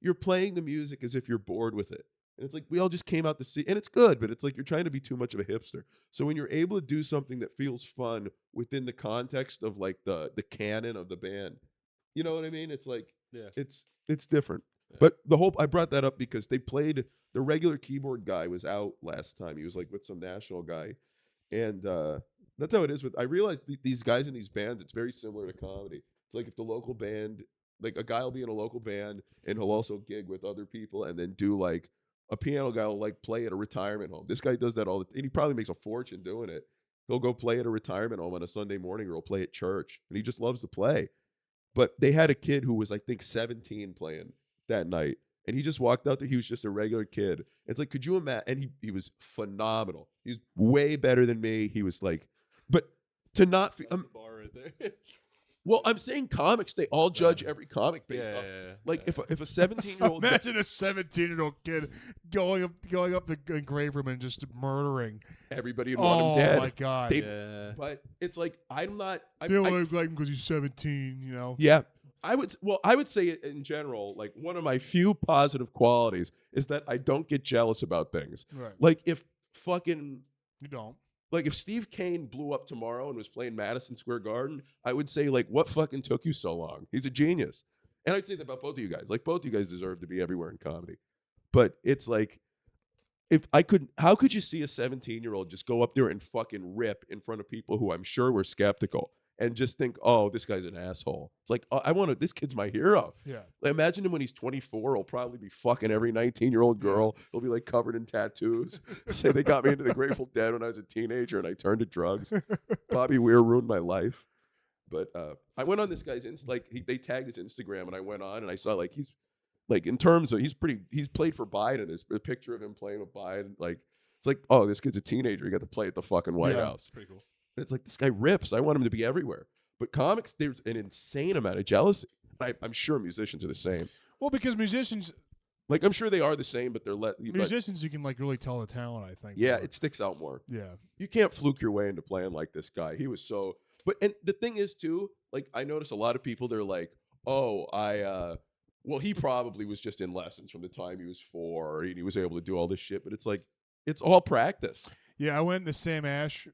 you're playing the music as if you're bored with it. And it's like, we all just came out to see, and it's good, but it's like you're trying to be too much of a hipster. So when you're able to do something that feels fun within the context of, like, the canon of the band, you know what I mean? It's like, Yeah. it's different. Yeah. But I brought that up because they played, the regular keyboard guy was out last time. He was like with some national guy. And that's how it is I realized these guys in these bands, it's very similar to comedy. It's like if the local band, like a guy will be in a local band and he'll also gig with other people and then do, like, a piano guy will, like, play at a retirement home. This guy does that all the time. And he probably makes a fortune doing it. He'll go play at a retirement home on a Sunday morning, or he'll play at church. And he just loves to play. But they had a kid who was, I think, 17 playing that night. And he just walked out there. He was just a regular kid. It's like, could you imagine? And he was phenomenal. He was way better than me. He was like, but to not... That's the bar right there. Well, I'm saying comics, they all judge every comic based off. Like, if a 17-year-old... Imagine a 17-year-old kid going up the grave room and just murdering everybody would want him dead. Oh my god! But it's like, I'm not... They don't like him because he's 17. You know? Yeah. I would say it in general, like, one of my few positive qualities is that I don't get jealous about things. Right. Like, if fucking... You don't. Like, if Steve Kane blew up tomorrow and was playing Madison Square Garden, I would say, like, what fucking took you so long? He's a genius. And I'd say that about both of you guys. Like, both of you guys deserve to be everywhere in comedy. But it's like, how could you see a 17-year-old just go up there and fucking rip in front of people who I'm sure were skeptical and just think, oh, this guy's an asshole? It's like, oh, this kid's my hero. Yeah. Like, imagine him when he's 24. He'll probably be fucking every 19-year-old girl. He'll be, like, covered in tattoos. Say they got me into the Grateful Dead when I was a teenager and I turned to drugs. Bobby Weir ruined my life. But I went on this guy's they tagged his Instagram, and I went on and I saw, like, he's, like, in terms of, he's played for Biden. There's a picture of him playing with Biden. Like, it's like, oh, this kid's a teenager. He got to play at the fucking White House. Pretty cool. And it's like, this guy rips. I want him to be everywhere. But comics, there's an insane amount of jealousy. I'm sure musicians are the same. Well, because musicians Like, I'm sure they are the same, but they're musicians you can like really tell the talent. I think. yeah, more. it sticks out more. Yeah. You can't fluke your way into playing like this guy. He was so. But and the thing is too, like I notice a lot of people. They're like, oh, well, he probably was just in lessons from the time he was 4, and he was able to do all this shit. But it's like, it's all practice. Yeah, I went to Sam Ash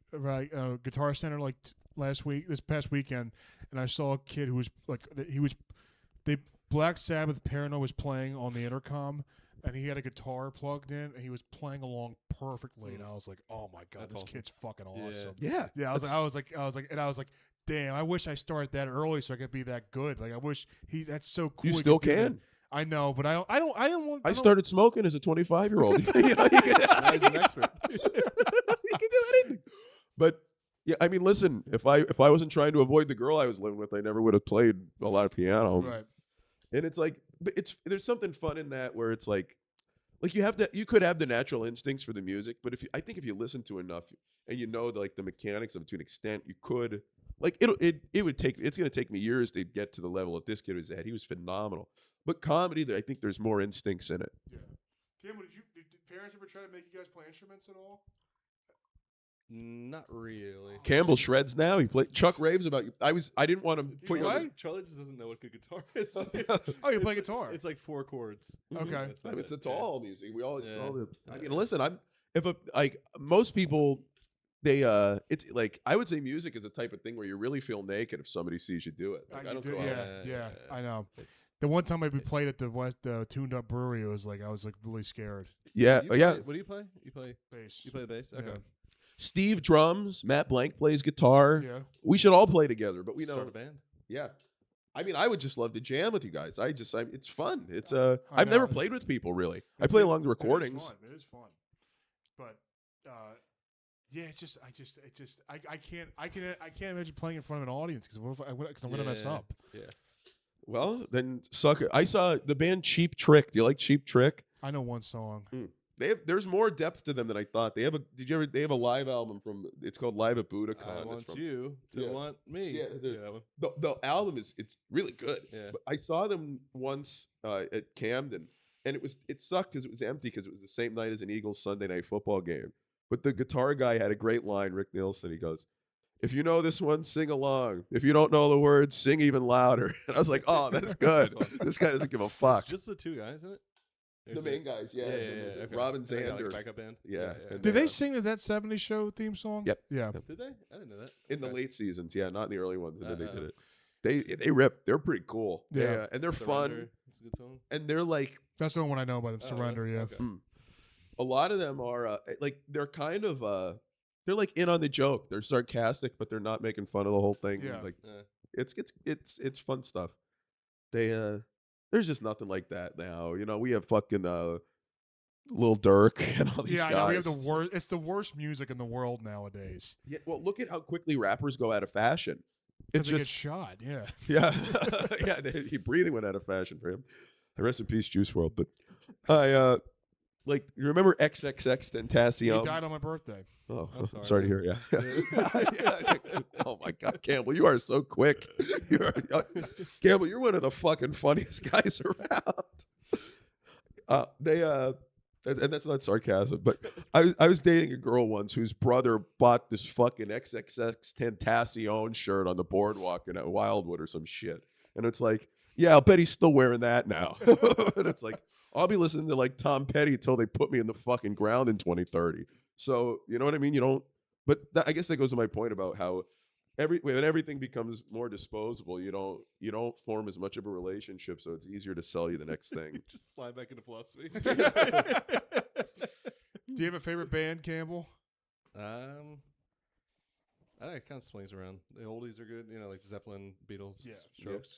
Guitar Center like this past weekend, and I saw a kid who was like the Black Sabbath Paranoid was playing on the intercom, and he had a guitar plugged in, and he was playing along perfectly, and I was like, oh my god, That's this awesome. kid's fucking Yeah. awesome. Yeah, I was like, damn, I wish I started that early so I could be that good. Like I wish that's so cool. You he still could do that. can. I know, but I don't want. I started smoking as a 25-year-old. You know, you can, Now he's an expert. you can do anything. But yeah, I mean, listen, if I wasn't trying to avoid the girl I was living with, I never would have played a lot of piano. Right. And it's like, but there's something fun in that where it's like you could have the natural instincts for the music, but I think if you listen to enough and you know like the mechanics of it to an extent, you could like it's gonna take me years to get to the level that this kid was at. He was phenomenal. But comedy, I think there's more instincts in it. Yeah. Campbell, did parents ever try to make you guys play instruments at all? Not really. Campbell shreds now. He played. Chuck raves about you. I didn't want to put you on. play? Charlie just doesn't know what good guitar is. Oh, you play guitar. It's like 4 chords. Okay. That's I about mean, it. it's all music. We all. It's Yeah. all I mean, Yeah. listen. Most people, it's like I would say music is a type of thing where you really feel naked if somebody sees you do it. Like, I don't go out. Yeah, I know. It's- The one time we played at the Tuned Up Brewery, it was like I was like really scared. Yeah, You yeah. play- What do you play? You play Bass. the bass? Okay. Yeah. Steve drums. Matt Blank plays guitar. Yeah. We should all play together, but we Start don't. a band. Yeah. I mean, I would just love to jam with you guys. It's fun. It's I I've never know. played with people really. I play along the recordings. It is fun. But yeah, I can't imagine playing in front of an audience because I'm gonna mess up. Yeah. Well, then suck it. I saw the band Cheap Trick. Do you like Cheap Trick? I know one song. There's more depth to them than I thought. They have a live album it's called Live at Budokan. I It's want from- you to Yeah. want me. Yeah, that one. the album it's really good. Yeah. But I saw them once at Camden, and it sucked because it was empty because it was the same night as an Eagles Sunday night football game. But the guitar guy had a great line, Rick Nielsen. He goes, "If you know this one, sing along. If you don't know the words, sing even louder." And I was like, "Oh, that's good. That's fun. This guy doesn't give a fuck." It's just the 2 guys, isn't it? The main guys, yeah. Okay. Robin And they got, Zander. like, backup band. Yeah, and Did Yeah. they sing that '70s show theme song? Yep. Yeah. Did they? I didn't know that. In the Okay. late seasons, yeah, not in the early ones. And then they Uh-uh. did it. They rip. They're pretty cool. Yeah. And they're Surrender. fun. It's a good song. And they're like, That's the only one I know by them. Oh, Surrender. really? Yeah. Okay. a lot of them are like they're kind of they're like in on the joke. They're sarcastic, but they're not making fun of the whole thing. Yeah. Like Yeah. it's fun stuff. They there's just nothing like that now. You know, we have fucking Lil Durk and all these Yeah, I guys. know. We have the worst. It's the worst music in the world nowadays. Yeah, well, look at how quickly rappers go out of fashion. It's Because they get just shot. Yeah. yeah, yeah. He breathing went out of fashion for him. Rest in peace, Juice World. But I like you remember XXX He Tentacion? died on my birthday. Oh, I'm sorry, sorry, to hear. Yeah. Oh my God, Campbell, you are so quick. Campbell, you're one of the fucking funniest guys around. And that's not sarcasm, but I was dating a girl once whose brother bought this fucking XXX Tentacion shirt on the boardwalk in Wildwood or some shit, and it's like, yeah, I'll bet he's still wearing that now. And it's like, I'll be listening to like Tom Petty till they put me in the fucking ground in 2030. So you know what I mean? You don't. But I guess that goes to my point about how when everything becomes more disposable, you don't form as much of a relationship, so it's easier to sell you the next thing. Just slide back into philosophy. Do you have a favorite band, Campbell? I don't know, it kind of swings around. The oldies are good, like Zeppelin, Beatles, Yeah. Strokes.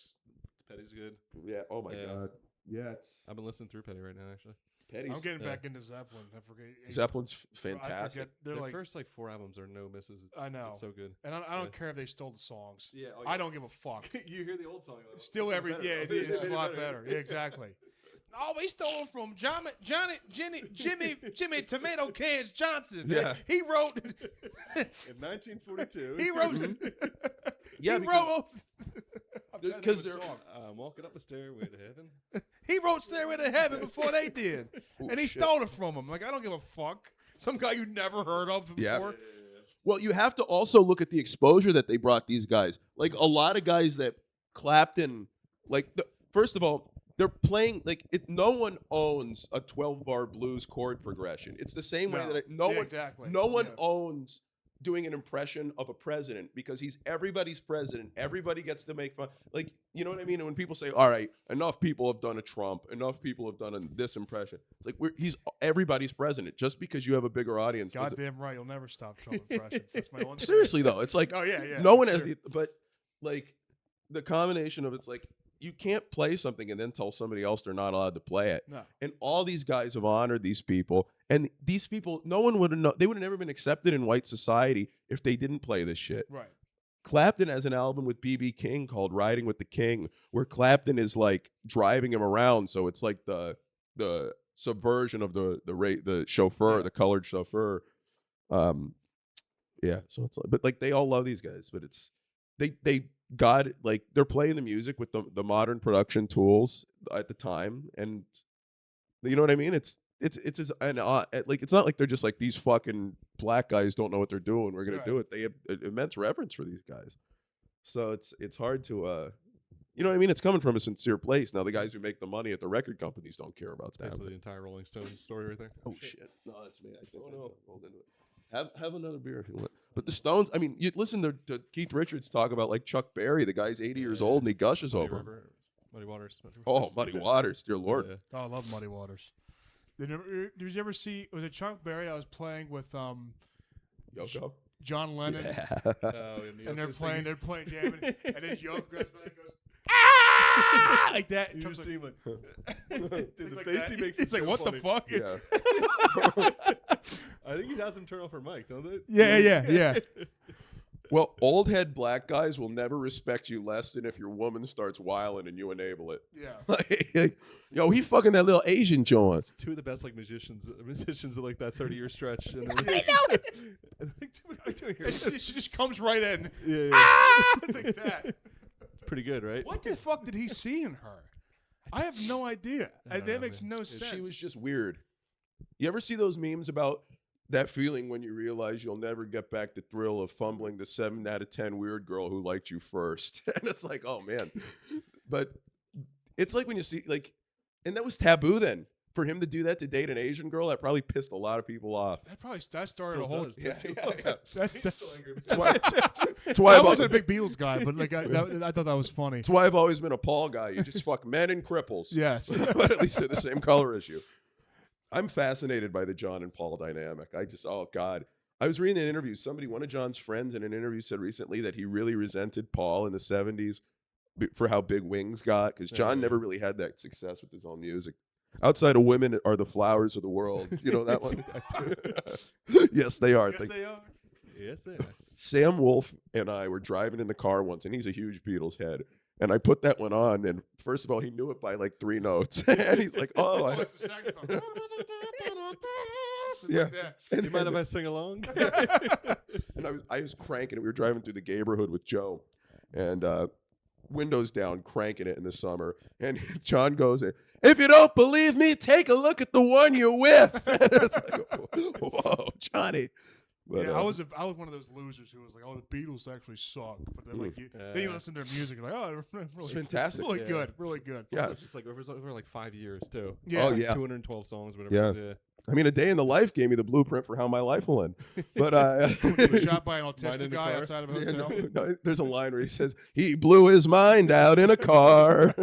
Petty's good. Yeah. Oh my Yeah. God. Yeah. It's I've been listening through Petty right now, actually. Petty's. I'm getting yeah. back into Zeppelin. I forget. Zeppelin's I fantastic. forget. They're Their like, first 4 albums are no misses. It's, I know. It's so good. and I yeah. don't care if they stole the songs. Yeah. I don't give a fuck. You hear the old song. You're like, Still "This is every better." yeah, Oh, it's made a it lot better. Yeah, exactly. Oh, he stole it from Jimmy Tomato Cans Johnson. Yeah. He wrote. In 1942. He wrote. Yeah, he wrote. because they're I'm walking up a stairway to heaven. He wrote Stairway to Heaven before they did. Oh, and he shit. stole it from him. Like, I don't give a fuck. Some guy you never heard of before. Yeah. Well, you have to also look at the exposure that they brought these guys. Like a lot of guys that Clapton, like first of all, they're playing like it. No one owns a 12-bar blues chord progression. It's the same way that no one exactly. owns doing an impression of a president because he's everybody's president. Everybody gets to make fun. Like, you know what I mean? And when people say, "All right, enough people have done a Trump, enough people have done this impression," it's like he's everybody's president. Just because you have a bigger audience, Goddamn right, you'll never stop Trump impressions. That's my one. seriously though, it's like Oh yeah. no one has sure. but like the combination of it's like you can't play something and then tell somebody else they're not allowed to play it. No. And all these guys have honored these people, and these people, no one would have known. They would have never been accepted in white society if they didn't play this shit. Right. Clapton has an album with B.B. King called "Riding with the King," where Clapton is like driving him around. So it's like the subversion of the chauffeur, the colored chauffeur. Yeah. So it's but like they all love these guys, but it's they got like they're playing the music with the modern production tools at the time, and you know what I mean. It's like it's not like they're just like these fucking black guys don't know what they're doing. We're gonna do it. They have immense reverence for these guys. So it's hard to you know what I mean. It's coming from a sincere place. Now the guys who make the money at the record companies don't care about that. Basically, the entire Rolling Stones story right there. Oh shit! No, that's me. I think I rolled into it. Have another beer if you want. But the Stones, I mean, you listen to Keith Richards talk about like Chuck Berry. The guy's 80 years old and he gushes over him. Muddy Waters. Oh, Muddy Waters, dear Lord. Yeah. Oh, I love Muddy Waters. Did you ever see? Was it Chuck Berry? I was playing with Yoko. John Lennon, and they're playing jamming, and then Yoko grabs back and goes, ah, like that. And You Chuck's just like, see him like, dude, the like face that. he makes. It's like, what the fuck? Yeah. I think he has him turn off her mic, don't they? Yeah. Well, old head black guys will never respect you less than if your woman starts whiling and you enable it. Yeah. Like, yo, he fucking that little Asian John. Two of the best like musicians of like that 30-year stretch. And I know it. like, what are we doing here? She just comes right in. Yeah. Ah! Like that. Pretty good, right? What the fuck did he see in her? I have no idea. That makes no sense. She was just weird. You ever see those memes about that feeling when you realize you'll never get back the thrill of fumbling the 7 out of 10 weird girl who liked you first? And it's like, oh man. But it's like when you see like, and that was taboo then. For him to do that, to date an Asian girl, that probably pissed a lot of people off. That started Still a whole. does. Yeah. That's That's why I I've wasn't a big Beatles guy, but like I thought that was funny. That's why I've always been a Paul guy. You just fuck men and cripples. Yes. But at least they're the same color as you. I'm fascinated by the John and Paul dynamic. Oh God. I was reading an interview. One of John's friends in an interview said recently that he really resented Paul in the 70s for how big Wings got, because John never really had that success with his own music. Outside of Women Are the Flowers of the World. You know that one? Yes, they are. Yes, they are. Yes, they are. Sam Wolf and I were driving in the car once, and he's a huge Beatles head. And I put that one on, and first of all, he knew it by like 3 notes. And he's like, oh. It's the saxophone. It's Yeah. like that. And, You mind if I sing along? and I was cranking it. We were driving through the neighborhood with Joe, and windows down, cranking it in the summer. And John goes in, if you don't believe me, take a look at the one you're with. And it's like, whoa, Johnny. But, Yeah, I was one of those losers who was like, "Oh, the Beatles actually suck," but then like then you listen to their music, and like, "Oh, really, It's fantastic. really Yeah. good, really good." Yeah. It's just like over like 5 years too. Yeah. Oh, Like yeah. 212 songs, whatever. Yeah. It is, I mean, a day in the life gave me the blueprint for how my life will end. But He was shot by an Mine autistic in the guy car. outside of a yeah, hotel. no, there's a line where he says, he blew his mind out in a car.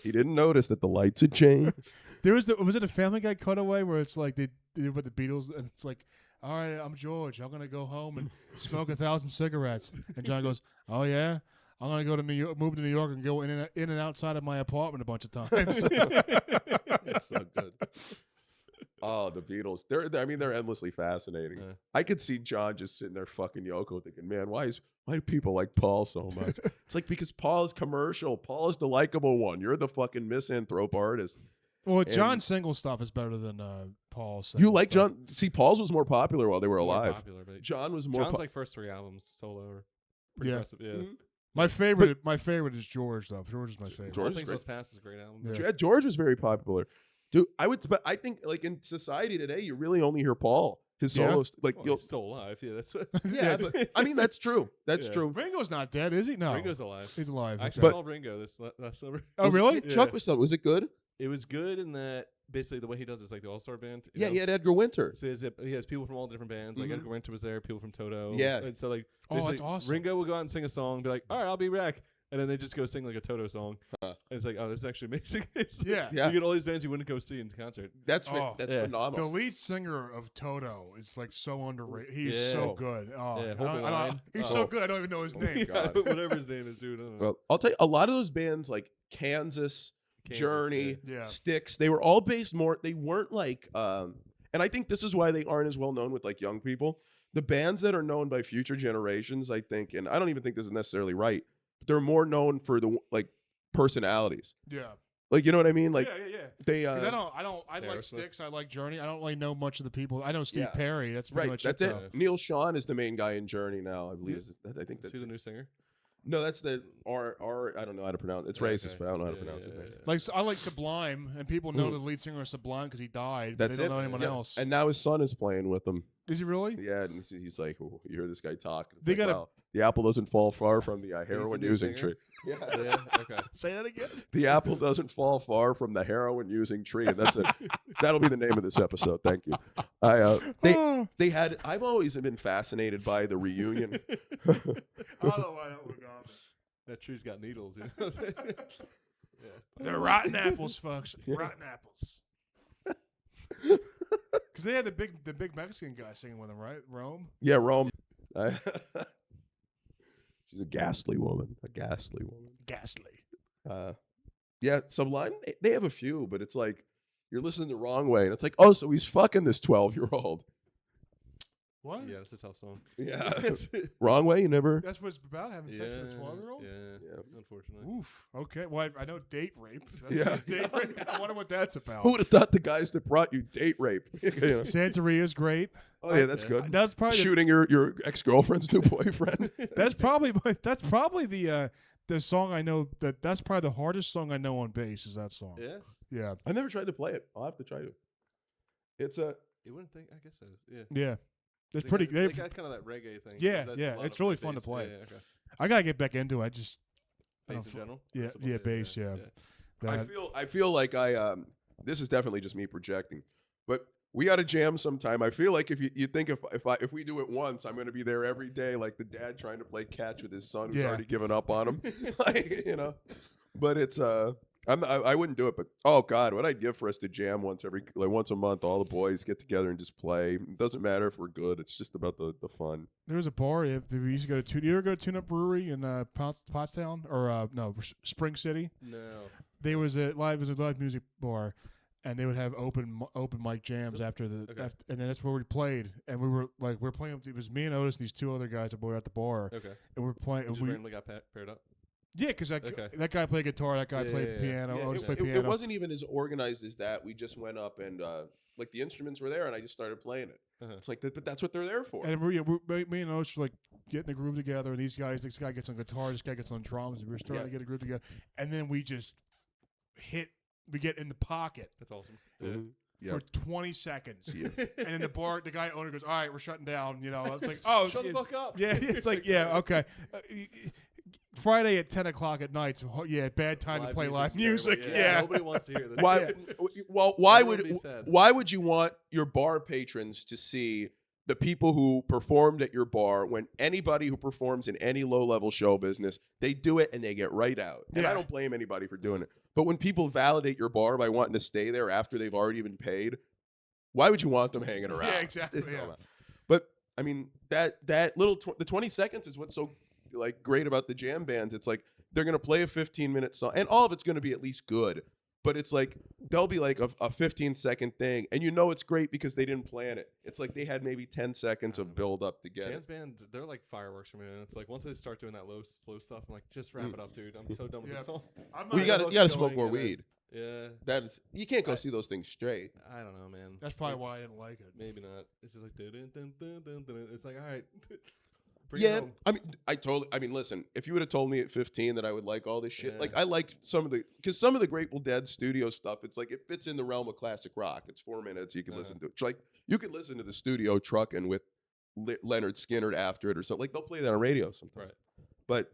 He didn't notice that the lights had changed. There was it a Family Guy cutaway where it's like they did with the Beatles, and it's like, "All right, I'm George. I'm gonna go home and smoke 1,000 cigarettes." And John goes, "Oh yeah, I'm gonna go to New York, move to New York, and go in and outside of my apartment a bunch of times." It's so good. Oh, the Beatles. They're endlessly fascinating. Yeah. I could see John just sitting there fucking Yoko thinking, man, why do people like Paul so much? It's like, because Paul is commercial. Paul is the likable one. You're the fucking misanthrope artist. Well, And- John's single stuff is better than Paul's. You single like stuff. John? See, Paul's was more popular while they were More alive. popular, but John was more. John's like first 3 albums solo are pretty Yeah. impressive. Yeah. Mhm. My favorite is George though. George is my favorite. George All is Things great. Must Pass is a great album. Yeah. Yeah, George was very popular. Dude, I think like in society today, you really only hear Paul. His Yeah. solos, like Well, you'll. he's still alive. Yeah, that's what. Yeah, but, I mean that's true. That's Yeah. true. Ringo's not dead, is he? No, Ringo's alive. he's alive. I actually okay. saw Ringo this last summer. Oh, really? Yeah. Chuck was still. Was it good? It was good in that basically the way he does it's like the all-star band. you Yeah, know? he had Edgar Winter. So he has people from all different bands. Like Mhm. Edgar Winter was there, people from Toto. Yeah. And so like Oh, that's basically awesome. Ringo will go out and sing a song, and be like, all right, I'll be back. And then they just go sing like a Toto song. Huh. And it's like, oh, this is actually amazing. It's like, Yeah. Yeah. You get all these bands you wouldn't go see in concert. That's Oh, that's yeah. The phenomenal. lead singer of Toto is like so underrated. He's Yeah. so good. Oh, Yeah, I Hold don't- the I don't- Line. he's Oh. so good. I don't even know his name. God. Whatever his name is, dude. I don't know. Well, I'll tell you, a lot of those bands like Kansas, Journey, Yeah. Styx, they were all based more. They weren't like, and I think this is why they aren't as well known with like young people. The bands that are known by future generations, I think, and I don't even think this is necessarily right, but they're more known for the like personalities. Yeah. Like you know what I mean? Like yeah. they, 'Cause I like Aerosmith. Styx. I like Journey. I don't really know much of the people. I know Steve Yeah. Perry. That's pretty right. much That's it. it. though. Neil Sean is the main guy in Journey now. I believe. I think Is that's he the it. new singer? No, that's the R. I don't know how to pronounce it. It's Yeah, racist, okay. but I don't know how to Yeah, pronounce yeah, his name. yeah. Like I like Sublime, and people know Mhm. the lead singer of Sublime because he died. But That's they it. don't know anyone Yeah. else. And now his son is playing with him. Is he really? Yeah, and he's like, oh, you hear this guy talk. It's They like, gotta- wow, the apple doesn't fall far from the the heroin new using singer? tree. Yeah. Yeah. Okay. Say that again. The apple doesn't fall far from the heroin using tree. And that's it. That'll be the name of this episode. Thank you. They had. I've always been fascinated by the reunion. I don't know why that would go. That tree's got needles. You know what I'm saying? Yeah. They're rotten apples, folks. Yeah. Rotten apples. Because they had the big Mexican guy singing with them, right? Rome. Yeah, Rome. She's a ghastly woman. A ghastly woman. Ghastly. Yeah, Sublime. They have a few, but it's like you're listening the wrong way, and it's like, oh, so he's fucking this 12-year-old. What? Yeah, it's a tough song. Yeah, That's it. wrong way. You never. That's what it's about, having sex with a 12-year-old? Yeah. Unfortunately. Oof. Okay. Well, I know date rape. That's Yeah. Date rape. I wonder what that's about. Who would have thought the guys that brought you date rape? You know? Santeria's great. Oh yeah, that's Yeah. good. That's probably Shooting your ex-girlfriend's new boyfriend. that's probably the song I know that's probably the hardest song I know on bass is that song. Yeah. Yeah. I never tried to play it. I'll have to try to. It's a You wouldn't think. I guess so. Yeah. Yeah. It's They pretty got- good. They got kind of that reggae thing. Yeah, 'cause that's yeah, a lot it's of really my fun to bass. play. Yeah, okay. I gotta get back into it. I just I Bass don't in general. yeah, Or something yeah, like bass, yeah. that, I feel like this is definitely just me projecting, but we got to jam sometime. I feel like if you think if we do it once, I'm going to be there every day, like the dad trying to play catch with his son who's Yeah. already given up on him, like, you know. But it's I wouldn't do it, but oh god, what I'd give for us to jam once a month, all the boys get together and just play. It doesn't matter if we're good; it's just about the fun. there was a bar we used to go to. Do you ever go to Tune Up Brewery in Pottstown or no Spring City? No. There was a live music bar, and they would have open mic jams after Okay. and then that's where we played. And we're playing. It was me and Otis and these two other guys that were at the bar, Okay. and we're playing. We just and we, randomly got paired up. yeah, because Okay. that guy played guitar, that guy Yeah, played yeah, yeah. piano, Yeah, Otis played it piano. wasn't even as organized as that. We just went up and like the instruments were there, and I just started playing it. Uh-huh. It's like, but that's what they're there for. And me and Otis were like getting the groove together, and this guy gets on guitar, this guy gets on drums, and we were starting to get a groove together. And then we just we get in the pocket That's awesome. Mhm. Yeah. for 20 seconds. Yeah. And then the guy owner goes, all right, we're shutting down. You know, it's like, oh, Shut the fuck up. yeah, it's like, yeah, okay. Friday at 10 o'clock at night, so yeah, bad time to play live music's music. terrible. Yeah. Nobody wants to hear this. Why? Yeah. Well, why Everyone would be sad. why would you want your bar patrons to see the people who performed at your bar when anybody who performs in any low-level show business, they do it and they get right out. And I Yeah. don't blame anybody for doing it. But when people validate your bar by wanting to stay there after they've already been paid, why would you want them hanging around? Yeah, exactly, Come yeah. on. But I mean, that little the 20 seconds is what's so like great about the jam bands. It's like they're gonna play a 15-minute song, and all of it's gonna be at least good. But it's like they'll be like a 15-second thing, and you know it's great because they didn't plan it. It's like they had maybe 10 seconds of build up to get Jams it. band, they're like fireworks for me. And it's like once they start doing that slow stuff, I'm like, just wrap it up, dude. I'm so done with Yeah. this song. I'm Well, you not- got to smoke going more and then- weed. Yeah. That is, you can't go see those things straight. I don't know, man. That's probably why I It's- didn't like it. Maybe not. It's just like dun, dun, dun, dun, dun, dun. It's like, all right. Bring it Yeah, home. I mean, listen, if you would have told me at 15 that I would like all this shit, Yeah. like I liked because some of the Grateful Dead studio stuff, it's like it fits in the realm of classic rock. It's 4 minutes, you can listen to it. It's like you can listen to the studio trucking with Leonard Skinner after it or something. Like they'll play that on radio sometimes. Right. But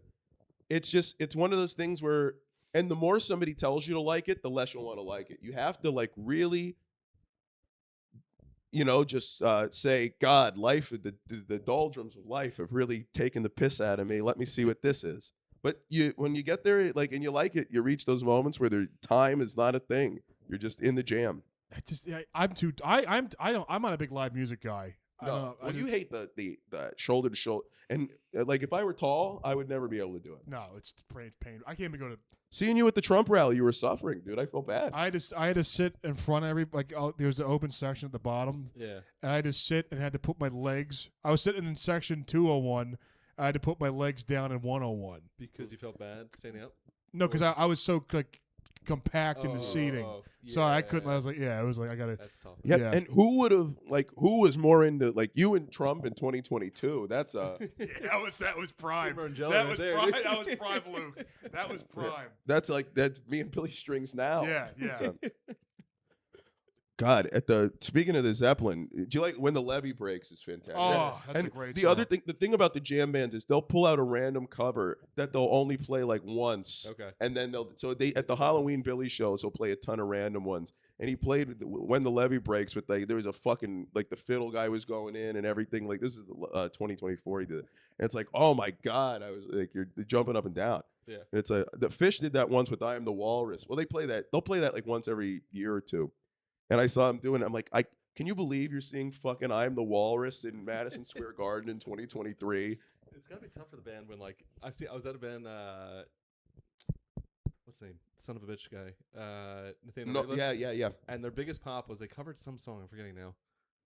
it's one of those things where, and the more somebody tells you to like it, the less you'll want to like it. You have to like really, just say, God, life, the doldrums of life have really taken the piss out of me. Let me see what this is. But when you get there, like, and you like it, you reach those moments where time is not a thing. You're just in the jam. I'm not a big live music guy. No, you hate the shoulder to shoulder, and like if I were tall, I would never be able to do it. No, it's pain. I can't even go to. Seeing you at the Trump rally, you were suffering, dude. I felt bad. I had to sit in front of there was an open section at the bottom, Yeah. and I had to sit and had to put my legs. I was sitting in section 201. I had to put my legs down in 101. Because you felt bad standing up? No, because I was so like compact in the seating, so I couldn't. I was like, I was like, I gotta. That's tough. Yeah, Yeah. and who was more into like you and Trump in 2022? That's that was prime. Creamer and jelly That right was there, prime. dude. That was prime, Luke. That was prime. that's me and Billy Strings now. Yeah. It's, God, speaking of the Zeppelin, do you like When the Levee Breaks? Is fantastic. Oh, that's and a great the song. other thing, the thing about the jam bands is they'll pull out a random cover that they'll only play like once. Okay. And then at the Halloween Billy shows, he'll play a ton of random ones. And he played When the Levee Breaks with there was a fucking like the fiddle guy was going in and everything. Like this is 2024 he did it. And it's like, oh my God, I was like, you're jumping up and down. Yeah. And it's the Fish did that once with I Am the Walrus. Well, they'll play that like once every year or two. And I saw him doing it. I'm like, can you believe you're seeing fucking I Am the Walrus in Madison Square Garden in 2023? It's gotta be tough for the band when like I was at a band. What's the name? Son of a bitch guy. Nathaniel. No, Rateliff. yeah. And their biggest pop was they covered some song. I'm forgetting now.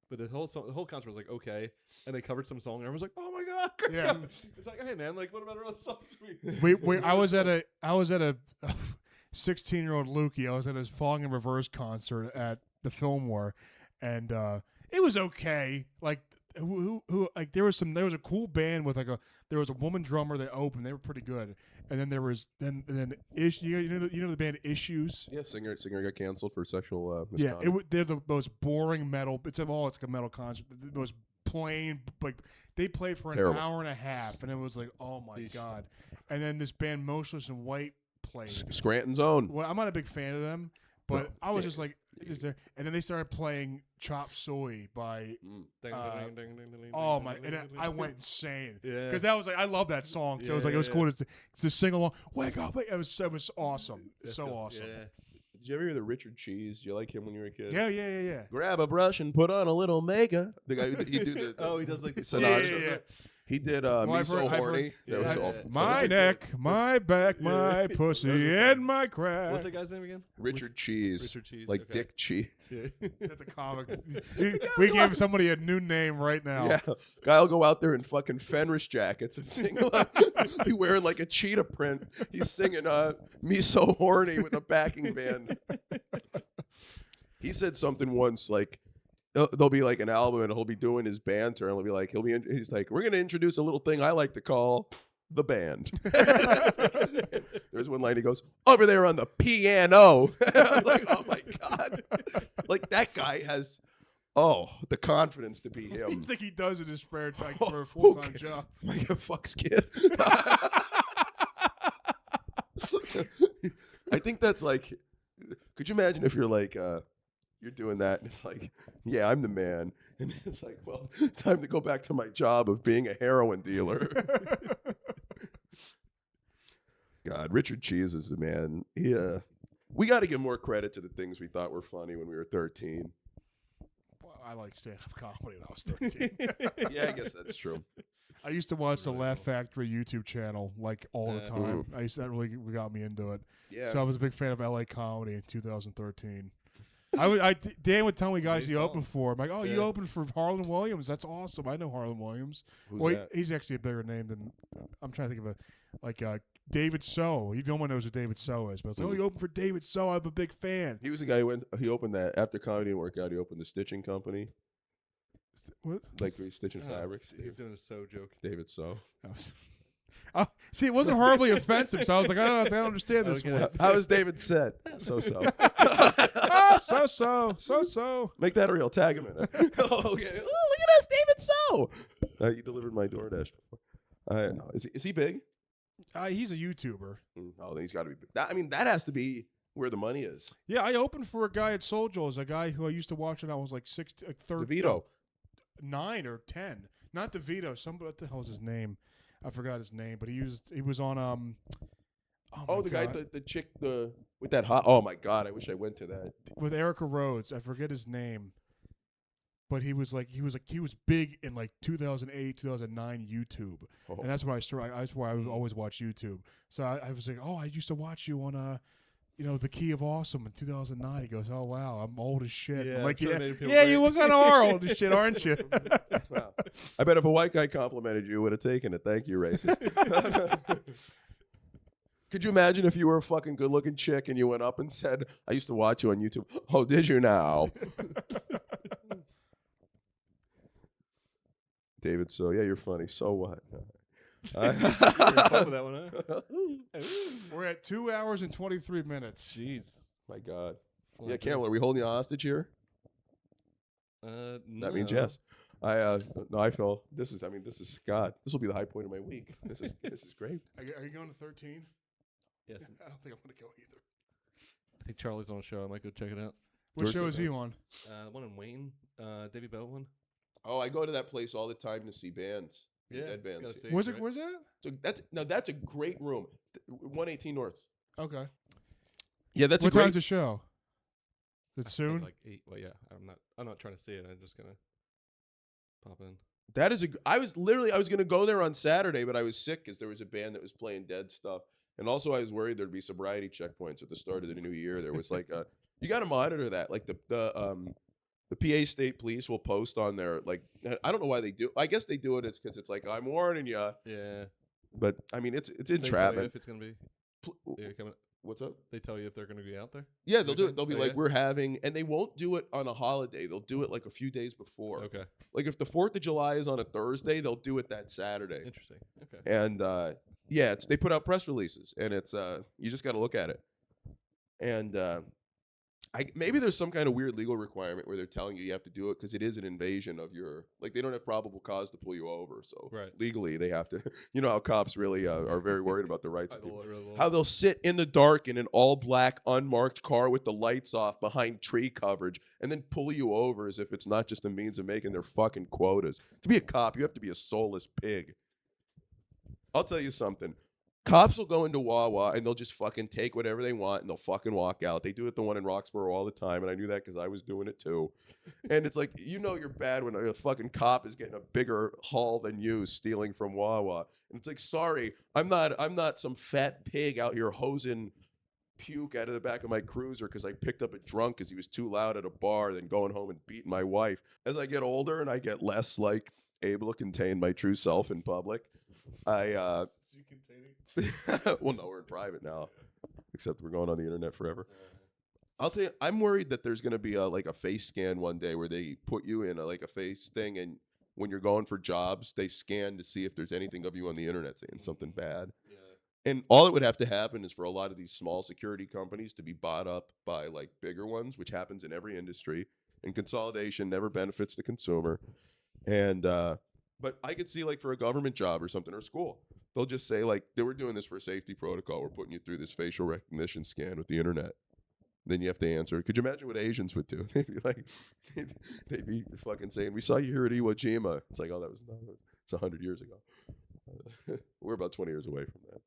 But the whole concert was like okay, and they covered some song, and everyone's like, "Oh my God!" Great. Yeah. It's like, hey man, like what about our other songs? I was at a 16-year-old Lukey. I was at his Falling in Reverse concert at the Fillmore, and it was okay. Like who like there was a cool band with there was a woman drummer that opened. They were pretty good, and then there was then you know the band Issues. Yeah, singer got canceled for sexual Yeah, misconduct. they're the most boring metal. It's like a metal concert. The most plain, like they played for an Terrible. hour and a half, and it was like, oh my God. And then this band Motionless in White played. Scranton's own. Well, I'm not a big fan of them, but I was just like, just there. And then they started playing Chop Suey by. Oh my! And I went insane Yeah. because that was like I love that song. So it was like it was cool to sing along. Wake up! It was awesome. So awesome. Yeah. Did you ever hear the Richard Cheese? Do you like him when you were a kid? Yeah. Grab a brush and put on a little makeup. The guy he do the Oh, he does like the Sinatra. Yeah. He did I've Me So heard- Horny. That was Yeah. all. My neck, my back, my pussy, and my crack. What's that guy's name again? Richard Cheese. Richard Cheese. Like okay. Dick Cheese. Yeah. That's a comic. We gave somebody a new name right now. Yeah. Guy'll go out there in fucking Fenris jackets and sing. Be wearing like a cheetah print. He's singing Me So Horny with a backing band. He said something once like, there'll be like an album and he'll be doing his banter and he'll be like, he's like, we're going to introduce a little thing I like to call the band. There's one line he goes, over there on the piano. I was like, oh my God. Like that guy has, the confidence to be I him. think he does in his spare time for a full-time Okay. job. Like a fucks kid. I think that's like, could you imagine if you're like, you're doing that and it's like, yeah, I'm the man. And it's like, well, time to go back to my job of being a heroin dealer. God, Richard Cheese is the man. We got to give more credit to the things we thought were funny when we were 13. Well, I like stand-up comedy when I was 13. Yeah, I guess that's true. I used to watch the Laugh Factory YouTube channel like all the time. That really got me into it. Yeah. So I was a big fan of LA comedy in 2013. Dan would tell me guys he opened for. I'm like, oh, you opened for Harlan Williams. That's awesome. I know Harlan Williams. Who's that? He's actually a bigger name than I'm trying to think of David So. No one knows who David So is, but it's like, oh, you opened for David So. I'm a big fan. He was the guy who he opened that after comedy didn't work out. He opened the stitching company, What? like he's stitching fabrics. He's doing a so joke. David So. See, it wasn't horribly offensive, so I was like, I don't understand this Okay. one. How was David said? So. So. Make that a real tag him in it. Okay. Oh, look at us, David So. He delivered my DoorDash before. No. Is he big? He's a YouTuber. Oh, then he's got to be big. That has to be where the money is. Yeah, I opened for a guy at Soul Joel's, a guy who I used to watch when I was like DeVito. 9 or 10. Not DeVito. Somebody, what the hell was his name? I forgot his name, but he was on The guy, the chick, with that hot. Oh my God! I wish I went to that. with Erica Rhodes. I forget his name, but he was big in like 2008, 2009 YouTube, and that's when I started. That's why I would always watch YouTube. So I was like, oh, I used to watch you on The Key of Awesome in 2009. He goes, oh wow, I'm old as shit. Yeah, I'm like, I'm sure it yeah, made him feel yeah, great. you kind of are old as shit, aren't you? Wow. I bet if a white guy complimented you, would have taken it. Thank you, racist. Could you imagine if you were a fucking good-looking chick and you went up and said, "I used to watch you on YouTube." Oh, did you now? David, so yeah, you're funny. So what? You're fun with that one, huh? We're at 2 hours and 23 minutes. Jeez. My God. Flying Yeah, through. Campbell, are we holding you hostage here? No. That means yes. I feel this is God. This will be the high point of my week. This is great. Are you going to 13? Yes. I don't think I'm going to go either. I think Charlie's on a show. I might go check it out. What Dorsey, show is he man. on? One in Wayne. Davey Bell one. Oh, I go to that place all the time to see bands. Yeah. Dead it's bands. got a stage, Where's right? that? So that's a great room. 118 North. Okay. Yeah, that's What a great. time's the show? Is it I think soon? like 8. Well, yeah. I'm not trying to see it. I'm just gonna pop in. That is I was gonna go there on Saturday, but I was sick because there was a band that was playing dead stuff, and also I was worried there'd be sobriety checkpoints at the start of the new year. There was like you got to monitor that. Like the PA State Police will post on there. Like I don't know why they do. I guess they do it. It's because it's like I'm warning you. Yeah. But I mean it's They tell you entrapment. if it's gonna be. They're coming. What's up? They tell you if they're gonna be out there. Yeah, they'll do it. They'll be Oh, like, yeah? we're having, and they won't do it on a holiday. They'll do it like a few days before. Okay. Like if the 4th of July is on a Thursday, they'll do it that Saturday. Interesting. Okay. And yeah, they put out press releases, and it's you just got to look at it. And maybe there's some kind of weird legal requirement where they're telling you have to do it because it is an invasion of your, like they don't have probable cause to pull you over, so Right. legally they have to. You know how cops really are very worried about the rights of people. Really well. How they'll sit in the dark in an all-black, unmarked car with the lights off behind tree coverage and then pull you over as if it's not just a means of making their fucking quotas. To be a cop, you have to be a soulless pig. I'll tell you something. Cops will go into Wawa and they'll just fucking take whatever they want and they'll fucking walk out. They do it the one in Roxborough all the time, and I knew that because I was doing it too. And it's like, you know you're bad when a fucking cop is getting a bigger haul than you stealing from Wawa. And it's like, sorry, I'm not some fat pig out here hosing puke out of the back of my cruiser because I picked up a drunk because he was too loud at a bar, then going home and beating my wife. As I get older and I get less like able to contain my true self in public, I well, no, we're in private now, except we're going on the internet forever. I'll tell you, I'm worried that there's going to be a face scan one day where they put you in a face thing, and when you're going for jobs, they scan to see if there's anything of you on the internet saying something bad. Yeah. And all that would have to happen is for a lot of these small security companies to be bought up by like bigger ones, which happens in every industry. And consolidation never benefits the consumer. And but I could see like for a government job or something, or school, they'll just say like, they were doing this for a safety protocol. We're putting you through this facial recognition scan with the internet. Then you have to answer. Could you imagine what Asians would do? They'd be like, they'd be fucking saying, "We saw you here at Iwo Jima." It's like, oh, it's 100 years ago. We're about 20 years away from that.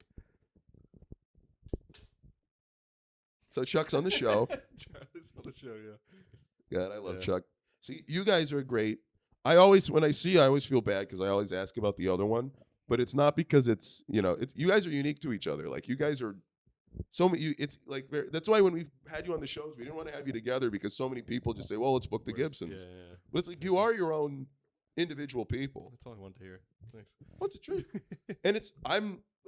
So Chuck's on the show. Charlie's on the show, yeah. God, I love Yeah. Chuck. See, you guys are great. I always feel bad because I always ask about the other one, but it's not because it's you guys are unique to each other. Like you guys are so many. It's like that's why when we've had you on the shows, we didn't want to have you together because so many people just say, "Well, let's book the Gibsons." Yeah. But it's like you are your own individual people. That's all I wanted to hear. Thanks. What's the truth? And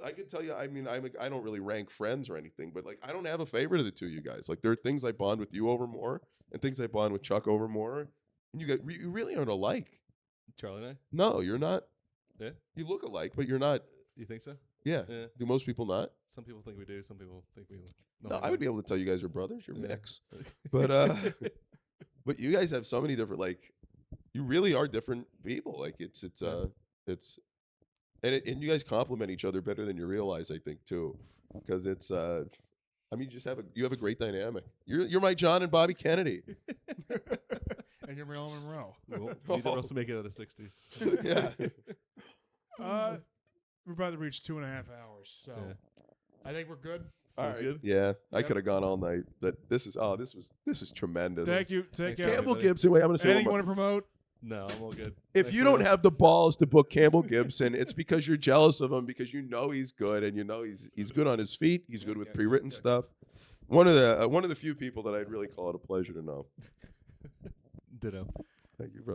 I can tell you, I mean, I don't really rank friends or anything, but like I don't have a favorite of the two of you guys. Like there are things I bond with you over more, and things I bond with Chuck over more. And you really aren't alike. Charlie and I? No, you're not. Yeah? You look alike, but you're not. You think so? Yeah. Yeah. Do most people not? Some people think we do. Some people think we. No, I would be able to tell you guys are brothers. You're Yeah. mix. But but you guys have so many different, like, you really are different people. Like it's and you guys complement each other better than you realize, I think, too, because it's I mean, you have a great dynamic. You're my John and Bobby Kennedy. And you're Marilyn Monroe. Neither of us will make it out of the 60s. Yeah. We're about to reach 2.5 hours, so Yeah. I think we're good. All Feels right. good? Yeah, I Yep. could have gone all night. But this was tremendous. Thank you. Take Thanks, care. Campbell. Campbell Gibson. Wait, I'm gonna say Anything you one more. want to promote? No, I'm all good. If Thanks you for don't this. have the balls to book Campbell Gibson, it's because you're jealous of him because you know he's good and you know he's good on his feet. He's good with pre-written stuff. One of the few people that I'd really call it a pleasure to know. Ditto. Thank you, brother.